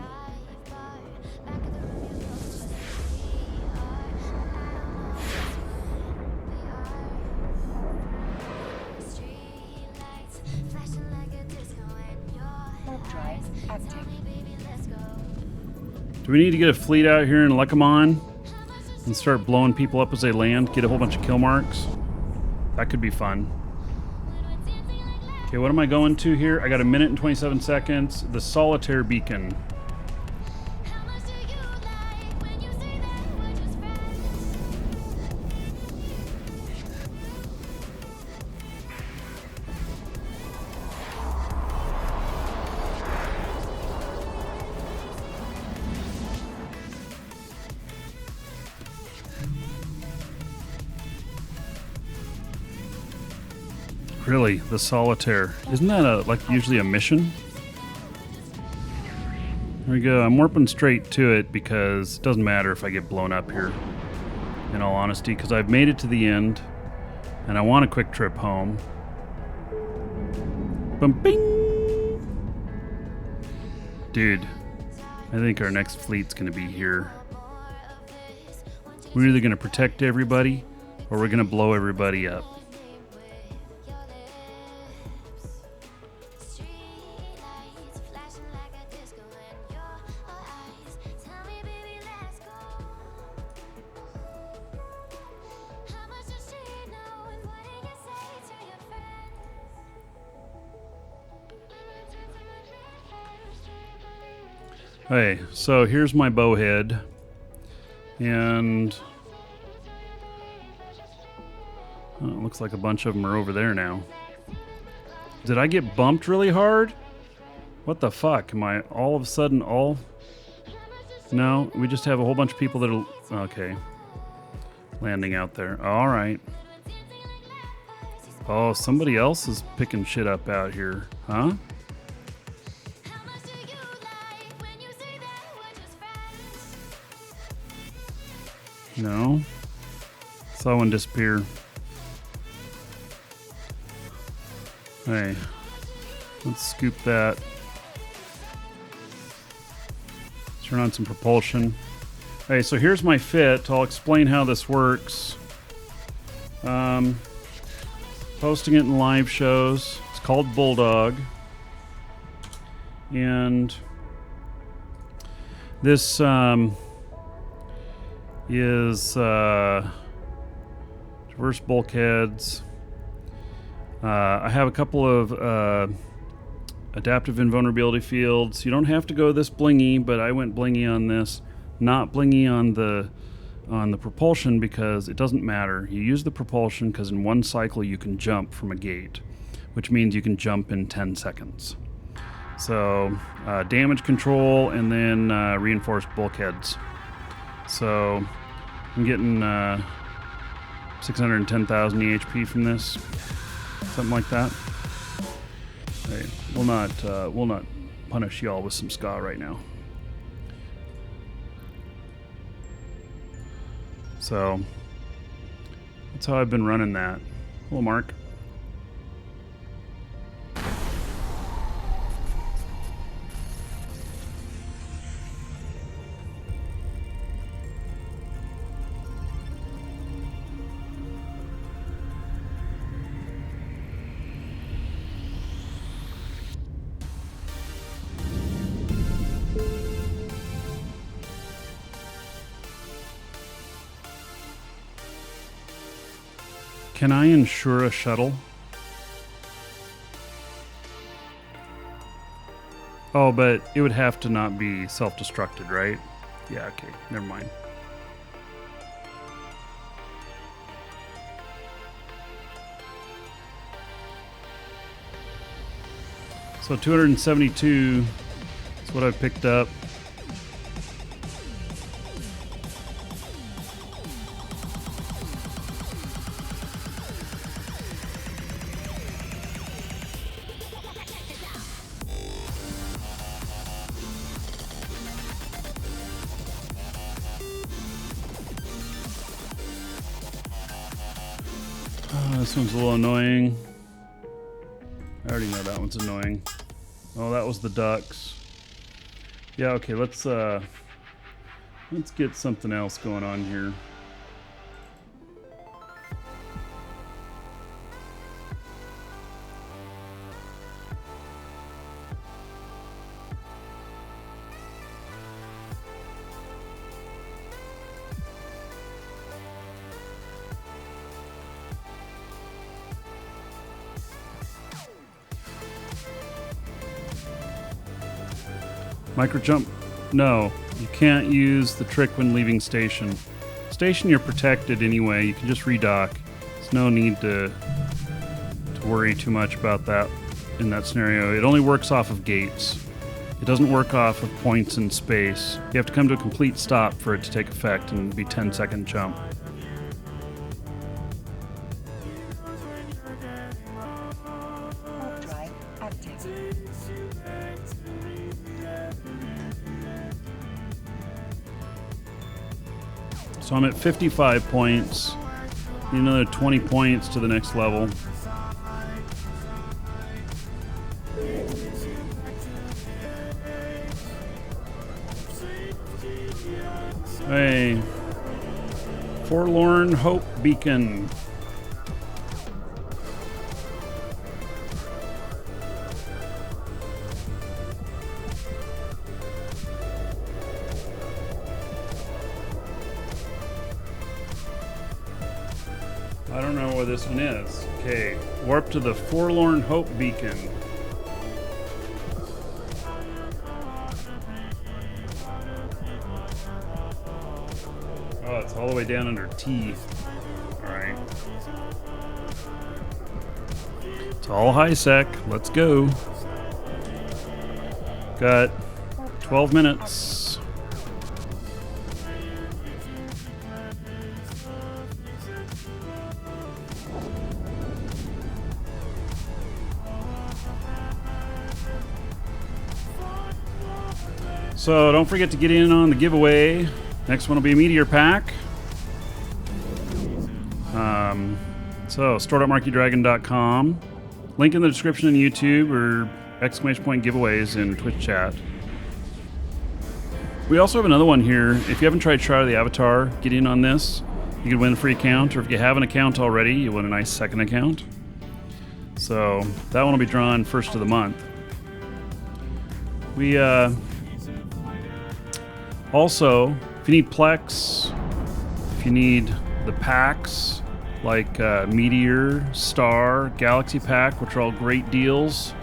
Do we need to get a fleet out here and lick them on and start blowing people up as they land? Get a whole bunch of kill marks? That could be fun. Okay, what am I going to here? I got 1 minute and 27 seconds. The solitaire beacon. Really, the solitaire. Isn't that like usually a mission? There we go. I'm warping straight to it because it doesn't matter if I get blown up here, in all honesty, because I've made it to the end and I want a quick trip home. Bum, bing! Dude, I think our next fleet's going to be here. We're either going to protect everybody or we're going to blow everybody up. Hey, so here's my Bowhead, and oh, it looks like a bunch of them are over there now. Did I get bumped really hard? What the fuck? Am I all of a sudden all... No, we just have a whole bunch of people that are... Okay. Landing out there. Alright. Oh, somebody else is picking shit up out here. Huh? No. Saw one disappear. Hey. Let's scoop that. Turn on some propulsion. Hey, so here's my fit. I'll explain how this works. Posting it in live shows. It's called Bulldog. And this is diverse bulkheads. I have a couple of adaptive invulnerability fields. You don't have to go this blingy, but I went blingy on this. Not blingy on the propulsion because it doesn't matter. You use the propulsion because in one cycle you can jump from a gate, which means you can jump in 10 seconds. So damage control and then reinforced bulkheads. So I'm getting 610,000 EHP from this, something like that. Hey, we'll not punish y'all with some ska right now. So that's how I've been running that. Hello, Mark. Can I insure a shuttle? Oh, but it would have to not be self-destructed, right? Yeah, okay, never mind. So 272 is what I picked up. This one's a little annoying. I already know that one's annoying. Oh, that was the ducks. Yeah, okay, let's get something else going on here. Micro jump? No, you can't use the trick when leaving station. Station, you're protected anyway. You can just redock. There's no need to worry too much about that in that scenario. It only works off of gates. It doesn't work off of points in space. You have to come to a complete stop for it to take effect and be 10-second jump. Warp drive active. So I'm at 55 points. Need another 20 points to the next level. Hey. Forlorn Hope Beacon. I don't know where this one is. Okay, warp to the Forlorn Hope Beacon. Oh, it's all the way down under T. Alright. It's all high sec. Let's go. Got 12 minutes. So don't forget to get in on the giveaway. Next one will be a meteor pack. So store.markeedragon.com. Link in the description on YouTube or exclamation point giveaways in Twitch chat. We also have another one here. If you haven't tried Shroud of the Avatar, get in on this. You can win a free account, or if you have an account already, you win a nice second account. So that one will be drawn first of the month. We also, if you need Plex, if you need the packs like Meteor, Star, Galaxy Pack, which are all great deals,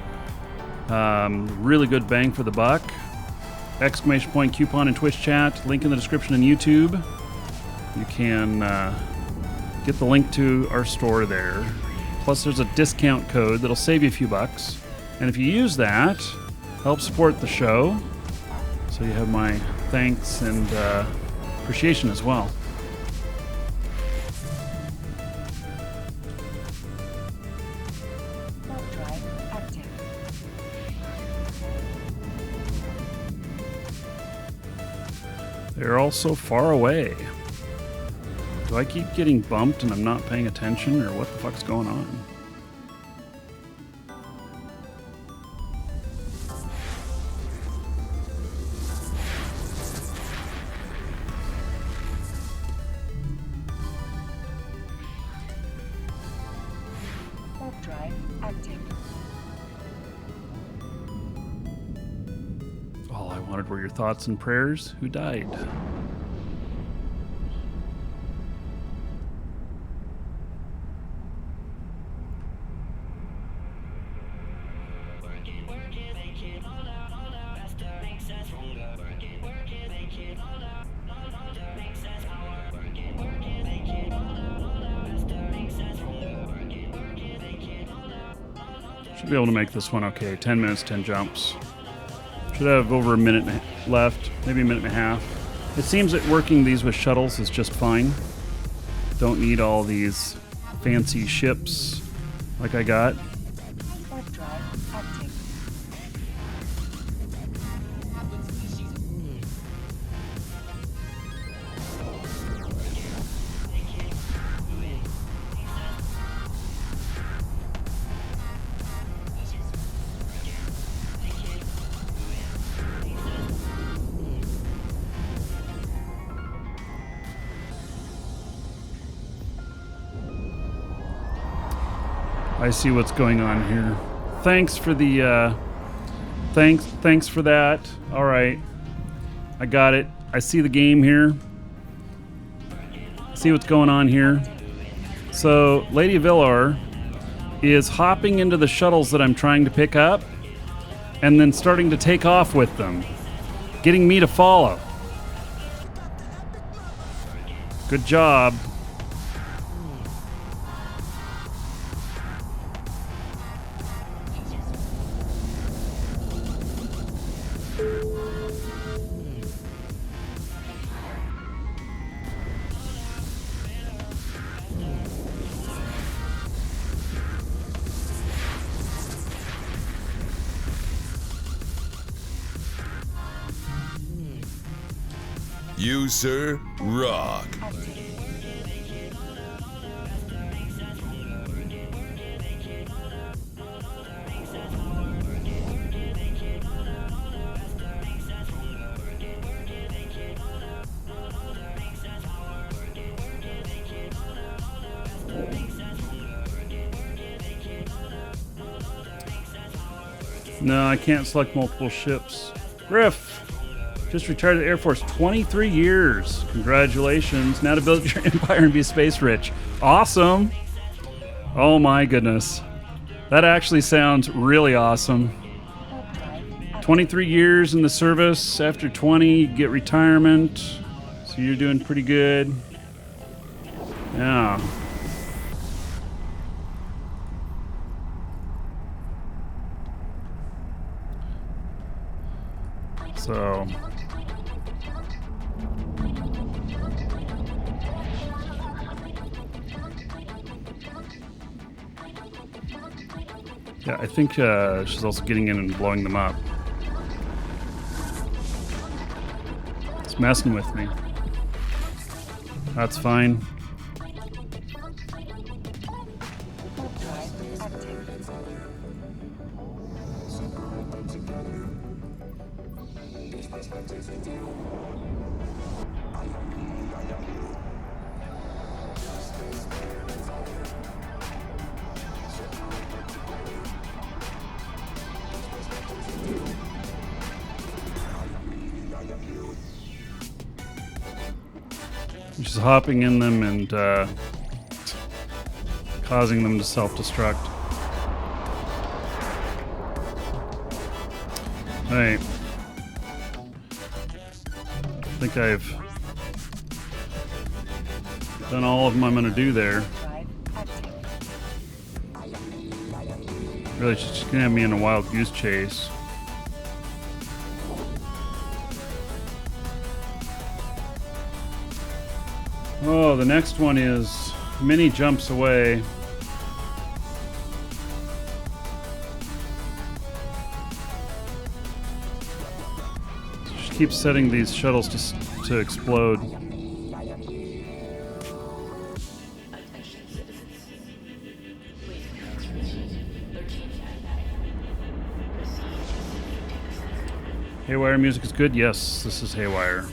really good bang for the buck. Exclamation point coupon in Twitch chat, link in the description on YouTube. You can get the link to our store there. Plus there's a discount code that'll save you a few bucks. And if you use that, help support the show. So you have my thanks and appreciation as well. Warp drive active. They're all so far away. Do I keep getting bumped and I'm not paying attention, or what the fuck's going on? Warp drive active. All I wanted were your thoughts and prayers. Who died? Should be able to make this one okay. 10 minutes, 10 jumps. Should have over a minute left, maybe a minute and a half. It seems that working these with shuttles is just fine. Don't need all these fancy ships like I got. Warp drive active. I see what's going on here. Thanks for the thanks for that. All right, I got it. I see the game here. See what's going on here. So Lady Villar is hopping into the shuttles that I'm trying to pick up and then starting to take off with them, getting me to follow. Good job. You, sir, rock. No, I can't select multiple ships. Griff, just retired the Air Force, 23 years. Congratulations. Now to build your empire and be space rich. Awesome. Oh my goodness. That actually sounds really awesome. 23 years in the service. After 20, you get retirement. So you're doing pretty good. Yeah. So yeah, I think she's also getting in and blowing them up. It's messing with me. That's fine. Just hopping in them and causing them to self-destruct. Alright. I think I've done all of them I'm going to do there. Really, she's just going to have me in a wild goose chase. Oh, the next one is many jumps away. She keeps setting these shuttles to explode. Haywire music is good? Yes, this is Haywire.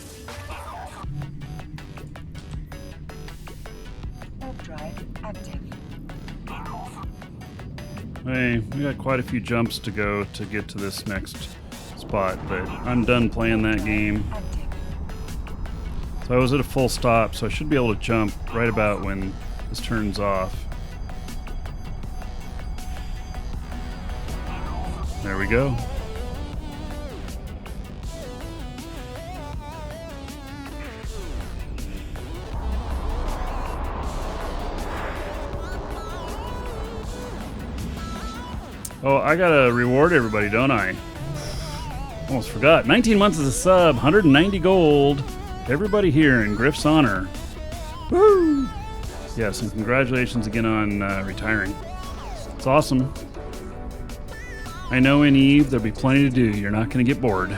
Hey, we got quite a few jumps to go to get to this next spot, but I'm done playing that game. So I was at a full stop, so I should be able to jump right about when this turns off. There we go. Oh, I gotta reward everybody, don't I? Almost forgot. 19 months as a sub, 190 gold. Everybody here in Griff's honor. Woo! Yes, and congratulations again on retiring. It's awesome. I know in Eve there'll be plenty to do. You're not gonna get bored.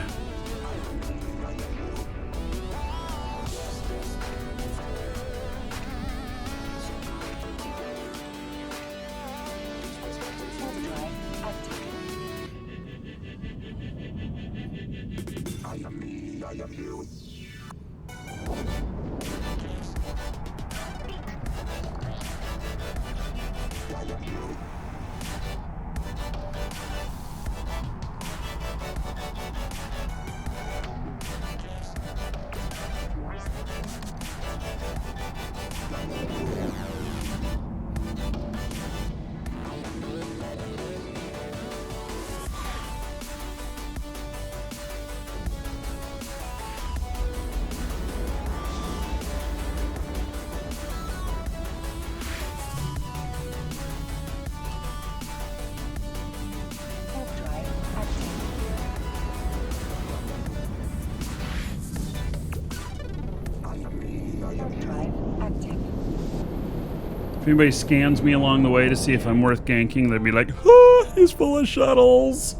If anybody scans me along the way to see if I'm worth ganking, they'd be like, oh, he's full of shuttles.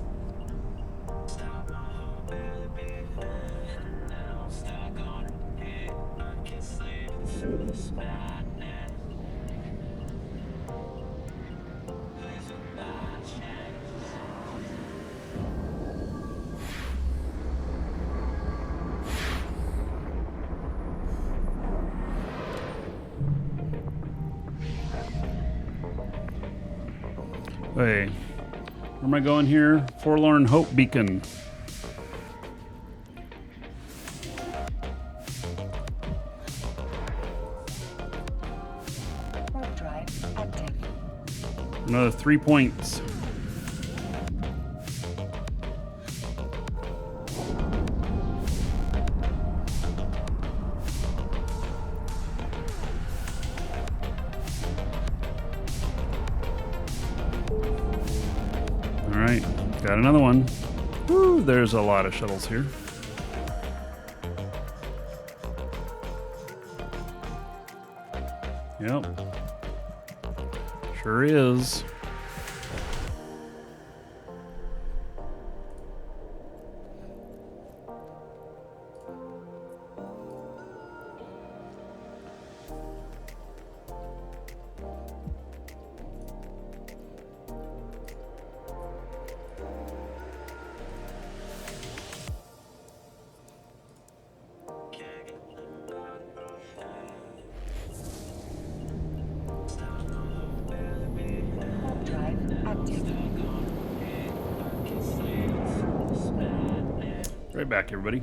Hey, where am I going here? Forlorn Hope Beacon. Warp drive active. Another 3 points. All right, got another one. Woo, there's a lot of shuttles here. Yep. Sure is. Warp drive active. Right back, everybody.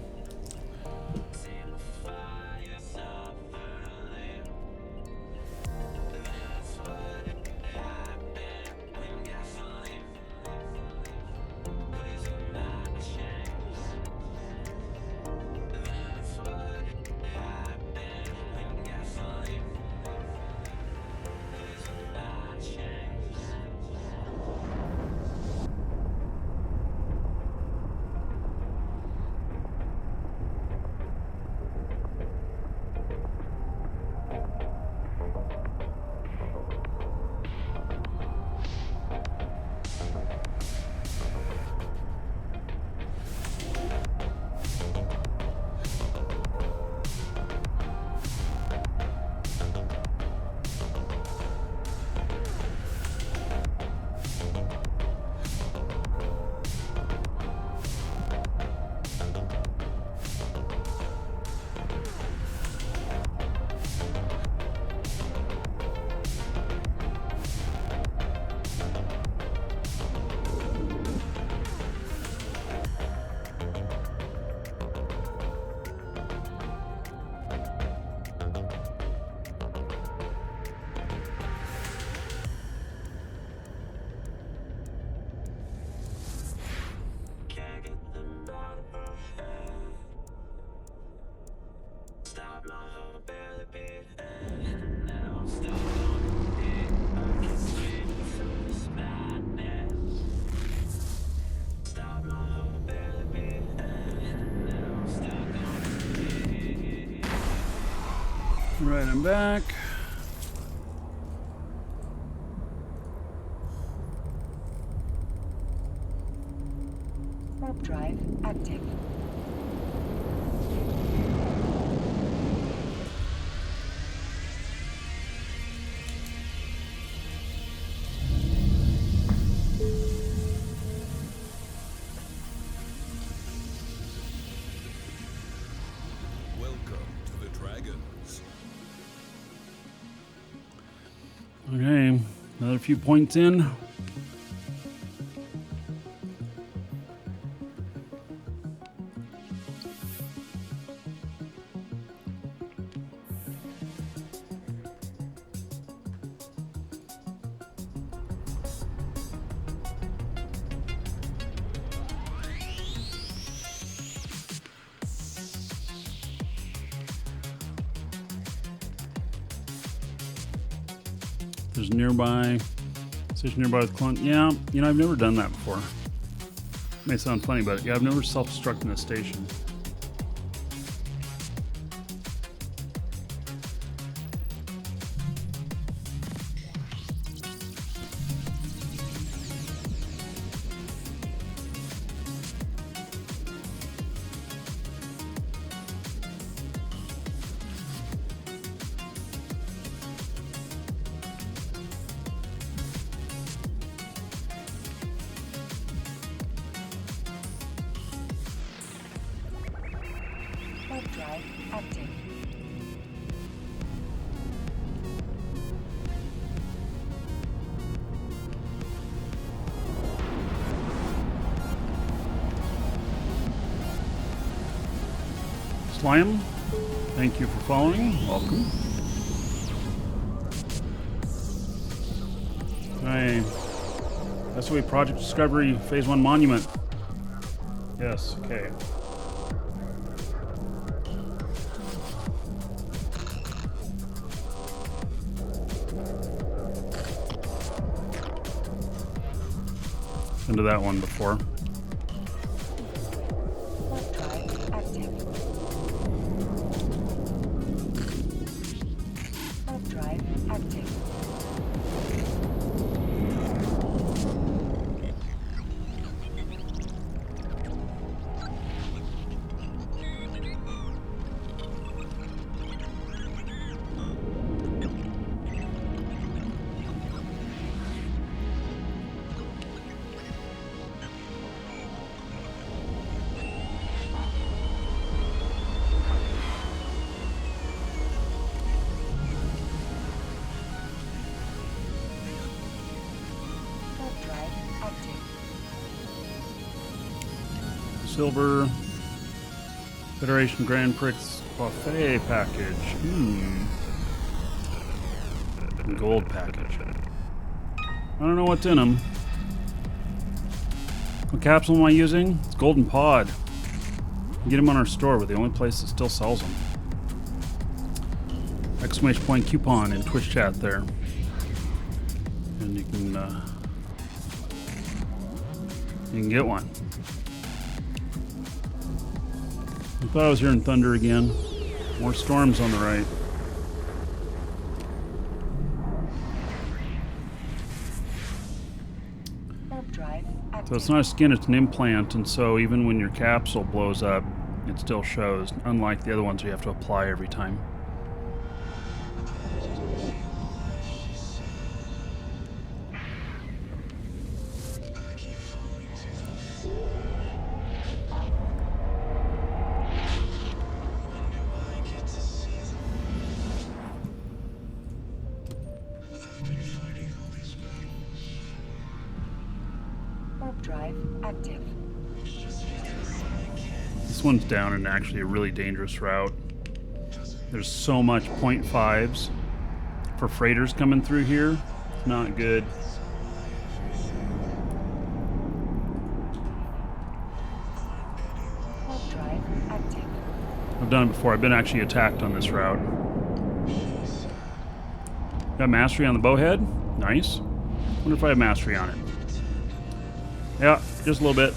Right, I'm back. Warp drive active. Welcome to the Dragons. Okay, another few points in. There's nearby station nearby with clone. Yeah, you know, I've never done that before. May sound funny, but yeah, I've never self-destructed in a station. Warp drive active. Slime, thank you for following. Welcome. Hey, that's the way Project Discovery Phase 1 Monument. Yes, okay. Been to that one before. Warp drive active. Warp drive active. Warp drive active. Silver Federation Grand Prix buffet package. Gold package. I don't know what's in them. What capsule am I using? It's Golden Pod. You can get them on our store. We're the only place that still sells them. Exclamation point coupon in Twitch chat there. And you can get one. I thought I was hearing thunder again. More storms on the right. Warp drive active. So it's not a skin, it's an implant, and so even when your capsule blows up, it still shows, unlike the other ones you have to apply every time. Warp drive active. This one's down in actually a really dangerous route. There's so much .5s for freighters coming through here. It's not good. Warp drive active. I've done it before. I've been actually attacked on this route. Got mastery on the Bowhead. Nice. Wonder if I have mastery on it. Yeah, just a little bit.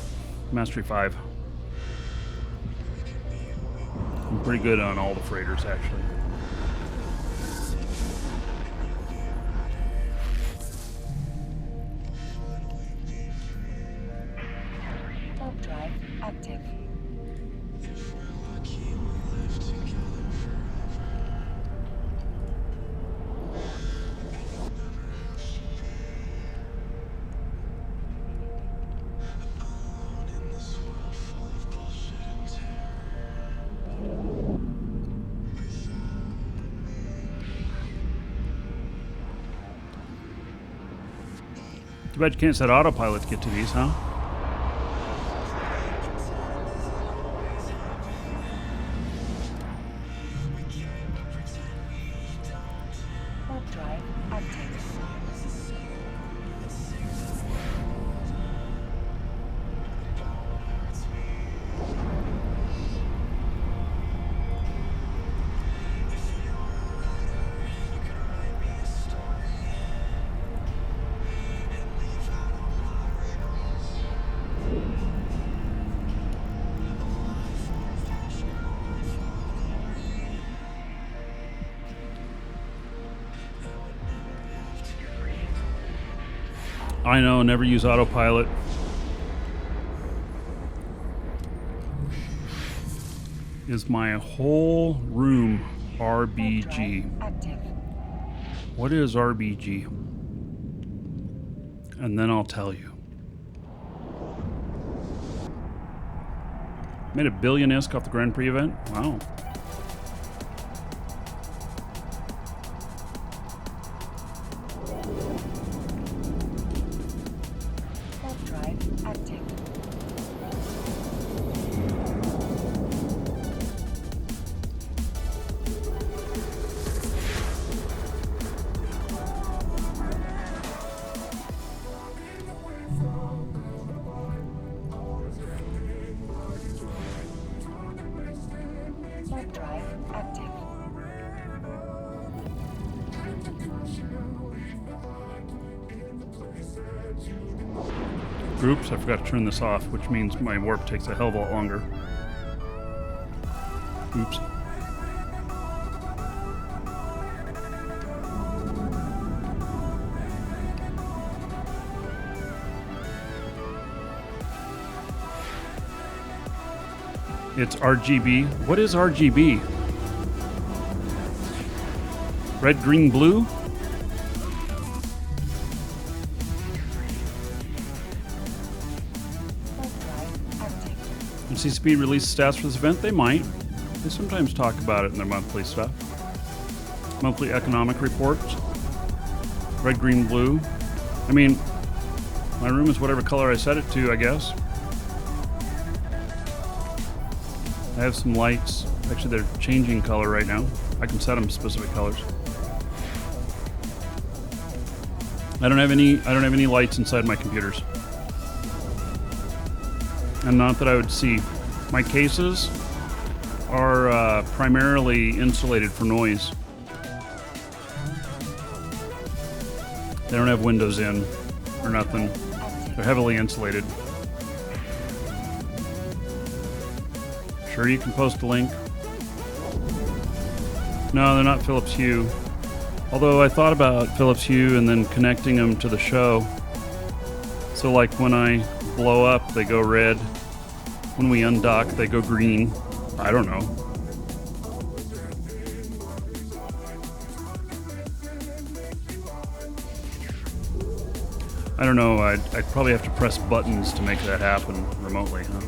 Mastery 5. I'm pretty good on all the freighters, actually. Warp drive active. Too bad you can't set autopilot to get to these, huh? Warp drive active. I know, never use autopilot. Is my whole room Warp RBG? drive active. What is RBG? And then I'll tell you. Made $1 billion ISK off the Grand Prix event? Wow. Warp drive active. Oops, I forgot to turn this off, which means my warp takes a hell of a lot longer. Oops. It's RGB. What is RGB? Red, green, blue? Warp drive active. And CCP release stats for this event? They might. They sometimes talk about it in their monthly stuff. Monthly economic reports. Red, green, blue. I mean, my room is whatever color I set it to, I guess. I have some lights. Actually, they're changing color right now. I can set them specific colors. I don't have any lights inside my computers. And not that I would see. My cases are primarily insulated for noise. They don't have windows in or nothing. They're heavily insulated. Sure, you can post a link. No, they're not Philips Hue. Although I thought about Philips Hue and then connecting them to the show. So like when I blow up, they go red. When we undock, they go green. I don't know. I don't know. I'd probably have to press buttons to make that happen remotely, huh?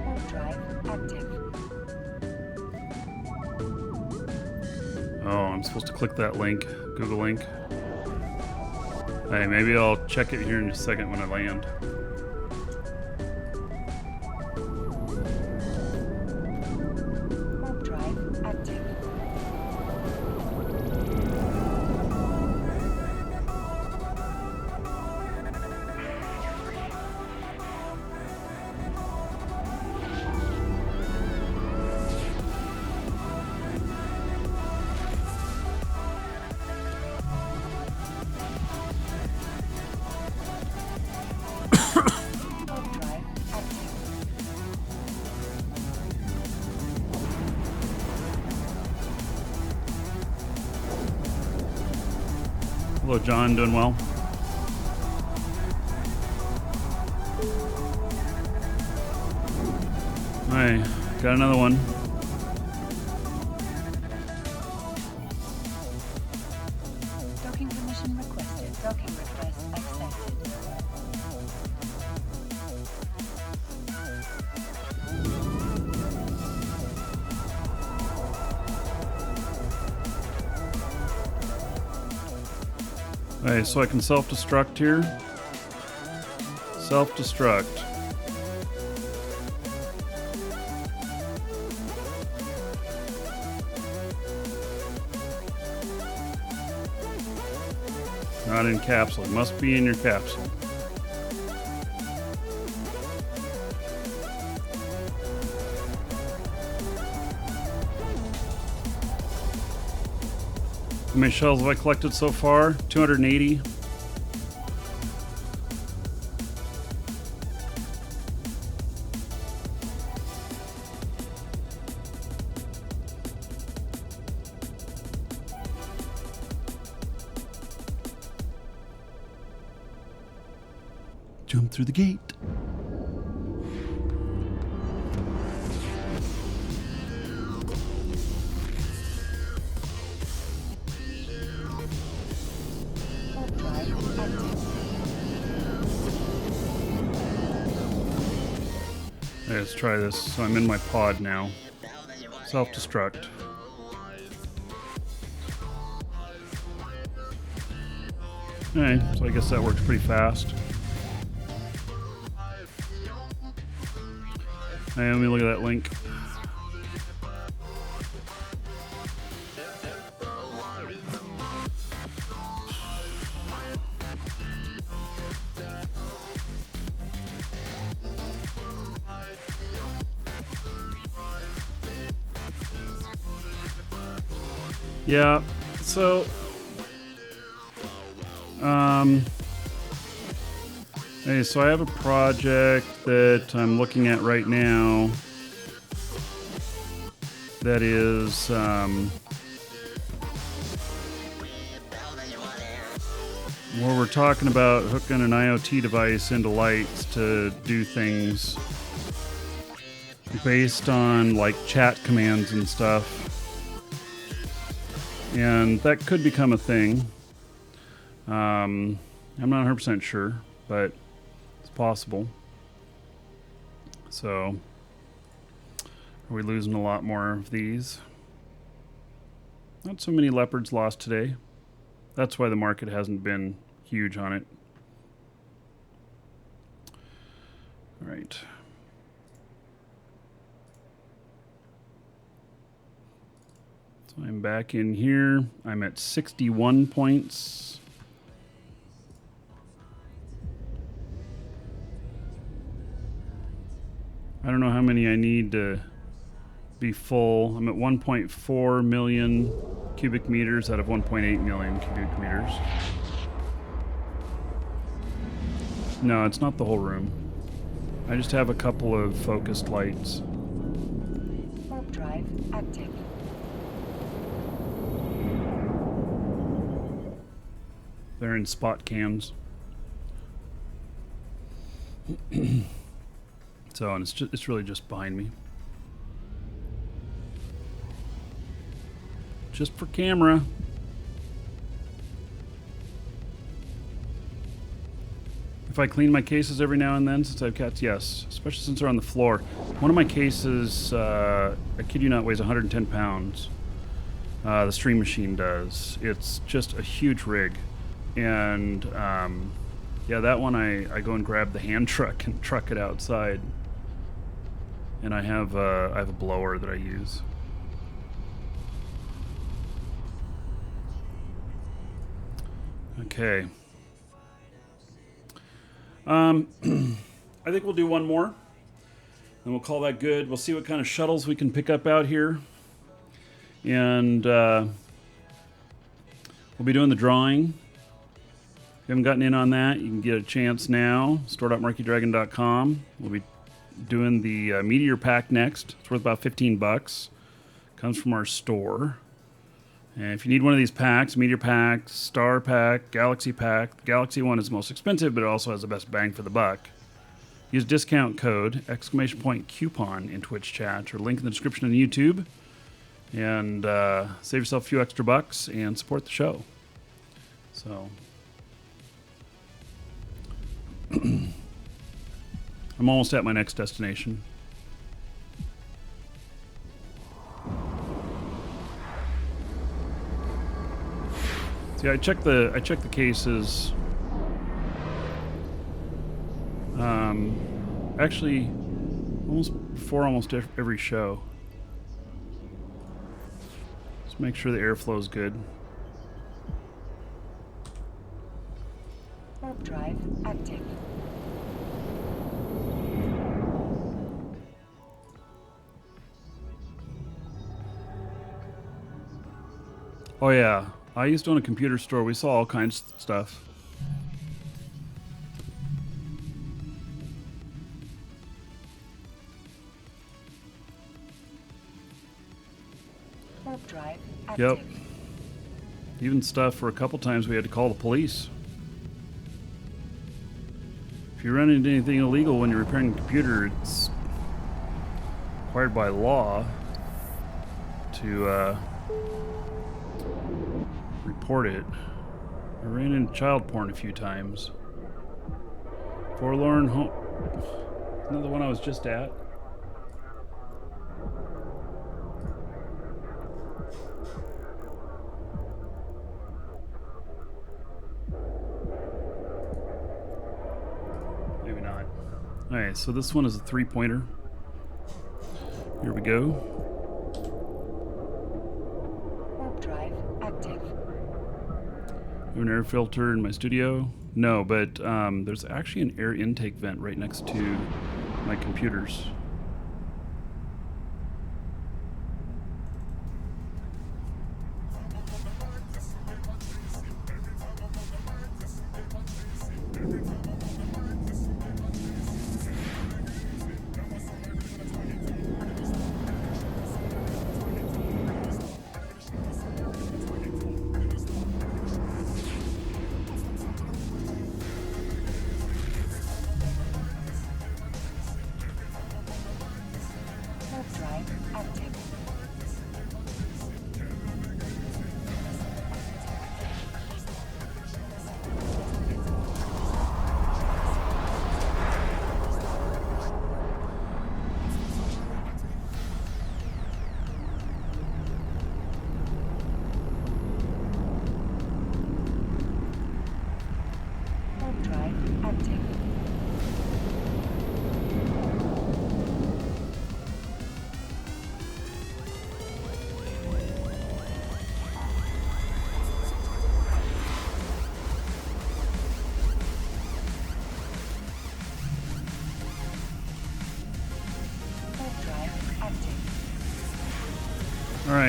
Warp drive active. Oh, I'm supposed to click that link, Google link. Hey, maybe I'll check it here in a second when I land. Warp drive active. Warp drive active. Hello, John. Doing well? Alright, got another one. Docking permission requested. Docking request accepted. Alright, so I can self-destruct here. Self-destruct. Not in capsule. It must be in your capsule. How many shells have I collected so far? 280. Jump through the gate. Warp drive active. Okay, let's try this. So I'm in my pod now. Self-destruct. Okay, so I guess that works pretty fast. Hey, let me look at that link. Yeah, so hey, so I have a project that I'm looking at right now that is where we're talking about hooking an IoT device into lights to do things based on like chat commands and stuff. And that could become a thing. I'm not 100% sure, but it's possible. So, are we losing a lot more of these? Not so many leopards lost today. That's why the market hasn't been huge on it. All right. So I'm back in here. I'm at 61 points. I don't know how many I need to be full. I'm at 1.4 million cubic meters out of 1.8 million cubic meters. No, it's not the whole room. I just have a couple of focused lights. Warp drive active. They're in spot cams. So, and it's really just behind me. Just for camera. If I clean my cases every now and then since I have cats, yes. Especially since they're on the floor. One of my cases, I kid you not, weighs 110 pounds. The stream machine does. It's just a huge rig. And yeah, that one I go and grab the hand truck and truck it outside. And I have a blower that I use. Okay. I think we'll do one more, and we'll call that good. We'll see what kind of shuttles we can pick up out here, and we'll be doing the drawing. If you haven't gotten in on that, you can get a chance now. Store.markeedragon.com. We'll be doing the Meteor Pack next. It's worth about $15. Comes from our store. And if you need one of these packs, Meteor Pack, Star Pack, Galaxy Pack, the Galaxy one is the most expensive, but it also has the best bang for the buck. Use discount code, !coupon in Twitch chat, or link in the description on YouTube, and save yourself a few extra bucks and support the show. So, I'm almost at my next destination. See, I check the cases. Actually, before almost every show. Just make sure the airflow is good. Warp drive active. Oh yeah, I used to own a computer store. We saw all kinds of stuff. Warp drive active. Yep. Even stuff where a couple times we had to call the police. If you run into anything illegal when you're repairing a computer, it's required by law to report it. I ran into child porn a few times. Forlorn Home. Isn't that the one I was just at? Maybe not. Alright, so this one is a 3-pointer. Here we go. Warp drive active. An air filter in my studio? No, but there's actually an air intake vent right next to my computers.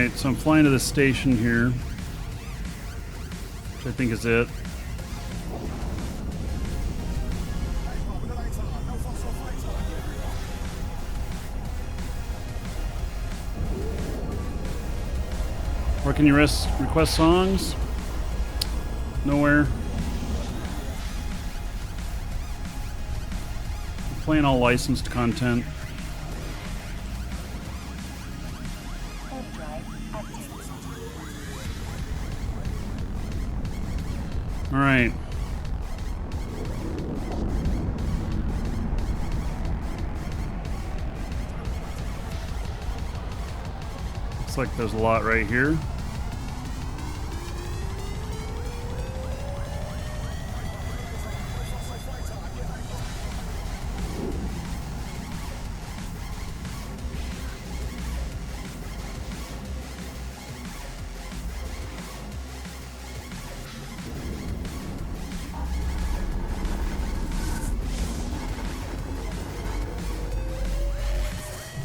Alright, so I'm flying to this station here, which I think is it. Where can you request songs? Nowhere. I'm playing all licensed content. Warp drive active. Alright. Looks like there's a lot right here.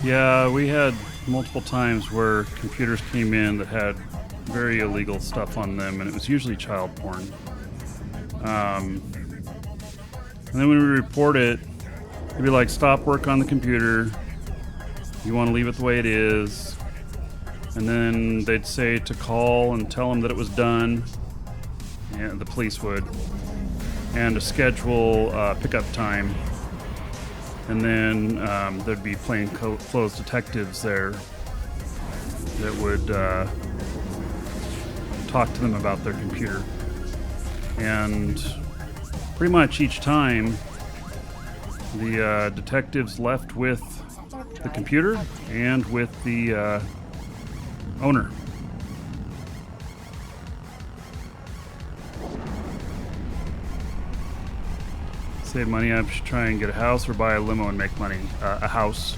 Yeah, we had multiple times where computers came in that had very illegal stuff on them, and it was usually child porn. And then when we report it, they'd be like, stop work on the computer. You want to leave it the way it is. And then they'd say to call and tell them that it was done. And the police would. And to schedule pickup time. And then there'd be plainclothes detectives there that would talk to them about their computer. And pretty much each time, the detectives left with the computer and with the owner. Save money. I should try and get a house or buy a limo and make money. A house.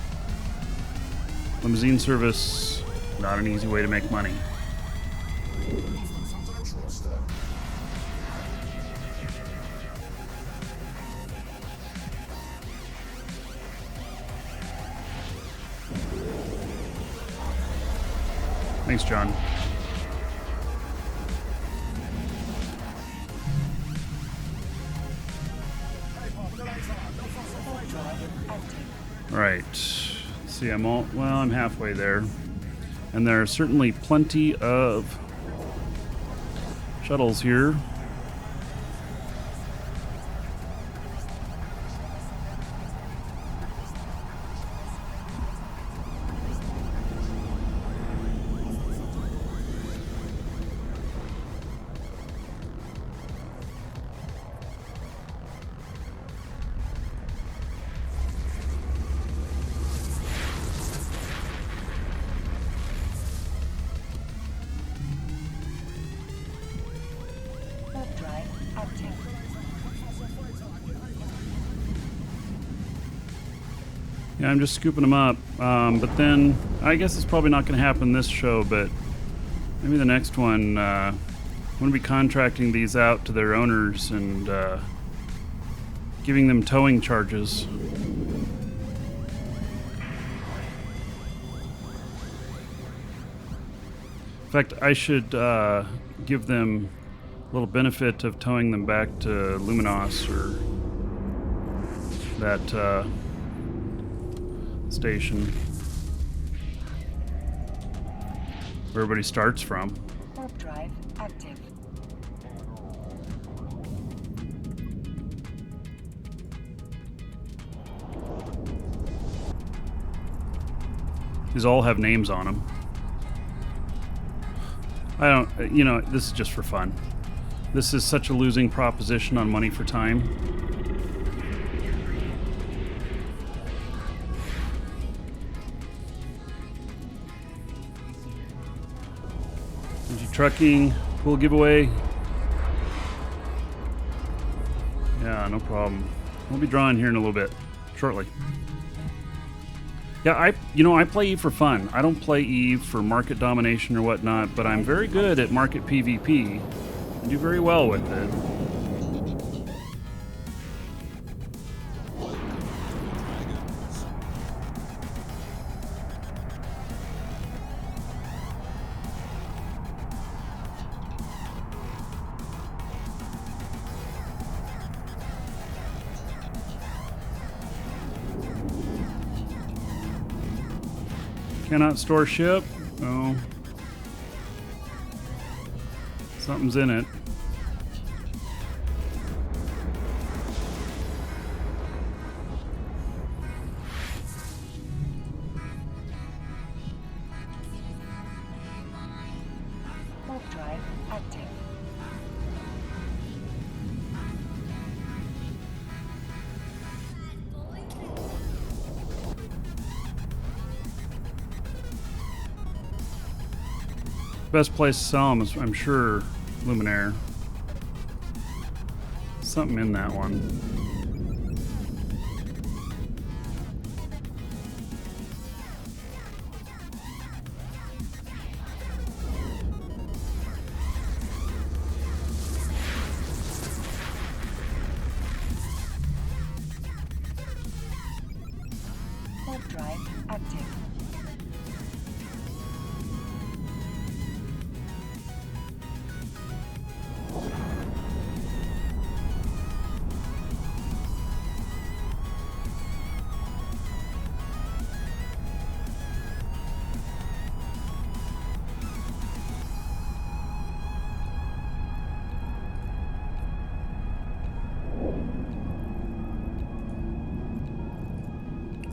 Limousine service, not an easy way to make money. Thanks, John. Right. See, I'm halfway there. And there are certainly plenty of shuttles here. Warp drive active. Yeah, I'm just scooping them up. But then, I guess it's probably not going to happen this show, but maybe the next one, I'm going to be contracting these out to their owners and giving them towing charges. In fact, I should give them a little benefit of towing them back to Luminos or that station where everybody starts from. Warp drive active. These all have names on them. I don't, this is just for fun. This is such a losing proposition on money for time. Energy trucking, pool giveaway. Yeah, no problem. We'll be drawing here in a little bit, shortly. Yeah, I play Eve for fun. I don't play Eve for market domination or whatnot, but I'm very good at market PvP. I do very well with it. Cannot store ship. Oh. Something's in it. Warp drive active. Best place to sell them is, I'm sure, Luminaire. Something in that one. Warp drive active.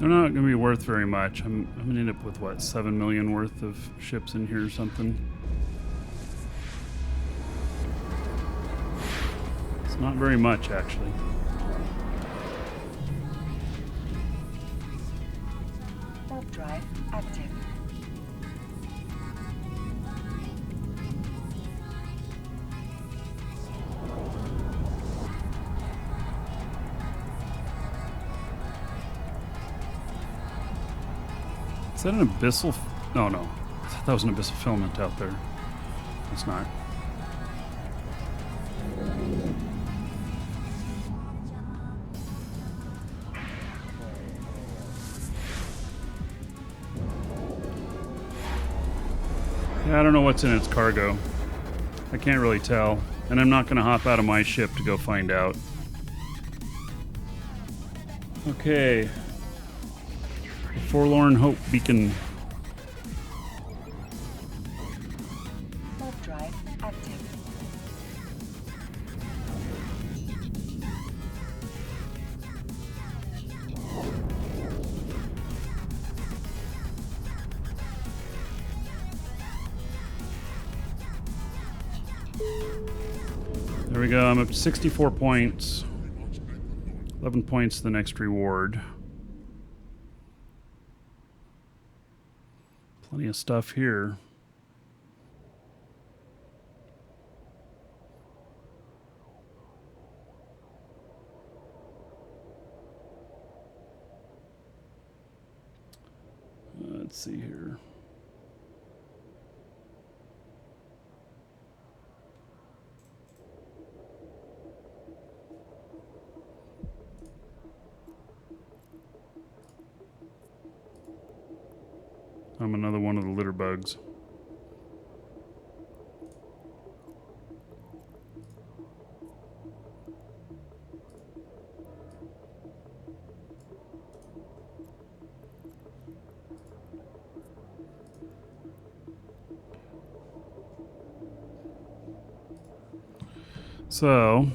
They're not going to be worth very much. I'm going to end up with, what, 7 million worth of ships in here or something. It's not very much, actually. Warp drive active. Is that an abyssal? No, no. I thought that was an abyssal filament out there. It's not. Yeah, I don't know what's in its cargo. I can't really tell. And I'm not going to hop out of my ship to go find out. Okay. Forlorn Hope Beacon. Warp drive active. There we go. I'm up to 64 points. 11 points the next reward. Plenty of stuff here. Let's see here. I'm another one of the litter bugs. So,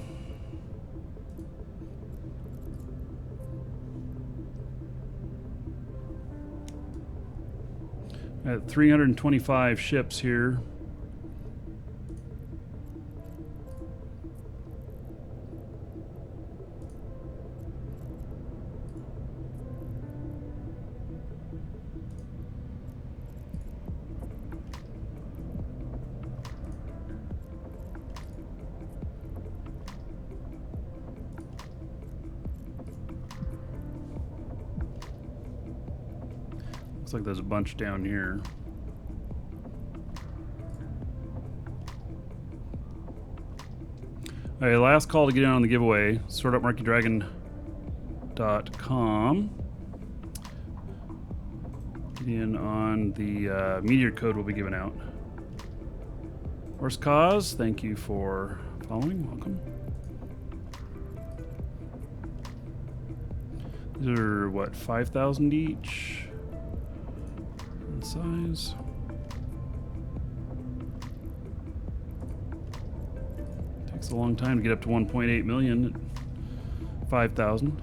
at 325 ships here. Looks like there's a bunch down here. All right, last call to get in on the giveaway. SwordUpMarkeeDragon.com. Get in on the meteor code we'll be giving out. Horse Cause, thank you for following. Welcome. These are what, 5,000 each? Font size. Takes a long time to get up to 1.8 million at 5,000.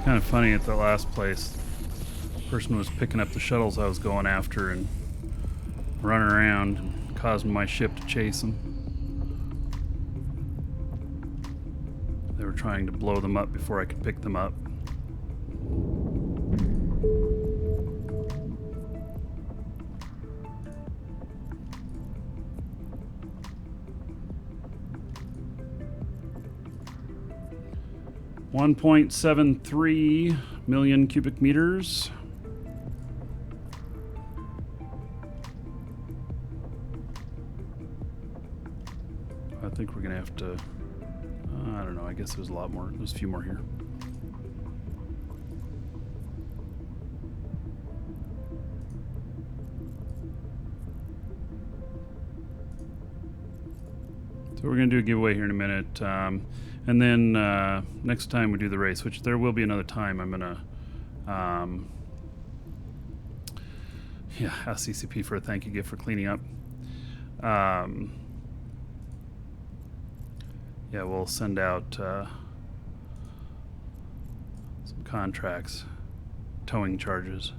Kind of funny at the last place. The person was picking up the shuttles I was going after and running around and causing my ship to chase them. They were trying to blow them up before I could pick them up. $1.73 million cubic meters. I think we're gonna have to, I don't know, I guess there's a lot more. There's a few more here. So we're gonna do a giveaway here in a minute. And then next time we do the race, which there will be another time, I'm gonna ask CCP for a thank you gift for cleaning up. Yeah, we'll send out some contracts, towing charges.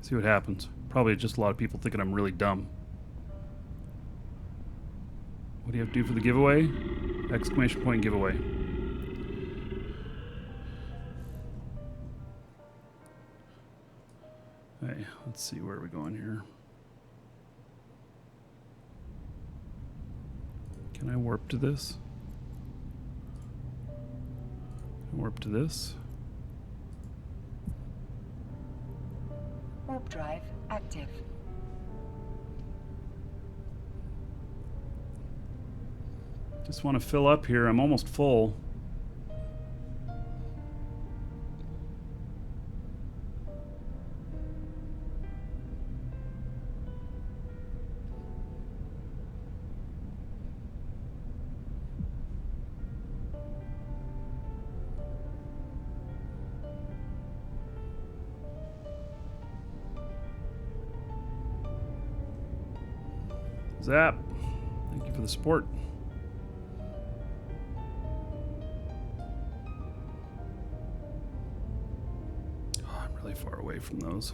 See what happens. Probably just a lot of people thinking I'm really dumb. What do you have to do for the giveaway? Exclamation point giveaway. Hey, let's see, where are we going here? Can I warp to this? Warp to this? Warp drive active. Just want to fill up here. I'm almost full. Zap. Thank you for the support. Oh, I'm really far away from those.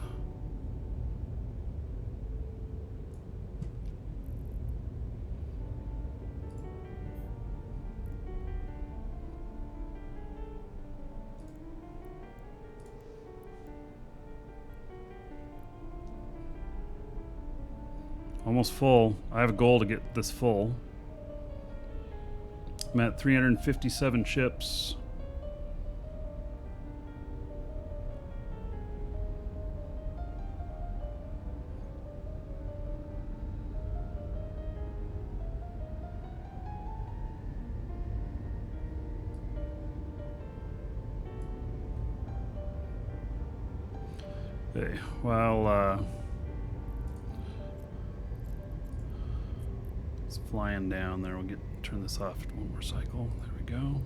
Almost full. I have a goal to get this full. I'm at 357 ships. Okay, well, it's flying down there. We'll turn this off for one more cycle. There we go.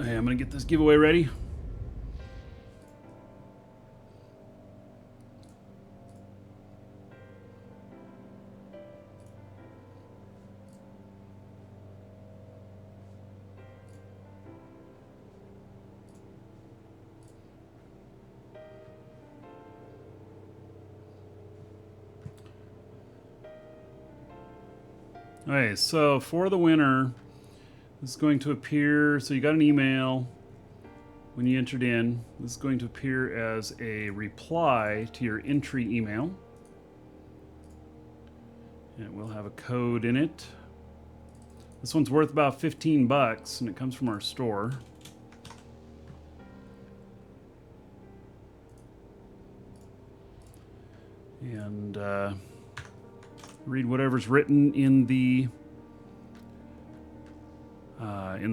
Hey, I'm gonna get this giveaway ready. Okay, so for the winner, this is going to appear. So you got an email. when you entered in. This is going to appear as a reply to your entry email. And it will have a code in it. This one's worth about 15 bucks, and it comes from our store. And read whatever's written in the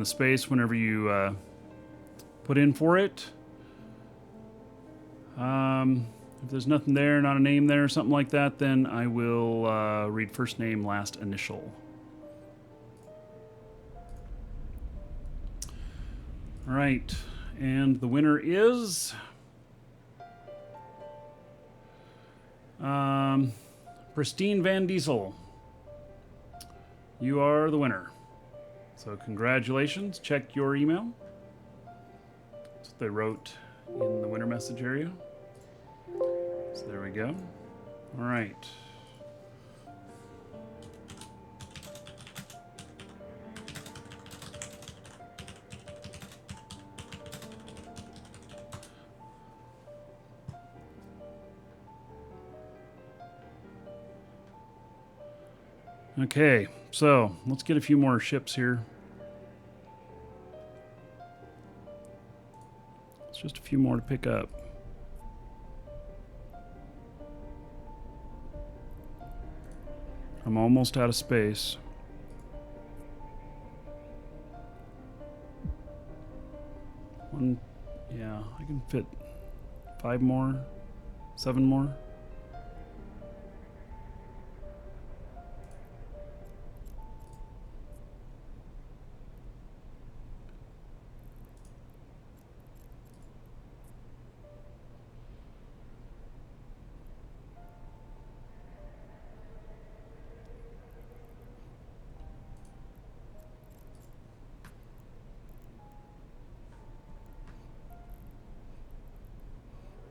space whenever you put in for it. If there's nothing there, not a name there, something like that, then I will read first name, last initial. All right, and the winner is Pristine Van Diesel. You are the winner. So congratulations. Check your email. That's what they wrote in the winner message area. So there we go. All right. Okay, so let's get a few more ships here. It's just a few more to pick up. I'm almost out of space. Yeah, I can fit 5 more, 7 more.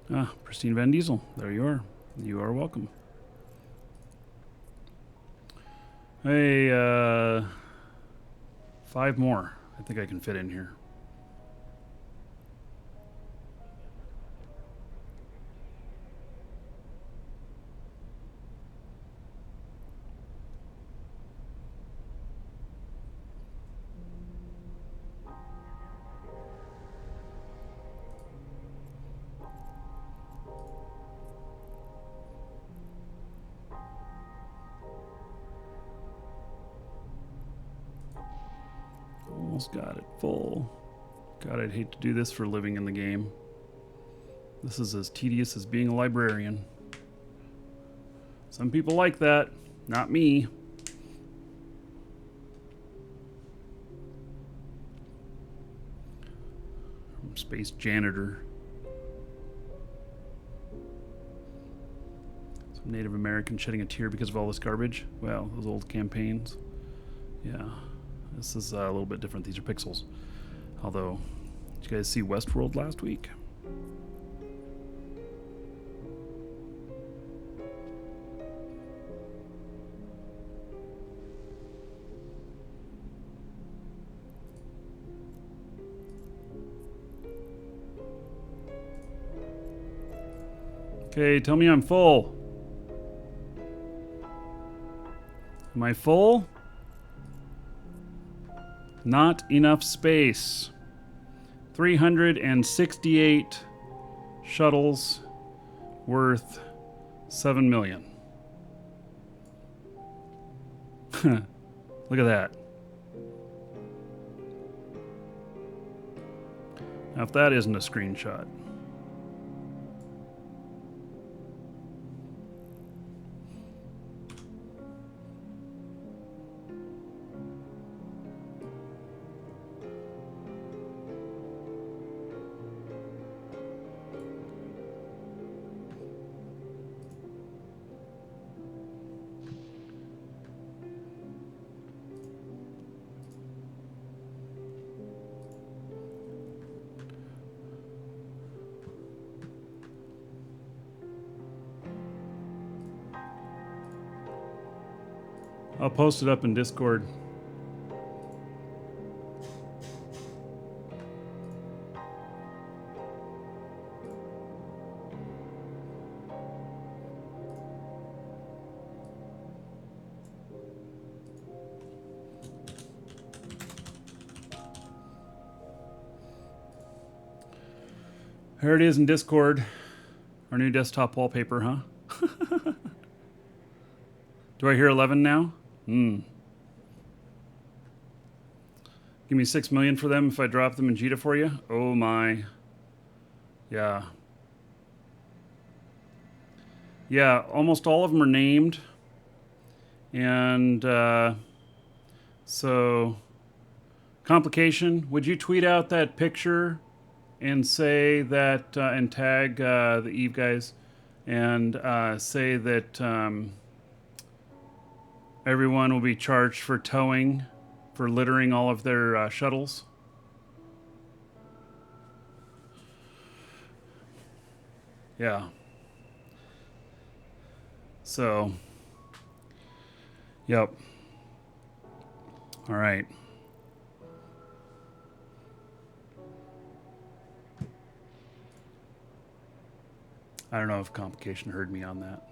Ah, Pristine Van Diesel. There you are. You are welcome. Hey, 5 more. I think I can fit in here. Almost got it full. God, I'd hate to do this for a living in the game. This is as tedious as being a librarian. Some people like that, not me. I'm space janitor. Some Native American shedding a tear because of all this garbage. Well, those old campaigns. Yeah. This is a little bit different. These are pixels. Although, did you guys see Westworld last week? Okay, tell me I'm full. Am I full? Not enough space. 368 shuttles worth 7 million. Look at that. Now, if that isn't a screenshot. I'll post it up in Discord. There it is in Discord. Our new desktop wallpaper, huh? Do I hear 11 now? Give me 6 million for them if I drop them in Jita for you. Oh my. Yeah. Yeah, almost all of them are named. And so, Complication, would you tweet out that picture and say that, and tag the Eve guys, and say that everyone will be charged for towing, for littering all of their shuttles? Yeah. So, yep. All right. I don't know if Complication heard me on that.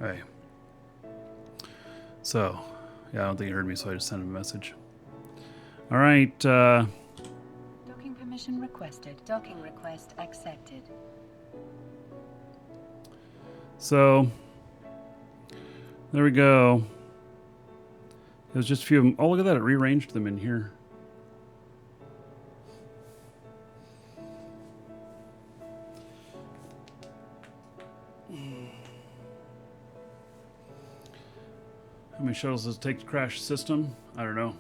Hey. So, yeah, I don't think he heard me, so I just sent him a message. All right. Docking permission requested. Docking request accepted. So, there we go. There's just a few of them. Oh, look at that. It rearranged them in here. How many shuttles does it take to crash the system? I don't know.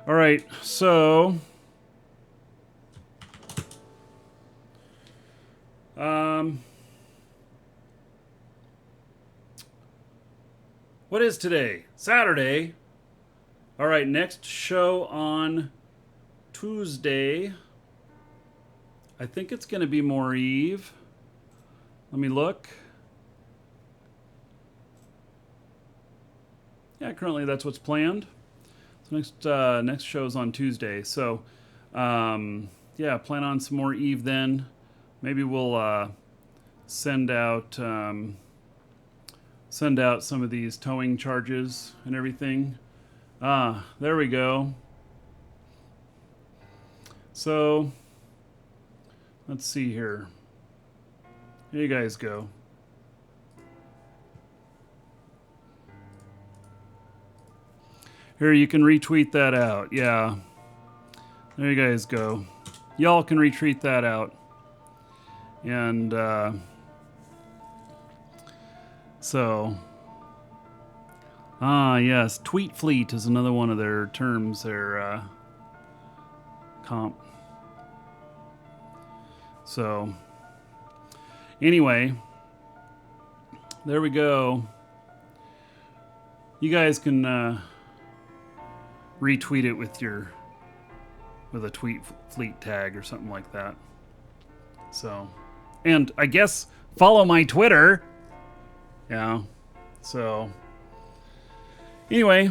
All right, so what is today? Saturday. All right, next show on Tuesday. I think it's going to be more Eve. Let me look. Yeah, currently that's what's planned. So next show's on Tuesday. So, yeah, plan on some more Eve then. Maybe we'll send out some of these towing charges and everything. There we go. So, let's see here. Here you guys go. Here, you can retweet that out. Yeah. There you guys go. Y'all can retweet that out. And, so... yes. Tweet fleet is another one of their terms, their, comp. So, anyway, there we go. You guys can, retweet it with a tweet fleet tag or something like that. So, and I guess follow my Twitter. Yeah. So, anyway,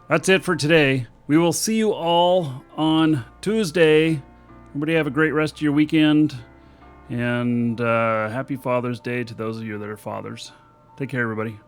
that's it for today. We will see you all on Tuesday. Everybody have a great rest of your weekend. And happy Father's Day to those of you that are fathers. Take care, everybody.